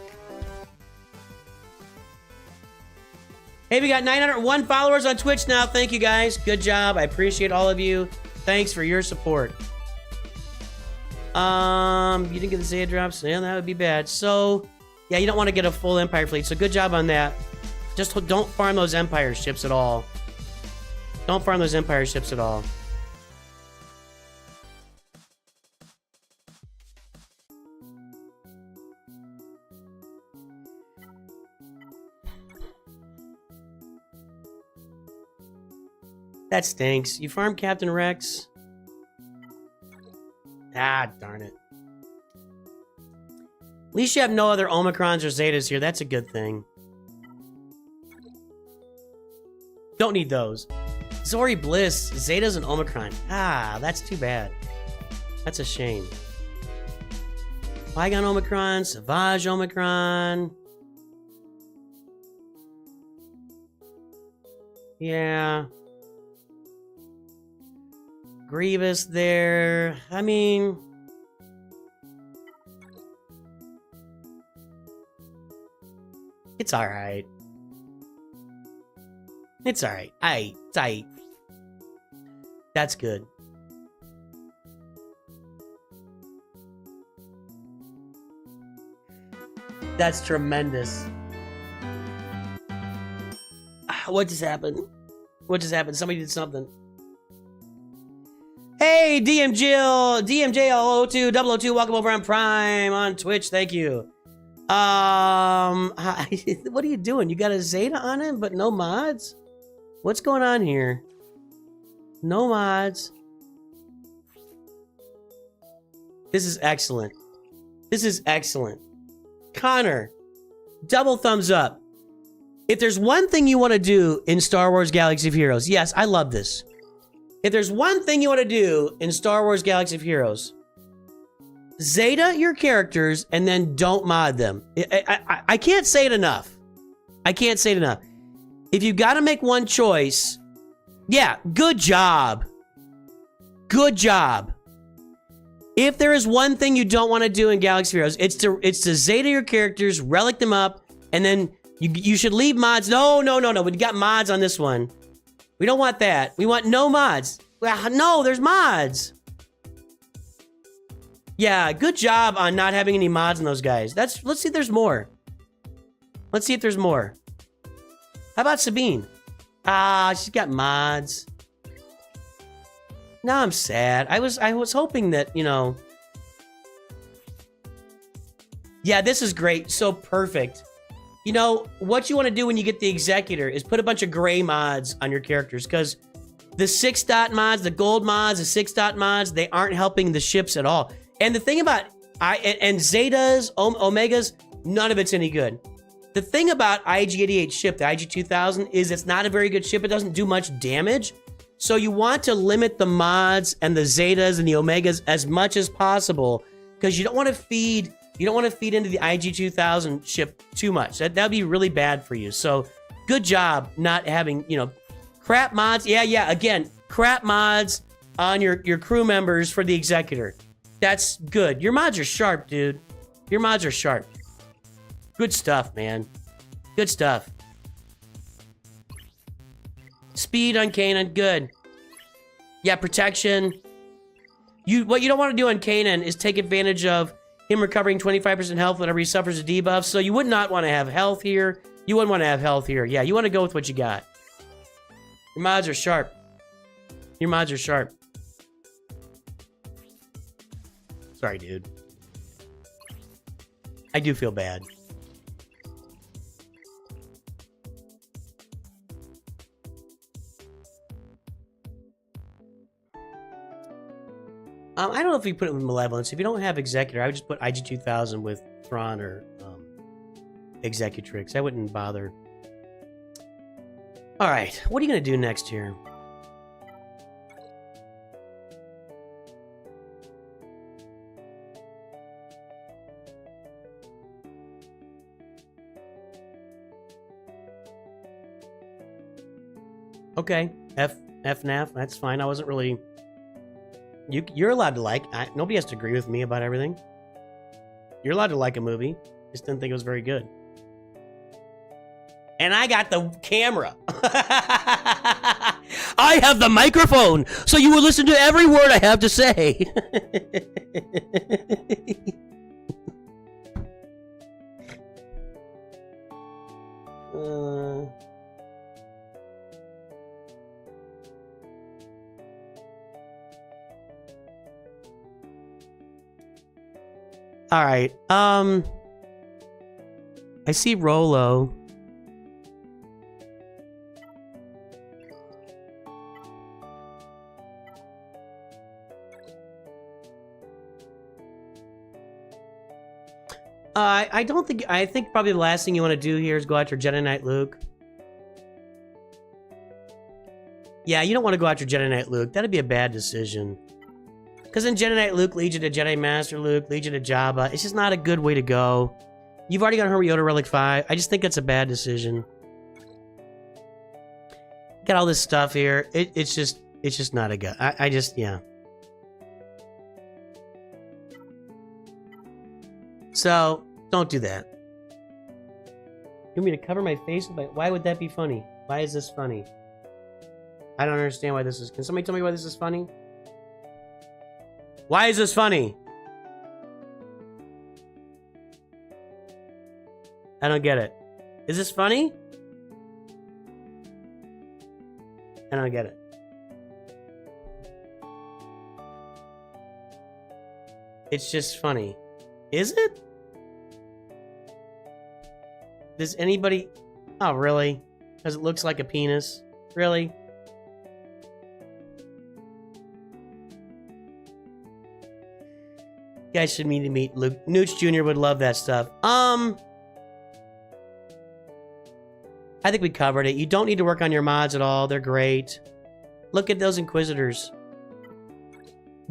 Hey, we got 901 followers on Twitch now. Thank you guys. Good job. I appreciate all of you. Thanks for your support. You didn't get the Zeta drops. Yeah, that would be bad. So, yeah, you don't want to get a full Empire fleet. So good job on that. Just don't farm those Empire ships at all. Don't farm those Empire ships at all. That stinks. You farm Captain Rex? Ah, darn it. At least you have no other Omicrons or Zetas here. That's a good thing. Don't need those. Zori Bliss, Zetas and Omicron. Ah, that's too bad. That's a shame. Qui-Gon Omicron, Savage Omicron. Yeah. Grievous there. I mean... it's alright. It's alright. Aight. That's good. That's tremendous. What just happened? What just happened? Somebody did something. Hey, DMJ002, welcome over on Prime on Twitch. Thank you. What are you doing? You got a Zeta on it, but no mods? What's going on here? No mods. This is excellent. This is excellent. Connor, double thumbs up. If there's one thing you want to do in Star Wars Galaxy of Heroes, yes, I love this. If there's one thing you want to do in Star Wars Galaxy of Heroes, Zeta your characters and then don't mod them. I can't say it enough. I can't say it enough. If you got to make one choice, yeah, good job. Good job. If there is one thing you don't want to do in Galaxy of Heroes, it's to Zeta your characters, relic them up, and then you should leave mods. No. We got mods on this one. We don't want that. We want no mods. Well, no, there's mods. Yeah, good job on not having any mods on those guys. Let's see if there's more. Let's see if there's more. How about Sabine? Ah, she's got mods. Now I'm sad. I was hoping that, you know. Yeah, this is great. So perfect. You know, what you want to do when you get the Executor is put a bunch of gray mods on your characters, because the 6-dot mods, the gold mods, the 6-dot mods, they aren't helping the ships at all. And the thing about Zetas, Omegas, none of it's any good. The thing about IG-88 ship, the IG-2000, is it's not a very good ship. It doesn't do much damage. So you want to limit the mods and the Zetas and the Omegas as much as possible, because you don't want to feed You don't want to feed into the IG-2000 ship too much. That'd be really bad for you. So good job not having, you know, crap mods. Yeah. Again, crap mods on your crew members for the Executor. That's good. Your mods are sharp, dude. Your mods are sharp. Good stuff, man. Good stuff. Speed on Kanan, good. Yeah, protection. What you don't want to do on Kanan is take advantage of him recovering 25% health whenever he suffers a debuff. So you would not want to have health here. You wouldn't want to have health here. Yeah, you want to go with what you got. Your mods are sharp. Your mods are sharp. Sorry, dude. I do feel bad. I don't know if you put it with Malevolence. If you don't have Executor, I would just put IG-2000 with Thrawn or Executrix. I wouldn't bother. All right, what are you going to do next here? Okay, FNAF, that's fine. I wasn't really... You're allowed to like. Nobody has to agree with me about everything. You're allowed to like a movie. Just didn't think it was very good. And I got the camera. I have the microphone, so you will listen to every word I have to say. All right. I see Rolo. I don't think. I think probably the last thing you want to do here is go after Jedi Knight Luke. Yeah, you don't want to go after Jedi Knight Luke. That'd be a bad decision. Because then Jedi Knight Luke leads you to Jedi Master Luke, leads you to Jabba. It's just not a good way to go. You've already got Hermit Yoda Relic 5. I just think that's a bad decision. Got all this stuff here. It's just not a good. Yeah. So don't do that. You want me to cover my face? Why would that be funny? Why is this funny? I don't understand why this is. Can somebody tell me why this is funny? Why is this funny? I don't get it. Is this funny? I don't get it. It's just funny. Is it? Does anybody... Oh, really? Because it looks like a penis? Really? You guys should meet Luke. Nooch Jr. would love that stuff. I think we covered it. You don't need to work on your mods at all. They're great. Look at those Inquisitors.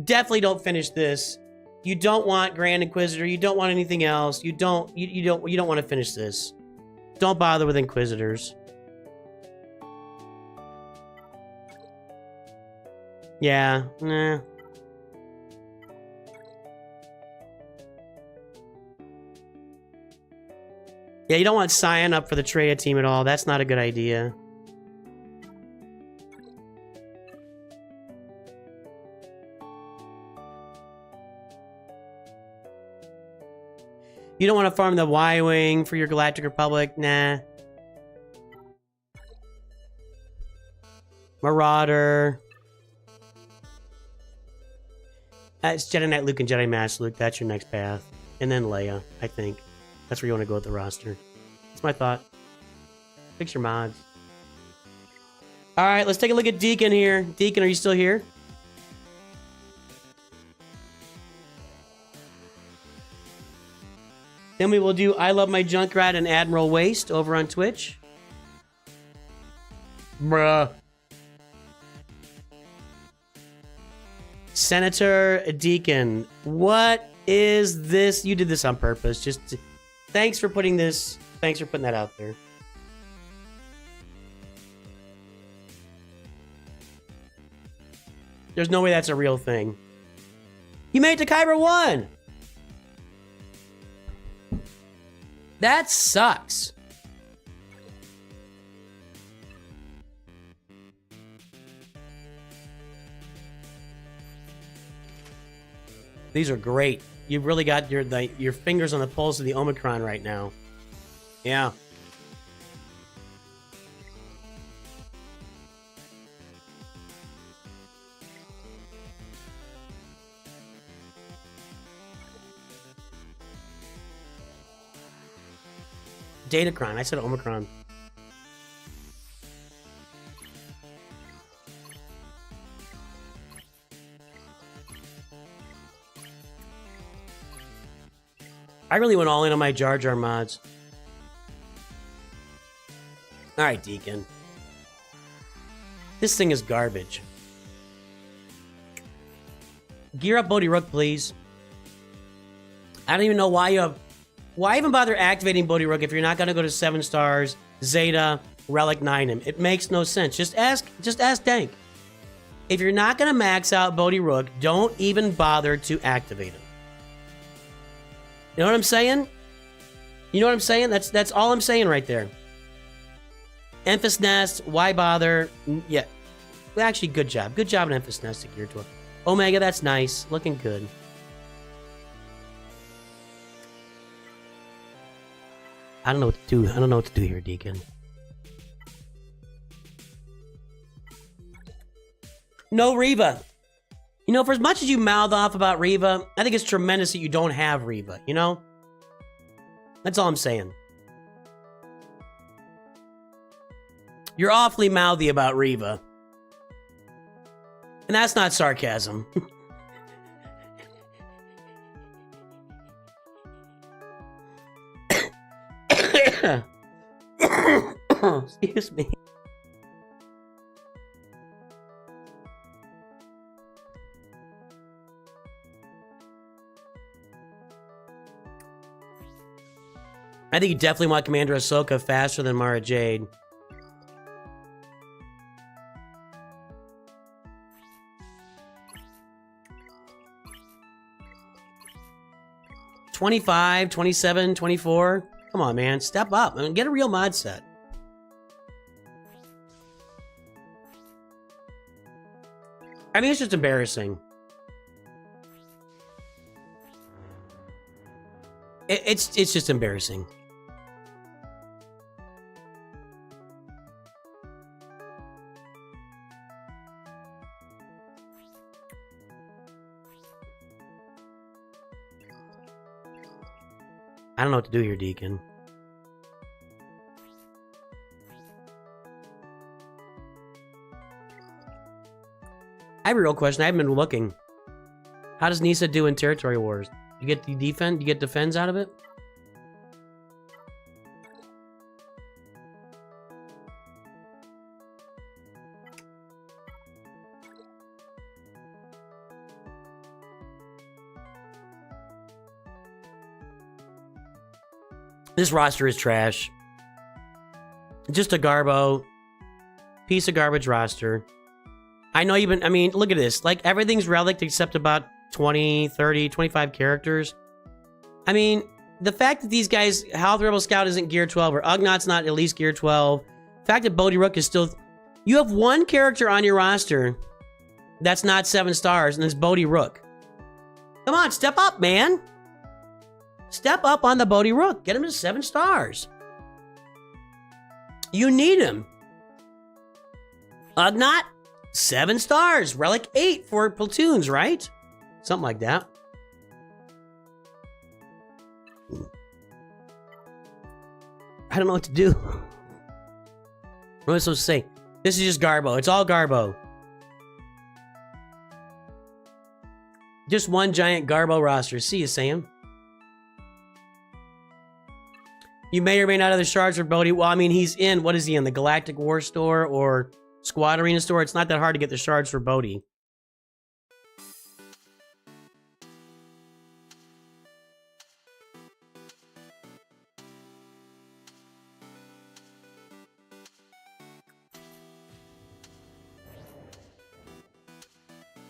Definitely don't finish this. You don't want Grand Inquisitor. You don't want anything else. You don't want to finish this. Don't bother with Inquisitors. Yeah, nah. Yeah, you don't want Cyan up for the Traya team at all. That's not a good idea. You don't want to farm the Y-Wing for your Galactic Republic. Nah. Marauder. It's Jedi Knight Luke and Jedi Master Luke. That's your next path. And then Leia, I think. That's where you want to go with the roster. That's my thought. Fix your mods. Alright, let's take a look at Deacon here. Deacon, are you still here? Then we will do I Love My Junkrat and Admiral Waste over on Twitch. Bruh. Senator Deacon, what is this? You did this on purpose. Thanks for putting this. Thanks for putting that out there. There's no way that's a real thing. You made it to Kyber 1. That sucks. These are great. You've really got your fingers on the pulse of the Omicron right now. Yeah. Datacron. I said Omicron. I really went all in on my Jar Jar mods. Alright, Deacon. This thing is garbage. Gear up Bodhi Rook, please. I don't even know why you have... Why even bother activating Bodhi Rook if you're not going to go to 7 stars, Zeta, Relic 9 him? It makes no sense. Just ask Dank. If you're not going to max out Bodhi Rook, don't even bother to activate him. You know what I'm saying? You know what I'm saying? That's all I'm saying right there. Emphas Nest, why bother? Yeah. Actually, good job. Good job in Emphas Nest to Gear 12. Omega, that's nice. Looking good. I don't know what to do. I don't know what to do here, Deacon. No Reva. You know, for as much as you mouth off about Reva, I think it's tremendous that you don't have Reva, you know? That's all I'm saying. You're awfully mouthy about Reva. And that's not sarcasm. Excuse me. I think you definitely want Commander Ahsoka faster than Mara Jade. $25, $27, $24. Come on, man. Step up. I mean, get a real mod set. I mean, it's just embarrassing. It's just embarrassing. I don't know what to do here, Deacon. I have a real question. I haven't been looking. How does Nisa do in Territory Wars? You get the defend? You get defense out of it? This roster is trash. Just a garbo. Piece of garbage roster. I know you've been... I mean, look at this. Like, everything's relic except about 20, 30, 25 characters. I mean, the fact that these guys... Hal the Rebel Scout isn't Gear 12, or Ugnaugh's not at least Gear 12. The fact that Bodhi Rook is still... You have one character on your roster that's not 7 stars, and it's Bodhi Rook. Come on, step up, man. Step up on the Bodhi Rook. Get him to 7 stars. You need him. Ugnaught, 7 stars. Relic 8 for platoons, right? Something like that. I don't know what to do. What am I supposed to say? This is just Garbo. It's all Garbo. Just one giant Garbo roster. See you, Sam. You may or may not have the shards for Bodhi. Well, I mean, he's in... What is he in? The Galactic War store or Squad Arena store? It's not that hard to get the shards for Bodhi.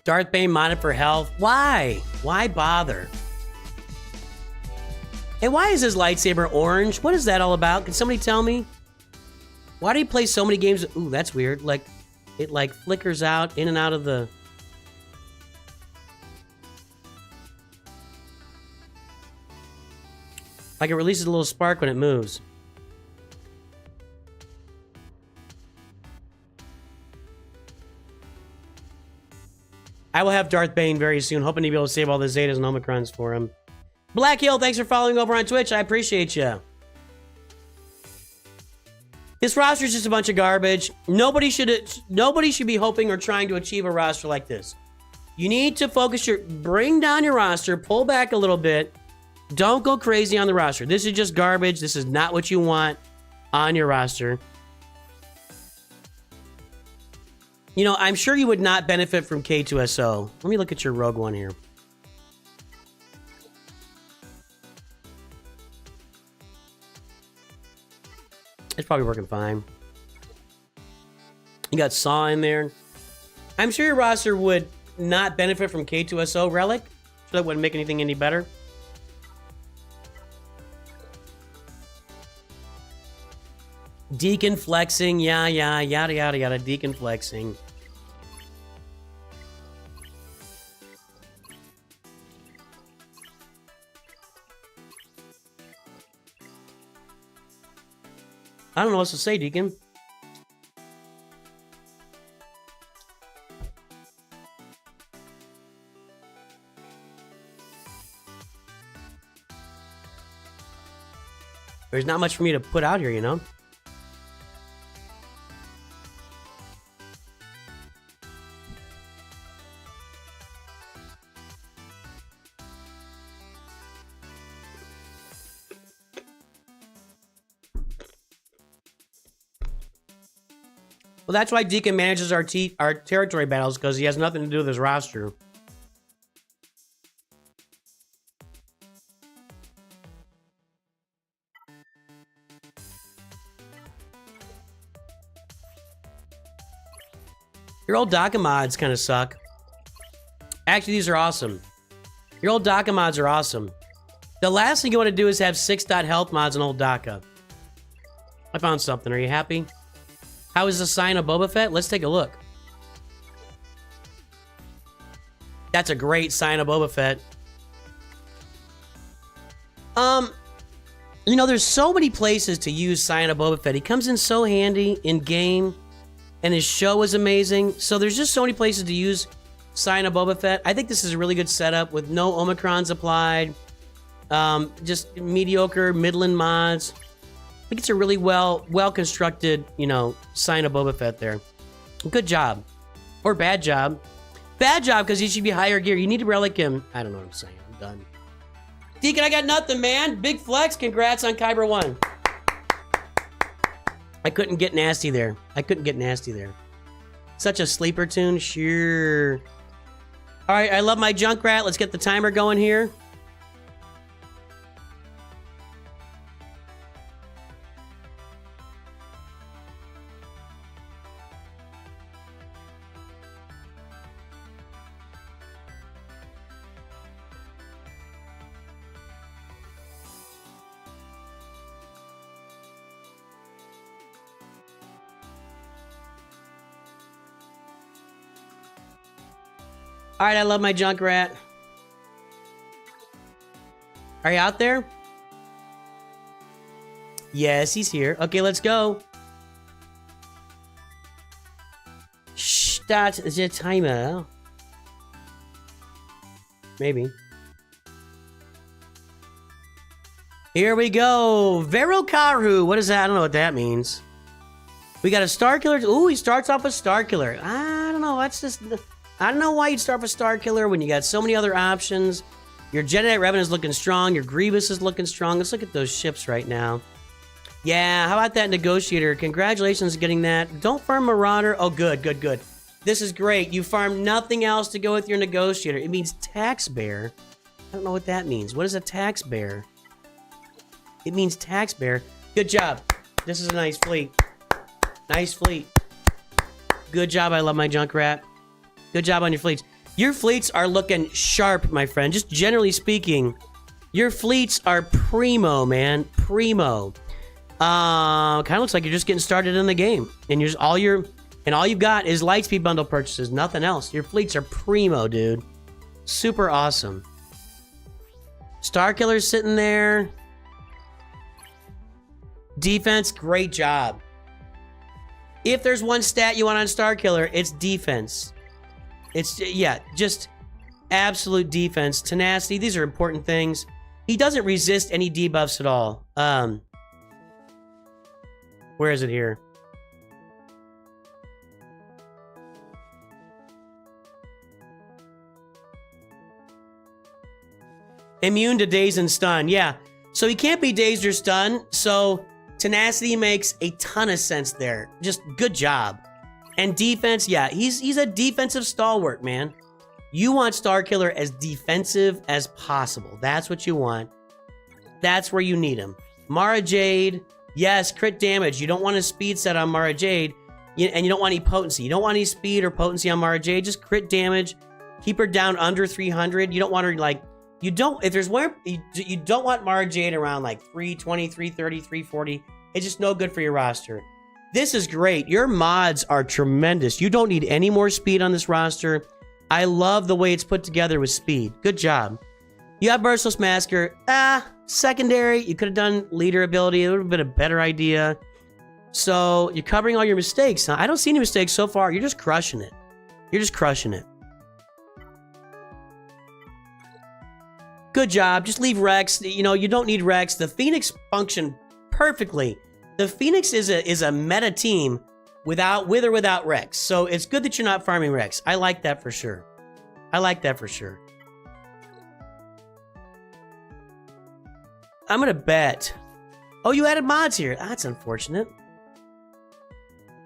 Darth Bane modded for health. Why? Why bother? And why is his lightsaber orange? What is that all about? Can somebody tell me? Why do you play so many games? Ooh, that's weird. Like, it like flickers out in and out of the... Like it releases a little spark when it moves. I will have Darth Bane very soon, hoping to be able to save all the Zetas and Omicrons for him. Black Hill, thanks for following over on Twitch. I appreciate you. This roster is just a bunch of garbage. Nobody should be hoping or trying to achieve a roster like this. You need to focus bring down your roster, pull back a little bit. Don't go crazy on the roster. This is just garbage. This is not what you want on your roster. You know, I'm sure you would not benefit from K2SO. Let me look at your Rogue One here. It's probably working fine. You got Saw in there. I'm sure your roster would not benefit from K2SO Relic. So that wouldn't make anything any better. Deacon flexing, yada yada, Deacon flexing. I don't know what to say, Deacon. There's not much for me to put out here, you know? Well, that's why Deacon manages our territory battles, because he has nothing to do with his roster. Your old DACA mods kind of suck. Actually, these are awesome. Your old DACA mods are awesome. The last thing you want to do is have 6.health mods on old DACA. I found something. Are you happy? How is the sign of Boba Fett? Let's take a look. That's a great sign of Boba Fett. You know, there's so many places to use sign of Boba Fett. He comes in so handy in game, and his show is amazing. So there's just so many places to use sign of Boba Fett. I think this is a really good setup with no Omicrons applied. Just mediocre, middling mods. I think it's a really well constructed, you know, sign of Boba Fett there. Good job. Or bad job. Bad job, because he should be higher gear. You need to relic him. I don't know what I'm saying. I'm done. Deacon, I got nothing, man. Big flex. Congrats on Kyber 1. I couldn't get nasty there. Such a sleeper tune. Sure. All right, I love my Junkrat. Let's get the timer going here. All right, I love my Junkrat. Are you out there? Yes, he's here. Okay, let's go. Start the timer. Maybe. Here we go. Verokaru. What is that? I don't know what that means. We got a Star Killer. Ooh, he starts off with Star Killer. I don't know. That's just... I don't know why you'd start with Star Killer when you got so many other options. Your Jedi Revenant is looking strong. Your Grievous is looking strong. Let's look at those ships right now. Yeah, how about that Negotiator? Congratulations on getting that. Don't farm Marauder. Oh, good. This is great. You farm nothing else to go with your Negotiator. It means Tax Bear. I don't know what that means. What is a Tax Bear? It means Tax Bear. Good job. This is a nice fleet. Nice fleet. Good job. I love my Junkrat. Good job on your fleets. Your fleets are looking sharp, my friend. Just generally speaking, your fleets are primo, man. Primo. Kind of looks like you're just getting started in the game. And all you've got is Lightspeed bundle purchases, nothing else. Your fleets are primo, dude. Super awesome. Starkiller's sitting there. Defense, great job. If there's one stat you want on Starkiller, it's defense. It's, yeah, just absolute defense. Tenacity, these are important things. He doesn't resist any debuffs at all. Where is it here? Immune to daze and stun, yeah. So he can't be dazed or stunned, so tenacity makes a ton of sense there. Just good job. And defense, yeah, he's a defensive stalwart, man. You want Starkiller as defensive as possible. That's what you want. That's where you need him. Mara Jade, yes, crit damage. You don't want a speed set on Mara Jade, and you don't want any potency. You don't want any speed or potency on Mara Jade, just crit damage. Keep her down under 300. You don't want her, like, you don't, if there's one, you don't want Mara Jade around like 320, 330, 340. It's just no good for your roster. This is great. Your mods are tremendous. You don't need any more speed on this roster. I love the way it's put together with speed. Good job. You have Merciless Masker. Secondary. You could have done leader ability. It would have been a better idea. So you're covering all your mistakes. Huh? I don't see any mistakes so far. You're just crushing it. You're just crushing it. Good job. Just leave Rex. You know, you don't need Rex. The Phoenix function perfectly. The Phoenix is a meta team with or without Rex. So it's good that you're not farming Rex. I like that for sure. I like that for sure. I'm going to bet. Oh, you added mods here. That's unfortunate.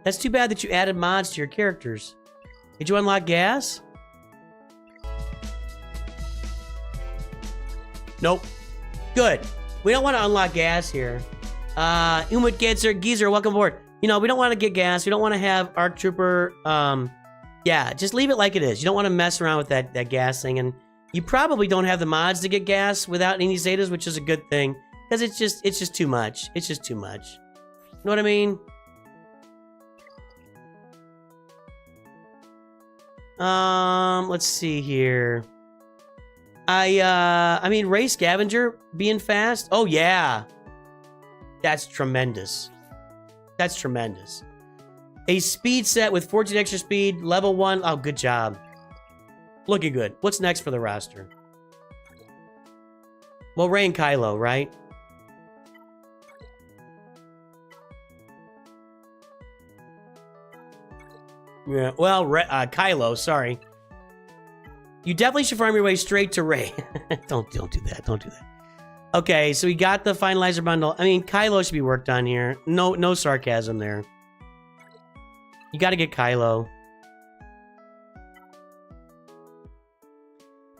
That's too bad that you added mods to your characters. Did you unlock gas? Nope. Good. We don't want to unlock gas here. Umut Geezer, welcome aboard. You know, we don't want to get gas. We don't want to have Arc Trooper. Yeah, just leave it like it is. You don't want to mess around with that gas thing. And you probably don't have the mods to get gas without any Zetas, which is a good thing. Because it's just too much. It's just too much. You know what I mean? Let's see here. I mean, Ray Scavenger being fast. Oh, yeah. That's tremendous. That's tremendous. A speed set with 14 extra speed, level 1. Oh, good job. Looking good. What's next for the roster? Well, Ray and Kylo, right? Yeah, well, Kylo, sorry. You definitely should farm your way straight to Ray. Don't do that. Don't do that. Okay, so we got the finalizer bundle. I mean, Kylo should be worked on here. No sarcasm there. You got to get Kylo.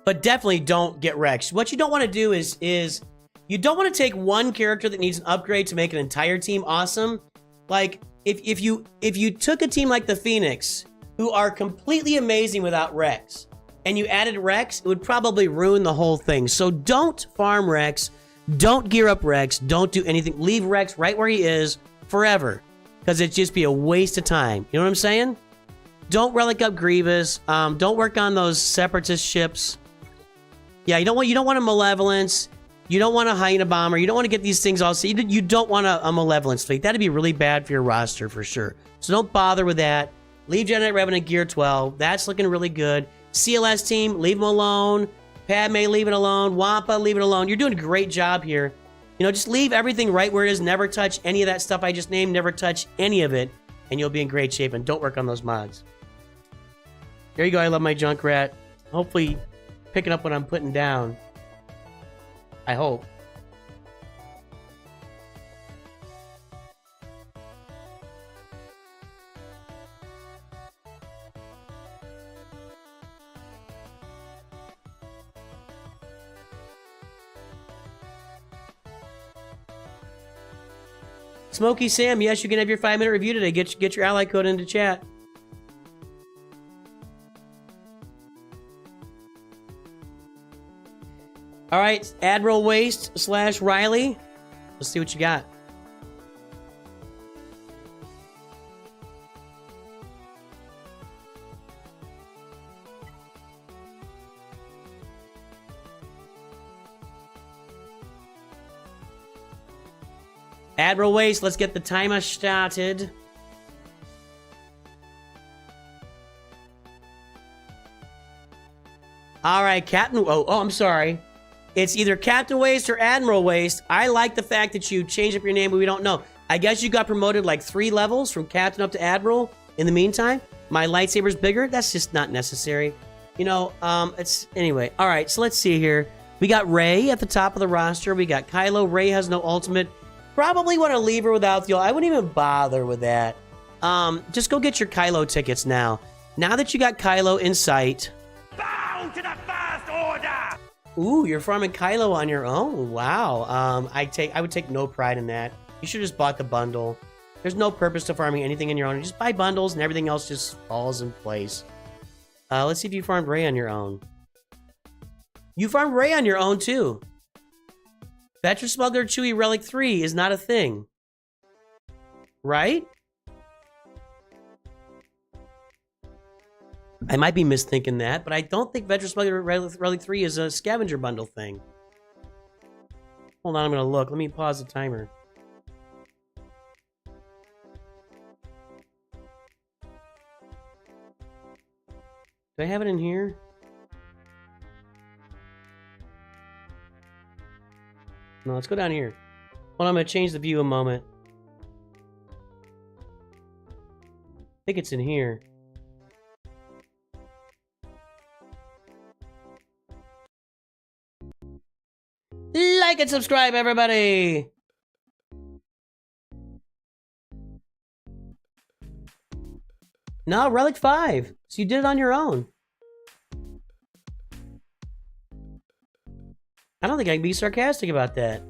But definitely don't get Rex. What you don't want to do is you don't want to take one character that needs an upgrade to make an entire team awesome. Like, if you took a team like the Phoenix, who are completely amazing without Rex, and you added Rex, it would probably ruin the whole thing. So don't farm Rex. Don't gear up Rex. Don't do anything. Leave Rex right where he is forever. Because it'd just be a waste of time. You know what I'm saying? Don't relic up Grievous. Don't work on those separatist ships. Yeah, you don't want a Malevolence. You don't want a Hyena Bomber. You don't want to get these things all... You don't want a Malevolence fleet. That'd be really bad for your roster for sure. So don't bother with that. Leave Jedi Revenant Gear 12. That's looking really good. CLS team, leave them alone. Padme, leave it alone. Wampa, leave it alone. You're doing a great job here. You know, just leave everything right where it is. Never touch any of that stuff I just named. Never touch any of it. And you'll be in great shape. And don't work on those mods. There you go. I love my Junkrat. Hopefully picking up what I'm putting down. I hope. Smokey Sam, yes, you can have your 5-minute review today. Get your ally code into chat. All right, Admiral Waste / Riley. Let's see what you got. Admiral Waste, let's get the timer started. All right, Captain. Oh, I'm sorry. It's either Captain Waste or Admiral Waste. I like the fact that you changed up your name, but we don't know. I guess you got promoted like 3 levels from Captain up to Admiral. In the meantime, my lightsaber's bigger. That's just not necessary. You know, it's anyway. All right, so let's see here. We got Rey at the top of the roster. We got Kylo. Rey has no ultimate. Probably want to leave her without the. I wouldn't even bother with that. Just go get your Kylo tickets now. Now that you got Kylo in sight. Bow to the First Order! Ooh, you're farming Kylo on your own. Wow. I would take no pride in that. You should have just bought the bundle. There's no purpose to farming anything in your own. You just buy bundles and everything else just falls in place. Let's see if you farmed Rey on your own. You farmed Rey on your own too. Veteran Smuggler Chewie Relic 3 is not a thing. Right? I might be misthinking that, but I don't think Veteran Smuggler Relic 3 is a scavenger bundle thing. Hold on, I'm going to look. Let me pause the timer. Do I have it in here? No, let's go down here. Hold on, I'm going to change the view a moment. I think it's in here. Like and subscribe, everybody! No, Relic 5. So you did it on your own. I don't think I can be sarcastic about that.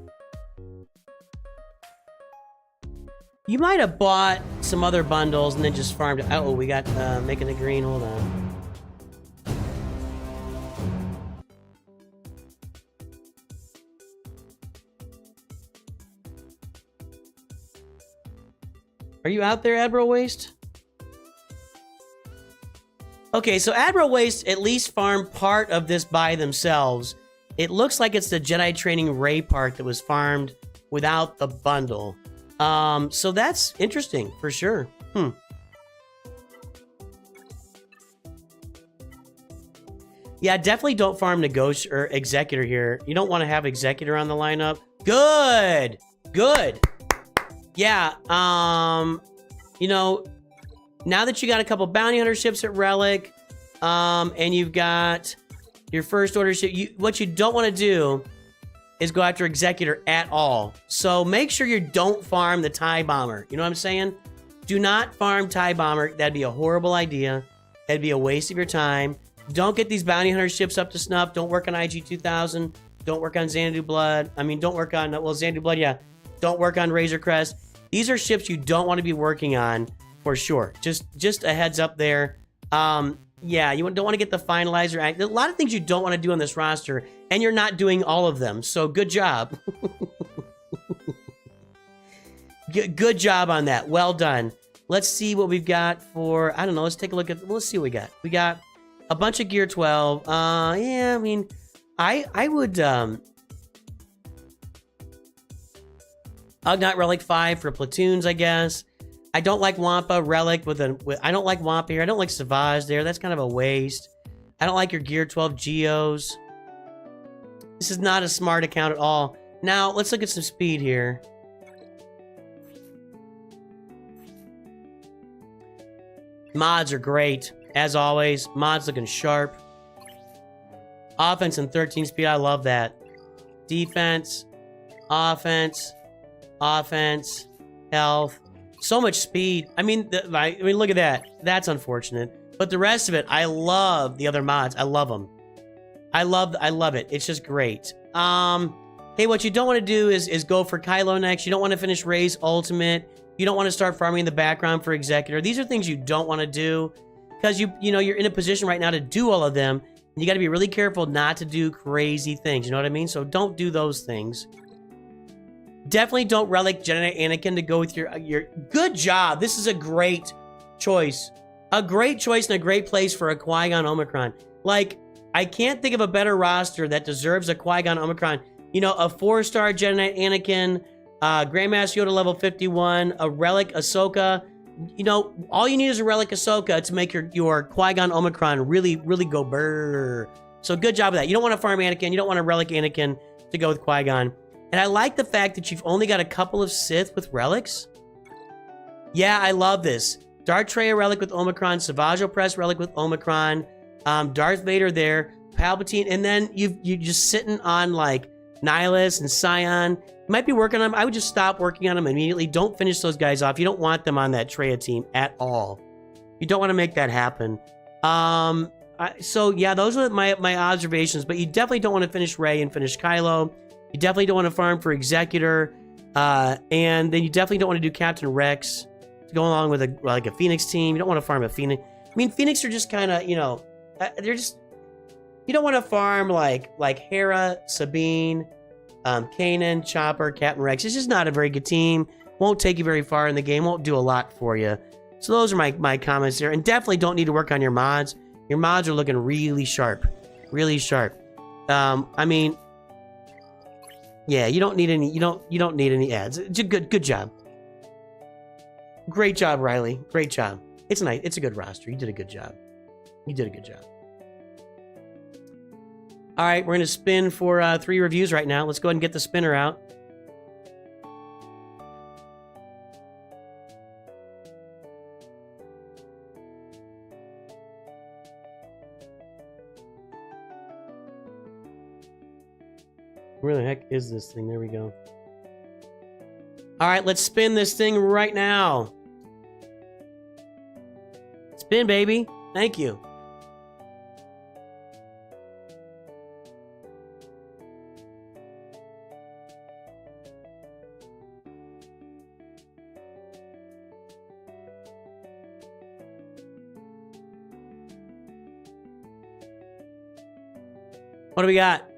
You might have bought some other bundles and then just farmed it. Oh, we got making it green. Hold on. Are you out there, Admiral Waste? Okay, so Admiral Waste at least farmed part of this by themselves. It looks like it's the Jedi Training Rey part that was farmed without the bundle. So that's interesting, for sure. Yeah, definitely don't farm NOOCH or Executor here. You don't want to have Executor on the lineup. Good! Good! Yeah, you know, now that you got a couple bounty hunter ships at Relic, and you've got your first order ship, what you don't want to do is go after Executor at all. So make sure you don't farm the TIE Bomber. You know what I'm saying? Do not farm TIE Bomber. That'd be a horrible idea. That'd be a waste of your time. Don't get these bounty hunter ships up to snuff. Don't work on IG-2000. Don't work on Xanadu Blood. I mean, don't work on, well, Xanadu Blood, yeah. Don't work on Razor Crest. These are ships you don't want to be working on for sure. Just a heads up there. Yeah, you don't want to get the finalizer act. There's a lot of things you don't want to do on this roster, and you're not doing all of them. So good job. Good job on that. Well done. Let's see what we've got for, I don't know, let's take a look at, let's see what we got. We got a bunch of Gear 12. Yeah, I mean, I would, Ugnaught Relic 5 for platoons, I guess. I don't like Wampa Relic I don't like Wampa here. I don't like Savage there. That's kind of a waste. I don't like your Gear 12 Geos. This is not a smart account at all. Now, let's look at some speed here. Mods are great, as always. Mods looking sharp. Offense and 13 speed, I love that. Defense, offense, health. So much speed. I mean, look at that. That's unfortunate. But the rest of it, I love the other mods. I love them. I love it. It's just great. Hey, what you don't want to do is go for Kylo next. You don't want to finish Rey's ultimate. You don't want to start farming in the background for Executor. These are things you don't want to do because you're in a position right now to do all of them. You got to be really careful not to do crazy things. You know what I mean? So don't do those things. Definitely don't relic Jedi Anakin to go with your good job. This is a great choice. A great choice and a great place for a Qui-Gon Omicron. Like, I can't think of a better roster that deserves a Qui-Gon Omicron. You know, a 4-star Jedi Anakin, Grandmaster Yoda level 51, a relic Ahsoka. You know, all you need is a relic Ahsoka to make your Qui-Gon Omicron really, really go brrr. So good job with that. You don't want to farm Anakin. You don't want a relic Anakin to go with Qui-Gon. And I like the fact that you've only got a couple of Sith with relics. Yeah, I love this. Darth Treya relic with Omicron, Savage Opress relic with Omicron, Darth Vader there, Palpatine, and then you're just sitting on like Nihilus and Scion. You might be working on them. I would just stop working on them immediately. Don't finish those guys off. You don't want them on that Treya team at all. You don't want to make that happen. So yeah, those are my observations, but you definitely don't want to finish Rey and finish Kylo. You definitely don't want to farm for Executor, and then you definitely don't want to do Captain Rex to go along with a Phoenix team. You don't want to farm a Phoenix. I mean, Phoenix are just kind of, you know, they're just, you don't want to farm like Hera, Sabine, Kanan, Chopper, Captain Rex. It's just not a very good team. Won't take you very far in the game. Won't do a lot for you. So those are my comments there, and definitely don't need to work on your mods. Your mods are looking really sharp, really sharp. I mean. Yeah, you don't need any. You don't need any ads. Good job. Great job, Riley. Great job. It's nice. It's a good roster. You did a good job. You did a good job. All right, we're gonna spin for 3 reviews right now. Let's go ahead and get the spinner out. Where the heck is this thing? There we go. All right, let's spin this thing right now. Spin, baby. Thank you. What do we got?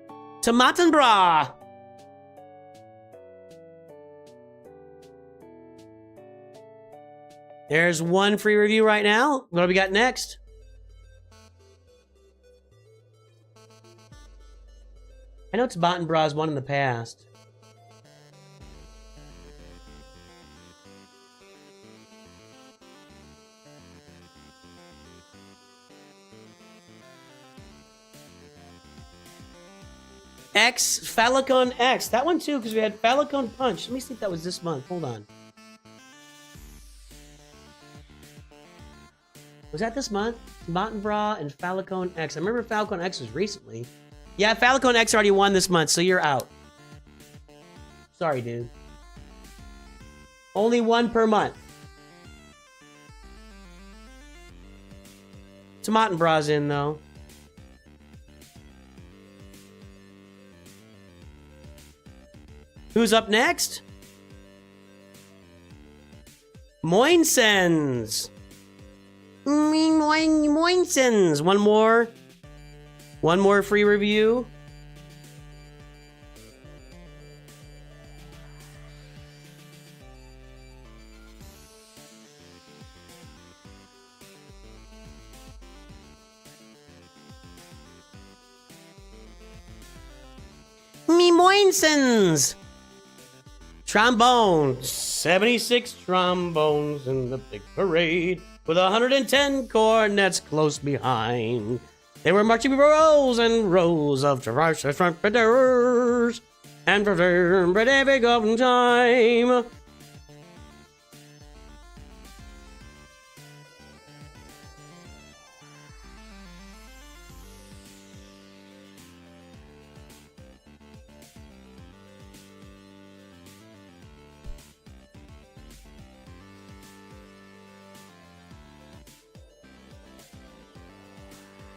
Tomatenbra. There's 1 free review right now. What do we got next? I know Tomatenbra's won in the past. X, Falcon X. That one too, because we had Falcon Punch. Let me see if that was this month. Hold on. Was that this month? Tomatenbra and Falcon X. I remember Falcon X was recently. Yeah, Falcon X already won this month, so you're out. Sorry, dude. Only 1 per month. Tomatenbra's in, though. Who's up next? Moinsens. Moinsens. One more free review. Moinsens. Trombones. 76 trombones in the big parade, with 110 cornets close behind. They were marching rows and rows of trumpeters, and for every golden time.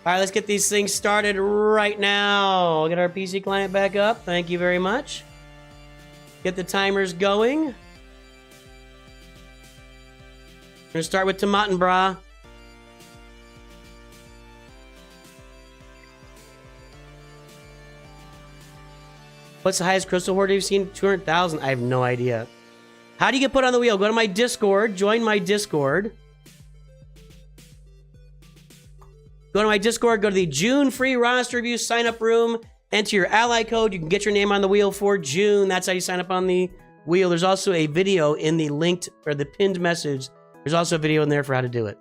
All right, let's get these things started right now. Get our PC client back up. Thank you very much. Get the timers going. We're gonna start with Tomatenbra. What's the highest crystal hoard you've seen? 200,000. I have no idea. How do you get put on the wheel? Go to my Discord. Join my Discord. Go to my Discord. Go to the June free roster review sign up room. Enter your ally code. You can get your name on the wheel for June. That's how you sign up on the wheel. There's also a video in the linked or the pinned message. There's also a video in there for how to do it.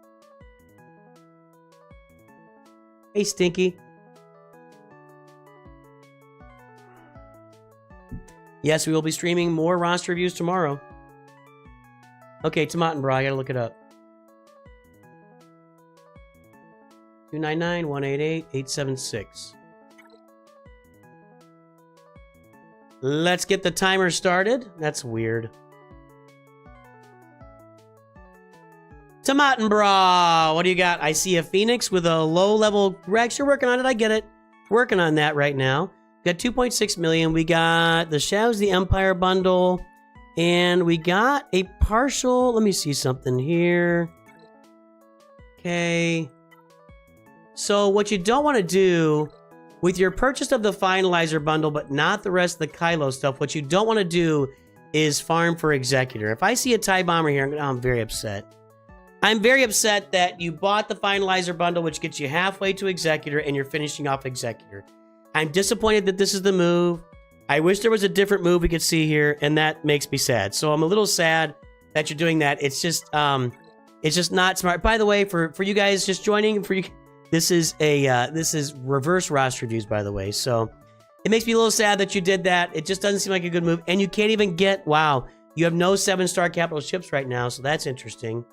Hey, Stinky. Yes, we will be streaming more roster reviews tomorrow. Okay, Tomatin Bra, I gotta look it up. 299-188-876. Let's get the timer started. That's weird. Tomatin Bra, what do you got? I see a Phoenix with a low-level Rex. You're working on it, I get it. Working on that right now. Got 2.6 million. We got the Shadows of the Empire bundle. And we got a partial... Let me see something here. Okay. So what you don't want to do with your purchase of the Finalizer bundle, but not the rest of the Kylo stuff, what you don't want to do is farm for Executor. If I see a TIE Bomber here, I'm very upset. I'm very upset that you bought the Finalizer bundle, which gets you halfway to Executor, and you're finishing off Executor. I'm disappointed that this is the move. I wish there was a different move we could see here, and that makes me sad. So I'm a little sad that you're doing that. It's just not smart. By the way, for you guys just joining, this is reverse roster reviews, by the way. So it makes me a little sad that you did that. It just doesn't seem like a good move, and you can't even get. Wow, you have no 7-star capital ships right now, so that's interesting.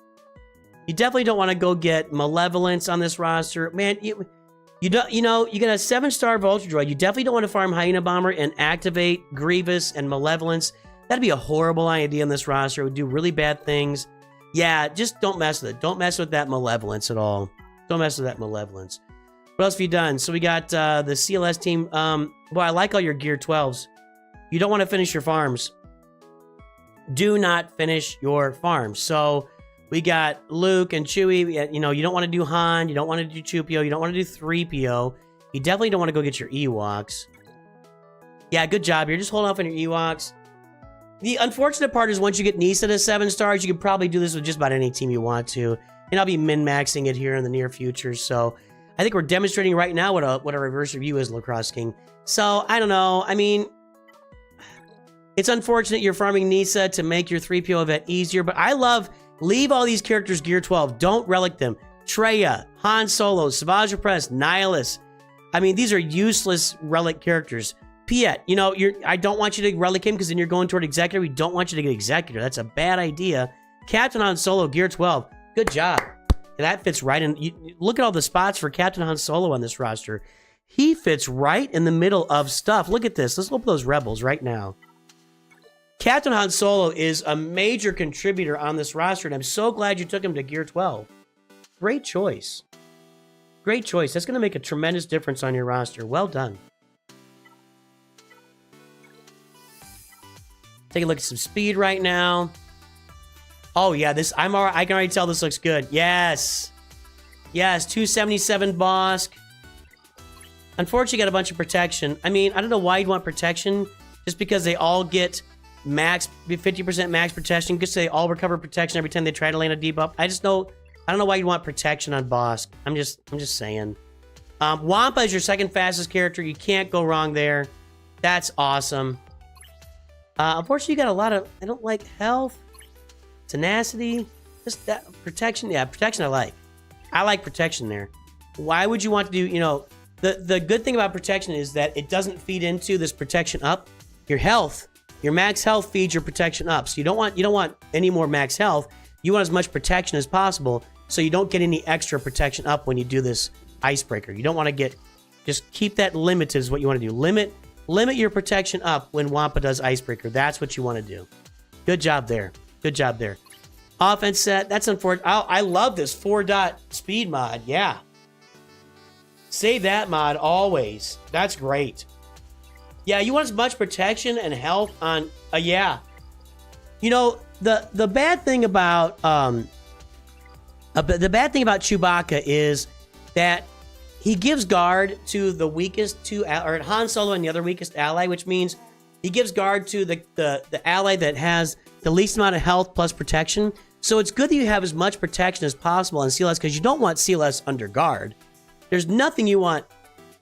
You definitely don't want to go get Malevolence on this roster, man. You get a 7-star Vulture Droid. You definitely don't want to farm Hyena Bomber and activate Grievous and Malevolence. That'd be a horrible idea on this roster. It would do really bad things. Yeah, just don't mess with it. Don't mess with that Malevolence at all. Don't mess with that Malevolence. What else have you done? So we got the CLS team. Boy, I like all your Gear 12s. You don't want to finish your farms. Do not finish your farms. So we got Luke and Chewie. You don't want to do Han. You don't want to do 2PO. You don't want to do 3PO. You definitely don't want to go get your Ewoks. Yeah, good job here. Just hold off on your Ewoks. The unfortunate part is once you get Nisa to 7 stars, you can probably do this with just about any team you want to. And I'll be min-maxing it here in the near future. So I think we're demonstrating right now what a reverse review is, Lacrosse King. So I don't know. I mean, it's unfortunate you're farming Nisa to make your 3PO event easier, but I love... Leave all these characters Gear 12. Don't relic them. Traya, Han Solo, Savage Opress, Nihilus. I mean, these are useless relic characters. Piet, I don't want you to relic him because then you're going toward Executor. We don't want you to get Executor. That's a bad idea. Captain Han Solo, Gear 12. Good job. That fits right in. Look at all the spots for Captain Han Solo on this roster. He fits right in the middle of stuff. Look at this. Let's open those Rebels right now. Captain Han Solo is a major contributor on this roster, and I'm so glad you took him to Gear 12. Great choice. Great choice. That's going to make a tremendous difference on your roster. Well done. Take a look at some speed right now. Oh, yeah, I can already tell this looks good. Yes. Yes, 277 Bosk. Unfortunately, got a bunch of protection. I mean, I don't know why you'd want protection, just because they all get... 50% max protection, because they all recover protection every time they try to land a debuff. I don't know why you'd want protection on Bosk. I'm just saying. Wampa is your second fastest character. You can't go wrong there. That's awesome. Unfortunately, you got a lot of... I don't like health, tenacity, just that protection. Yeah, protection I like. I like protection there. Why would you want to do... the good thing about protection is that it doesn't feed into this protection up. Your health... Your max health feeds your protection up. So you don't want any more max health. You want as much protection as possible so you don't get any extra protection up when you do this icebreaker. You don't want to get... Just keep that limited is what you want to do. Limit your protection up when Wampa does icebreaker. That's what you want to do. Good job there. Good job there. Offense set. That's unfortunate. I love this 4-dot speed mod. Yeah. Save that mod always. That's great. Yeah, you want as much protection and health on... yeah. The bad thing about... the bad thing about Chewbacca is that he gives guard to the weakest two... Or Han Solo and the other weakest ally, which means He gives guard to the ally that has the least amount of health plus protection. So it's good that you have as much protection as possible on CLS because you don't want CLS under guard. There's nothing you want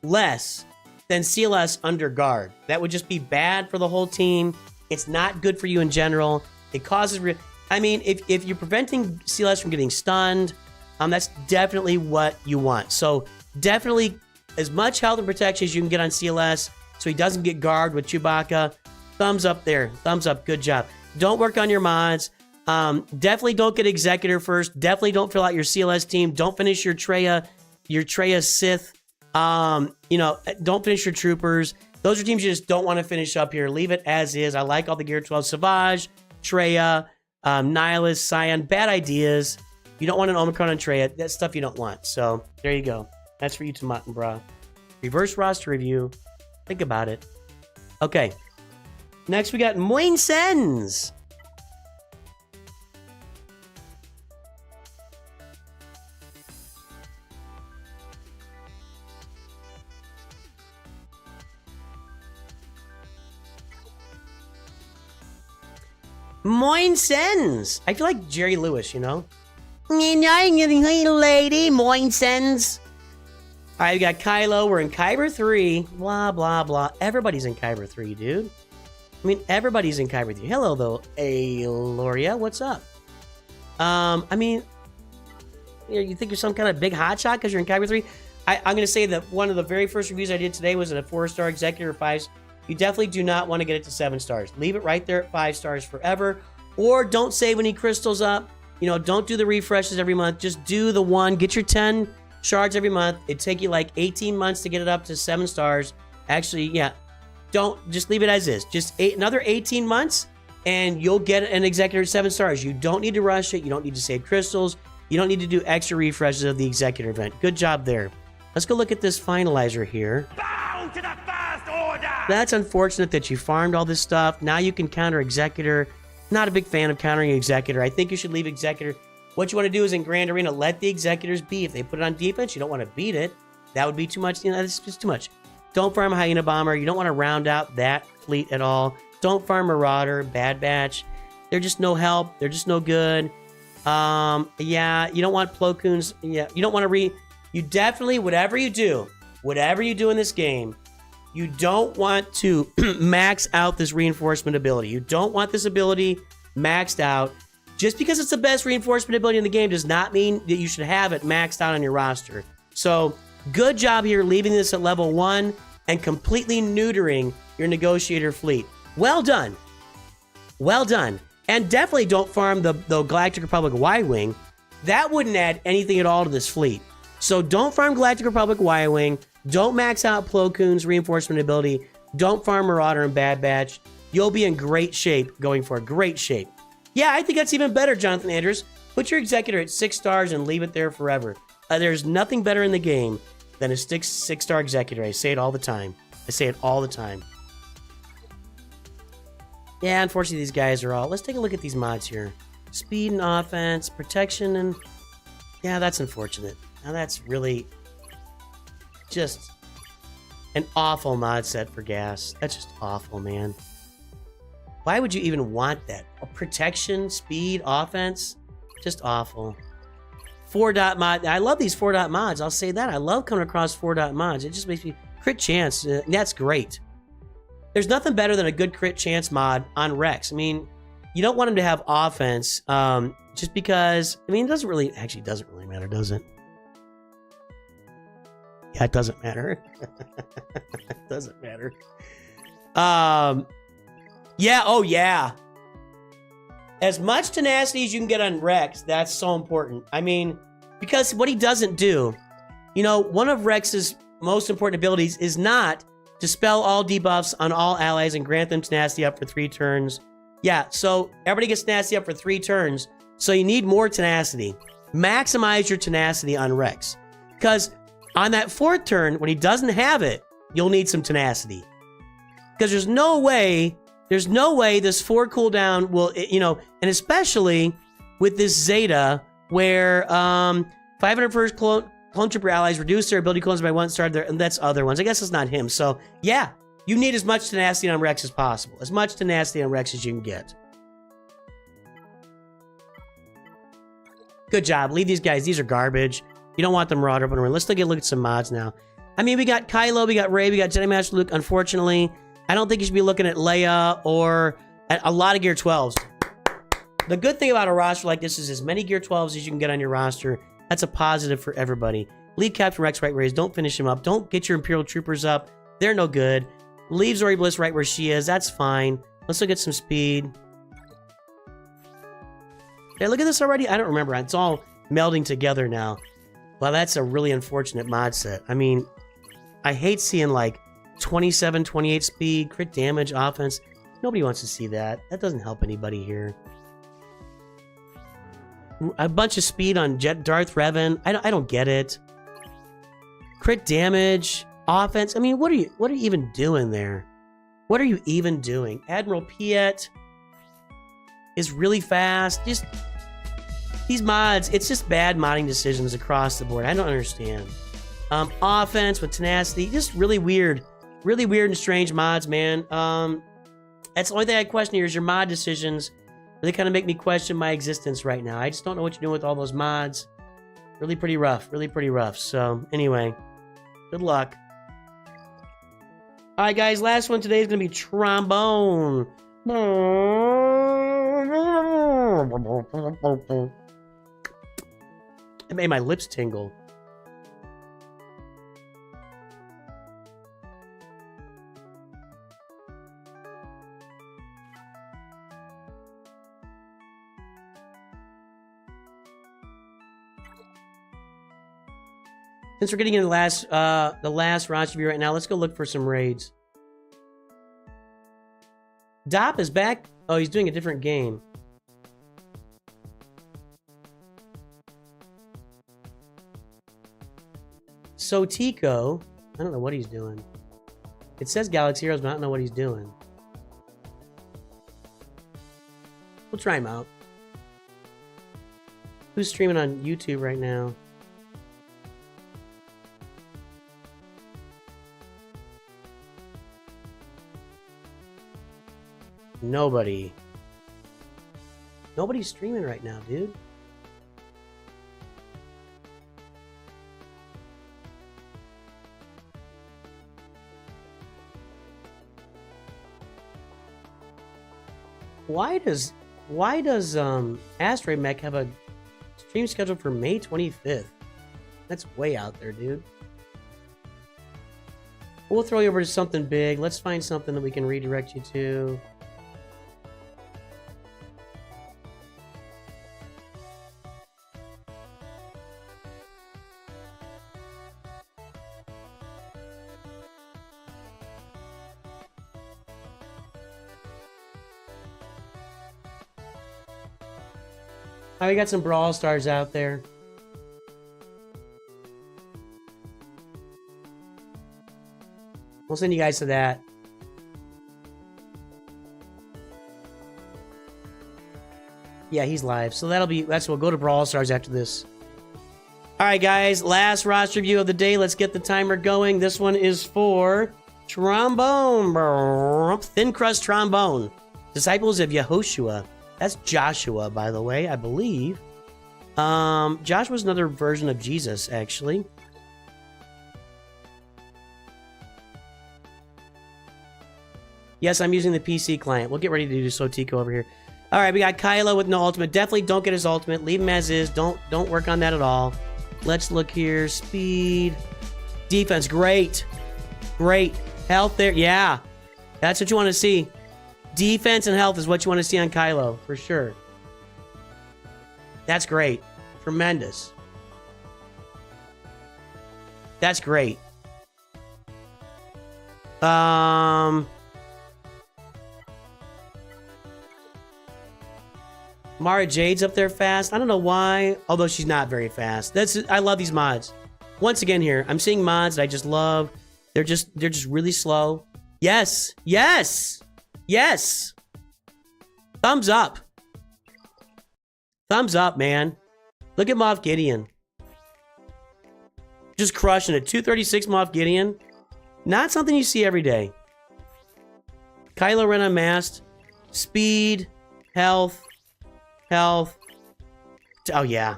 less than CLS under guard. That would just be bad for the whole team. It's not good for you in general. It causes... I mean, if you're preventing CLS from getting stunned, that's definitely what you want. So definitely as much health and protection as you can get on CLS so he doesn't get guard with Chewbacca. Thumbs up there. Thumbs up. Good job. Don't work on your mods. Definitely don't get Executor first. Definitely don't fill out your CLS team. Don't finish your Traya Sith. Don't finish your Troopers. Those are teams you just don't want to finish up here. Leave it as is. I like all the Gear 12. Savage, Traya, Nihilus, Scion. Bad ideas. You don't want an Omicron on Traya. That's stuff you don't want. So there you go. That's for you, Tomatin Bra. Reverse roster review. Think about it. Okay. Next we got Moin Sens. Moin Sens. I feel like Jerry Lewis, you know? Hey, lady, Moin Sens. All right, we got Kylo. We're in Kyber 3. Blah, blah, blah. Everybody's in Kyber 3, dude. I mean, everybody's in Kyber 3. Hello, though. Hey, Loria, what's up? I mean, you think you're some kind of big hotshot because you're in Kyber 3? I'm going to say that one of the very first reviews I did today was at a 4-star Executor 5. You definitely do not want to get it to 7 stars. Leave it right there at 5 stars forever. Or don't save any crystals up. You know, don't do the refreshes every month. Just do the one. Get your 10 shards every month. It'd take you like 18 months to get it up to 7 stars. Actually, yeah. Don't, just leave it as is. Just another 18 months and you'll get an Executor at 7 stars. You don't need to rush it. You don't need to save crystals. You don't need to do extra refreshes of the Executor event. Good job there. Let's go look at this finalizer here. Bow to the First Order! That's unfortunate that you farmed all this stuff. Now you can counter Executor. Not a big fan of countering Executor. I think you should leave Executor. What you want to do is in Grand Arena, let the Executors be. If they put it on defense, you don't want to beat it. That would be too much. You know, that's just too much. Don't farm Hyena Bomber. You don't want to round out that fleet at all. Don't farm Marauder, Bad Batch. They're just no help. They're just no good. Yeah, you don't want Plo Koons. Yeah, you don't want to you definitely, whatever you do in this game, you don't want to max out this reinforcement ability. You don't want this ability maxed out. Just because it's the best reinforcement ability in the game does not mean that you should have it maxed out on your roster. So, good job here leaving this at level 1 and completely neutering your negotiator fleet. Well done. Well done. And definitely don't farm the Galactic Republic Y-Wing. That wouldn't add anything at all to this fleet. So don't farm Galactic Republic Y-Wing. Don't max out Plo Koon's reinforcement ability. Don't farm Marauder and Bad Batch. You'll be in great shape going for great shape. Yeah, I think that's even better, Jonathan Andrews. Put your Executor at 6 stars and leave it there forever. There's nothing better in the game than a 6-star Executor. I say it all the time. Yeah, unfortunately, these guys are all... Let's take a look at these mods here. Speed and offense, protection, and... Yeah, that's unfortunate. Now, that's really... just an awful mod set for gas. That's just awful, man. Why would you even want that? Protection, speed, offense, just awful. 4-dot mod. I love these 4-dot mods. I'll say that. I love coming across 4-dot mods. It just makes me crit chance. That's great. There's nothing better than a good crit chance mod on Rex. I mean, you don't want him to have offense just because, I mean, it doesn't really matter, does it? Yeah, it doesn't matter. It doesn't matter. Yeah, oh yeah. As much tenacity as you can get on Rex, that's so important. I mean, because what he doesn't do, you know, one of Rex's most important abilities is not dispel all debuffs on all allies and grant them tenacity up for 3 turns. Yeah, so everybody gets tenacity up for 3 turns, so you need more tenacity. Maximize your tenacity on Rex. Because on that 4th turn, when he doesn't have it, you'll need some tenacity. Because there's no way this 4 cooldown will, you know, and especially with this Zeta, where 501st clone trooper allies reduce their ability clones by 1 star, and that's other ones. I guess it's not him. So, yeah, You need as much tenacity on Rex as possible. As much tenacity on Rex as you can get. Good job. Leave these guys. These are garbage. You don't want them marauder up and around. Let's take a look at some mods now. I mean, we got Kylo, we got Rey, we got Jedi Master Luke. Unfortunately, I don't think you should be looking at Leia or at a lot of Gear 12s. The good thing about a roster like this is as many Gear 12s as you can get on your roster. That's a positive for everybody. Leave Captain Rex right where he is. Don't finish him up. Don't get your Imperial Troopers up. They're no good. Leave Zori Bliss right where she is. That's fine. Let's look at some speed. Did I look at this already? I don't remember. It's all melding together now. Well, that's a really unfortunate mod set. I mean, I hate seeing like 27, 28 speed, crit damage, offense. Nobody wants to see that. That doesn't help anybody here. A bunch of speed on Darth Revan. I don't get it. Crit damage, offense. I mean, what are you even doing there? What are you even doing? Admiral Piet is really fast. Just these mods, it's just bad modding decisions across the board. I don't understand. Offense with tenacity, just really weird and strange mods, man. That's the only thing I question here is your mod decisions. They kind of make me question my existence right now. I just don't know what you're doing with all those mods. Really pretty rough. So anyway, good luck. All right, guys. Last one today is going to be trombone. It made my lips tingle. Since we're getting into the last roster review right now, let's go look for some raids. Dop is back. Oh, he's doing a different game. Sotico, I don't know what he's doing. It says Galaxy Heroes, but I don't know what he's doing. We'll try him out. Who's streaming on YouTube right now? Nobody. Nobody's streaming right now, dude. Why does Asteroid Mech have a stream scheduled for May 25th? That's way out there, dude. We'll throw you over to something big. Let's find something that we can redirect you to. Oh, we got some Brawl Stars out there. We'll send you guys to that. Yeah, he's live. So we'll go to Brawl Stars after this. All right, guys. Last roster review of the day. Let's get the timer going. This one is for Trombone. Thin Crust Trombone. Disciples of Yehoshua. That's Joshua, by the way, I believe. Joshua's another version of Jesus, actually. Yes, I'm using the PC client. We'll get ready to do Sotico over here. All right, we got Kylo with no ultimate. Definitely don't get his ultimate. Leave him as is. Don't work on that at all. Let's look here. Speed. Defense, great. Great. Health there, yeah. That's what you want to see. Defense and health is what you want to see on Kylo, for sure. That's great. Tremendous. That's great. Mara Jade's up there fast. I don't know why, although she's not very fast. I love these mods. Once again here, I'm seeing mods that I just love. They're just really slow. Yes. Yes. Yes. Thumbs up. Thumbs up, man. Look at Moff Gideon. Just crushing it. 236 Moff Gideon. Not something you see every day. Kylo Ren unmasked. Speed, health. Oh, yeah.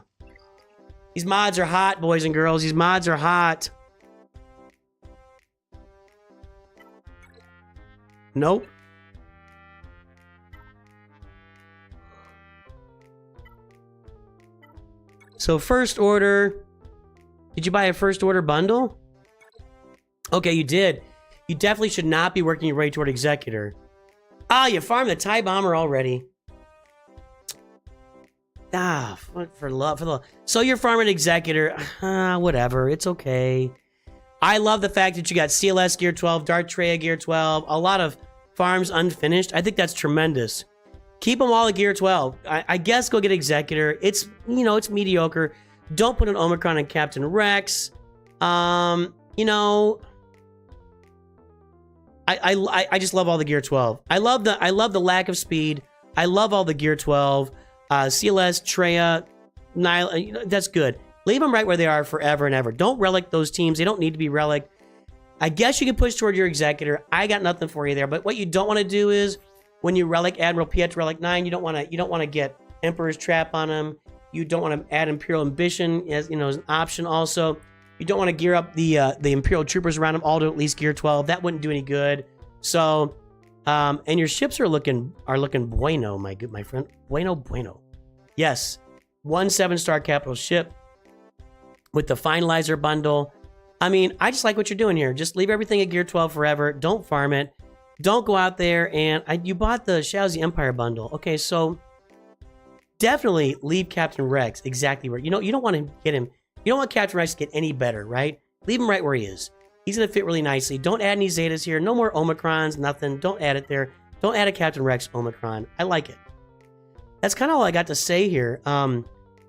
These mods are hot, boys and girls. These mods are hot. Nope. So first order. Did you buy a first order bundle? Okay, you did. You definitely should not be working your way toward Executor. Ah, you farmed the TIE Bomber already. Ah, for love. So you're farming Executor. Whatever. It's okay. I love the fact that you got CLS Gear 12, Darth Traya Gear 12, a lot of farms unfinished. I think that's tremendous. Keep them all at Gear 12. I guess go get Executor. It's, you know, it's mediocre. Don't put an Omicron on Captain Rex. You know, I just love all the Gear 12. I love the lack of speed. I love all the Gear 12. CLS, Traya, Nile, that's good. Leave them right where they are forever and ever. Don't relic those teams. They don't need to be relic. I guess you can push toward your Executor. I got nothing for you there. But what you don't want to do is when you relic Admiral Piet Relic 9, you don't want to get Emperor's Trap on him. You don't want to add Imperial Ambition as, you know, as an option also. You don't want to gear up the Imperial Troopers around him all to at least Gear 12. That wouldn't do any good. So, and your ships are looking bueno, my friend. Bueno. Yes. 1 7-star capital ship with the Finalizer bundle. I mean, I just like what you're doing here. Just leave everything at Gear 12 forever. Don't farm it. Don't go out there and... you bought the Shadows of the Empire bundle. Okay, so... definitely leave Captain Rex exactly where... you don't want to get him... you don't want Captain Rex to get any better, right? Leave him right where he is. He's going to fit really nicely. Don't add any Zetas here. No more Omicrons, nothing. Don't add it there. Don't add a Captain Rex Omicron. I like it. That's kind of all I got to say here.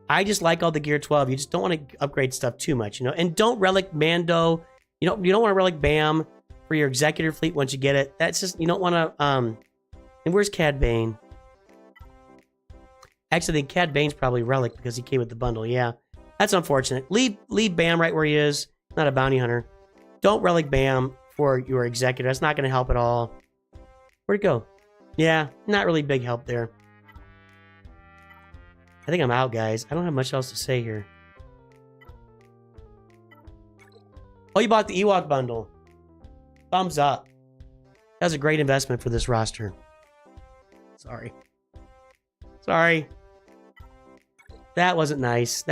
I just like all the Gear 12. You just don't want to upgrade stuff too much, you know? And don't relic Mando. You don't want to relic Bam for your Executor fleet once you get it. That's just... you don't want to... and where's Cad Bane? Actually, I think Cad Bane's probably relic because he came with the bundle. Yeah. That's unfortunate. Leave Bam right where he is. Not a bounty hunter. Don't relic Bam for your Executor. That's not going to help at all. Where'd it go? Yeah, not really big help there. I think I'm out, guys. I don't have much else to say here. Oh, you bought the Ewok bundle. Thumbs up. That was a great investment for this roster. Sorry. That wasn't nice.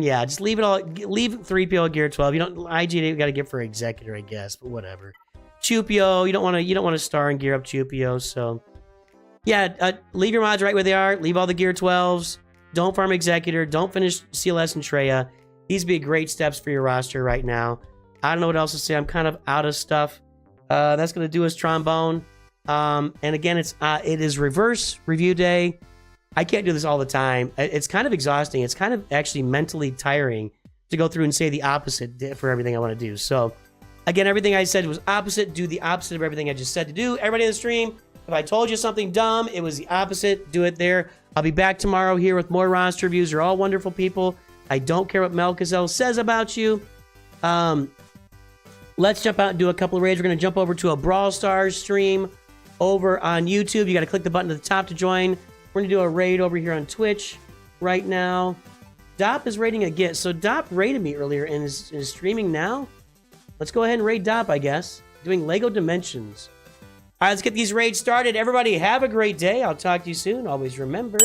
Yeah, just leave it all. Leave 3PO at Gear 12. You don't... IGA got to get for Executor, I guess, but whatever. Chupio, you don't want to star and gear up Chupio, so... yeah, leave your mods right where they are. Leave all the Gear 12s. Don't farm Executor. Don't finish CLS and Traya. These would be great steps for your roster right now. I don't know what else to say. I'm kind of out of stuff. That's going to do us Trombone. And again, it is reverse review day. I can't do this all the time. It's kind of exhausting. It's kind of actually mentally tiring to go through and say the opposite for everything I want to do. So, again, everything I said was opposite. Do the opposite of everything I just said to do. Everybody in the stream, if I told you something dumb, it was the opposite. Do it there. I'll be back tomorrow here with more roster reviews. You're all wonderful people. I don't care what Melchizedek says about you. Let's jump out and do a couple of raids. We're going to jump over to a Brawl Stars stream over on YouTube. You got to click the button at the top to join. We're going to do a raid over here on Twitch right now. Dop is raiding again. So Dop raided me earlier and is streaming now. Let's go ahead and raid Dop, I guess. Doing Lego Dimensions. All right, let's get these raids started. Everybody have a great day. I'll talk to you soon. Always remember...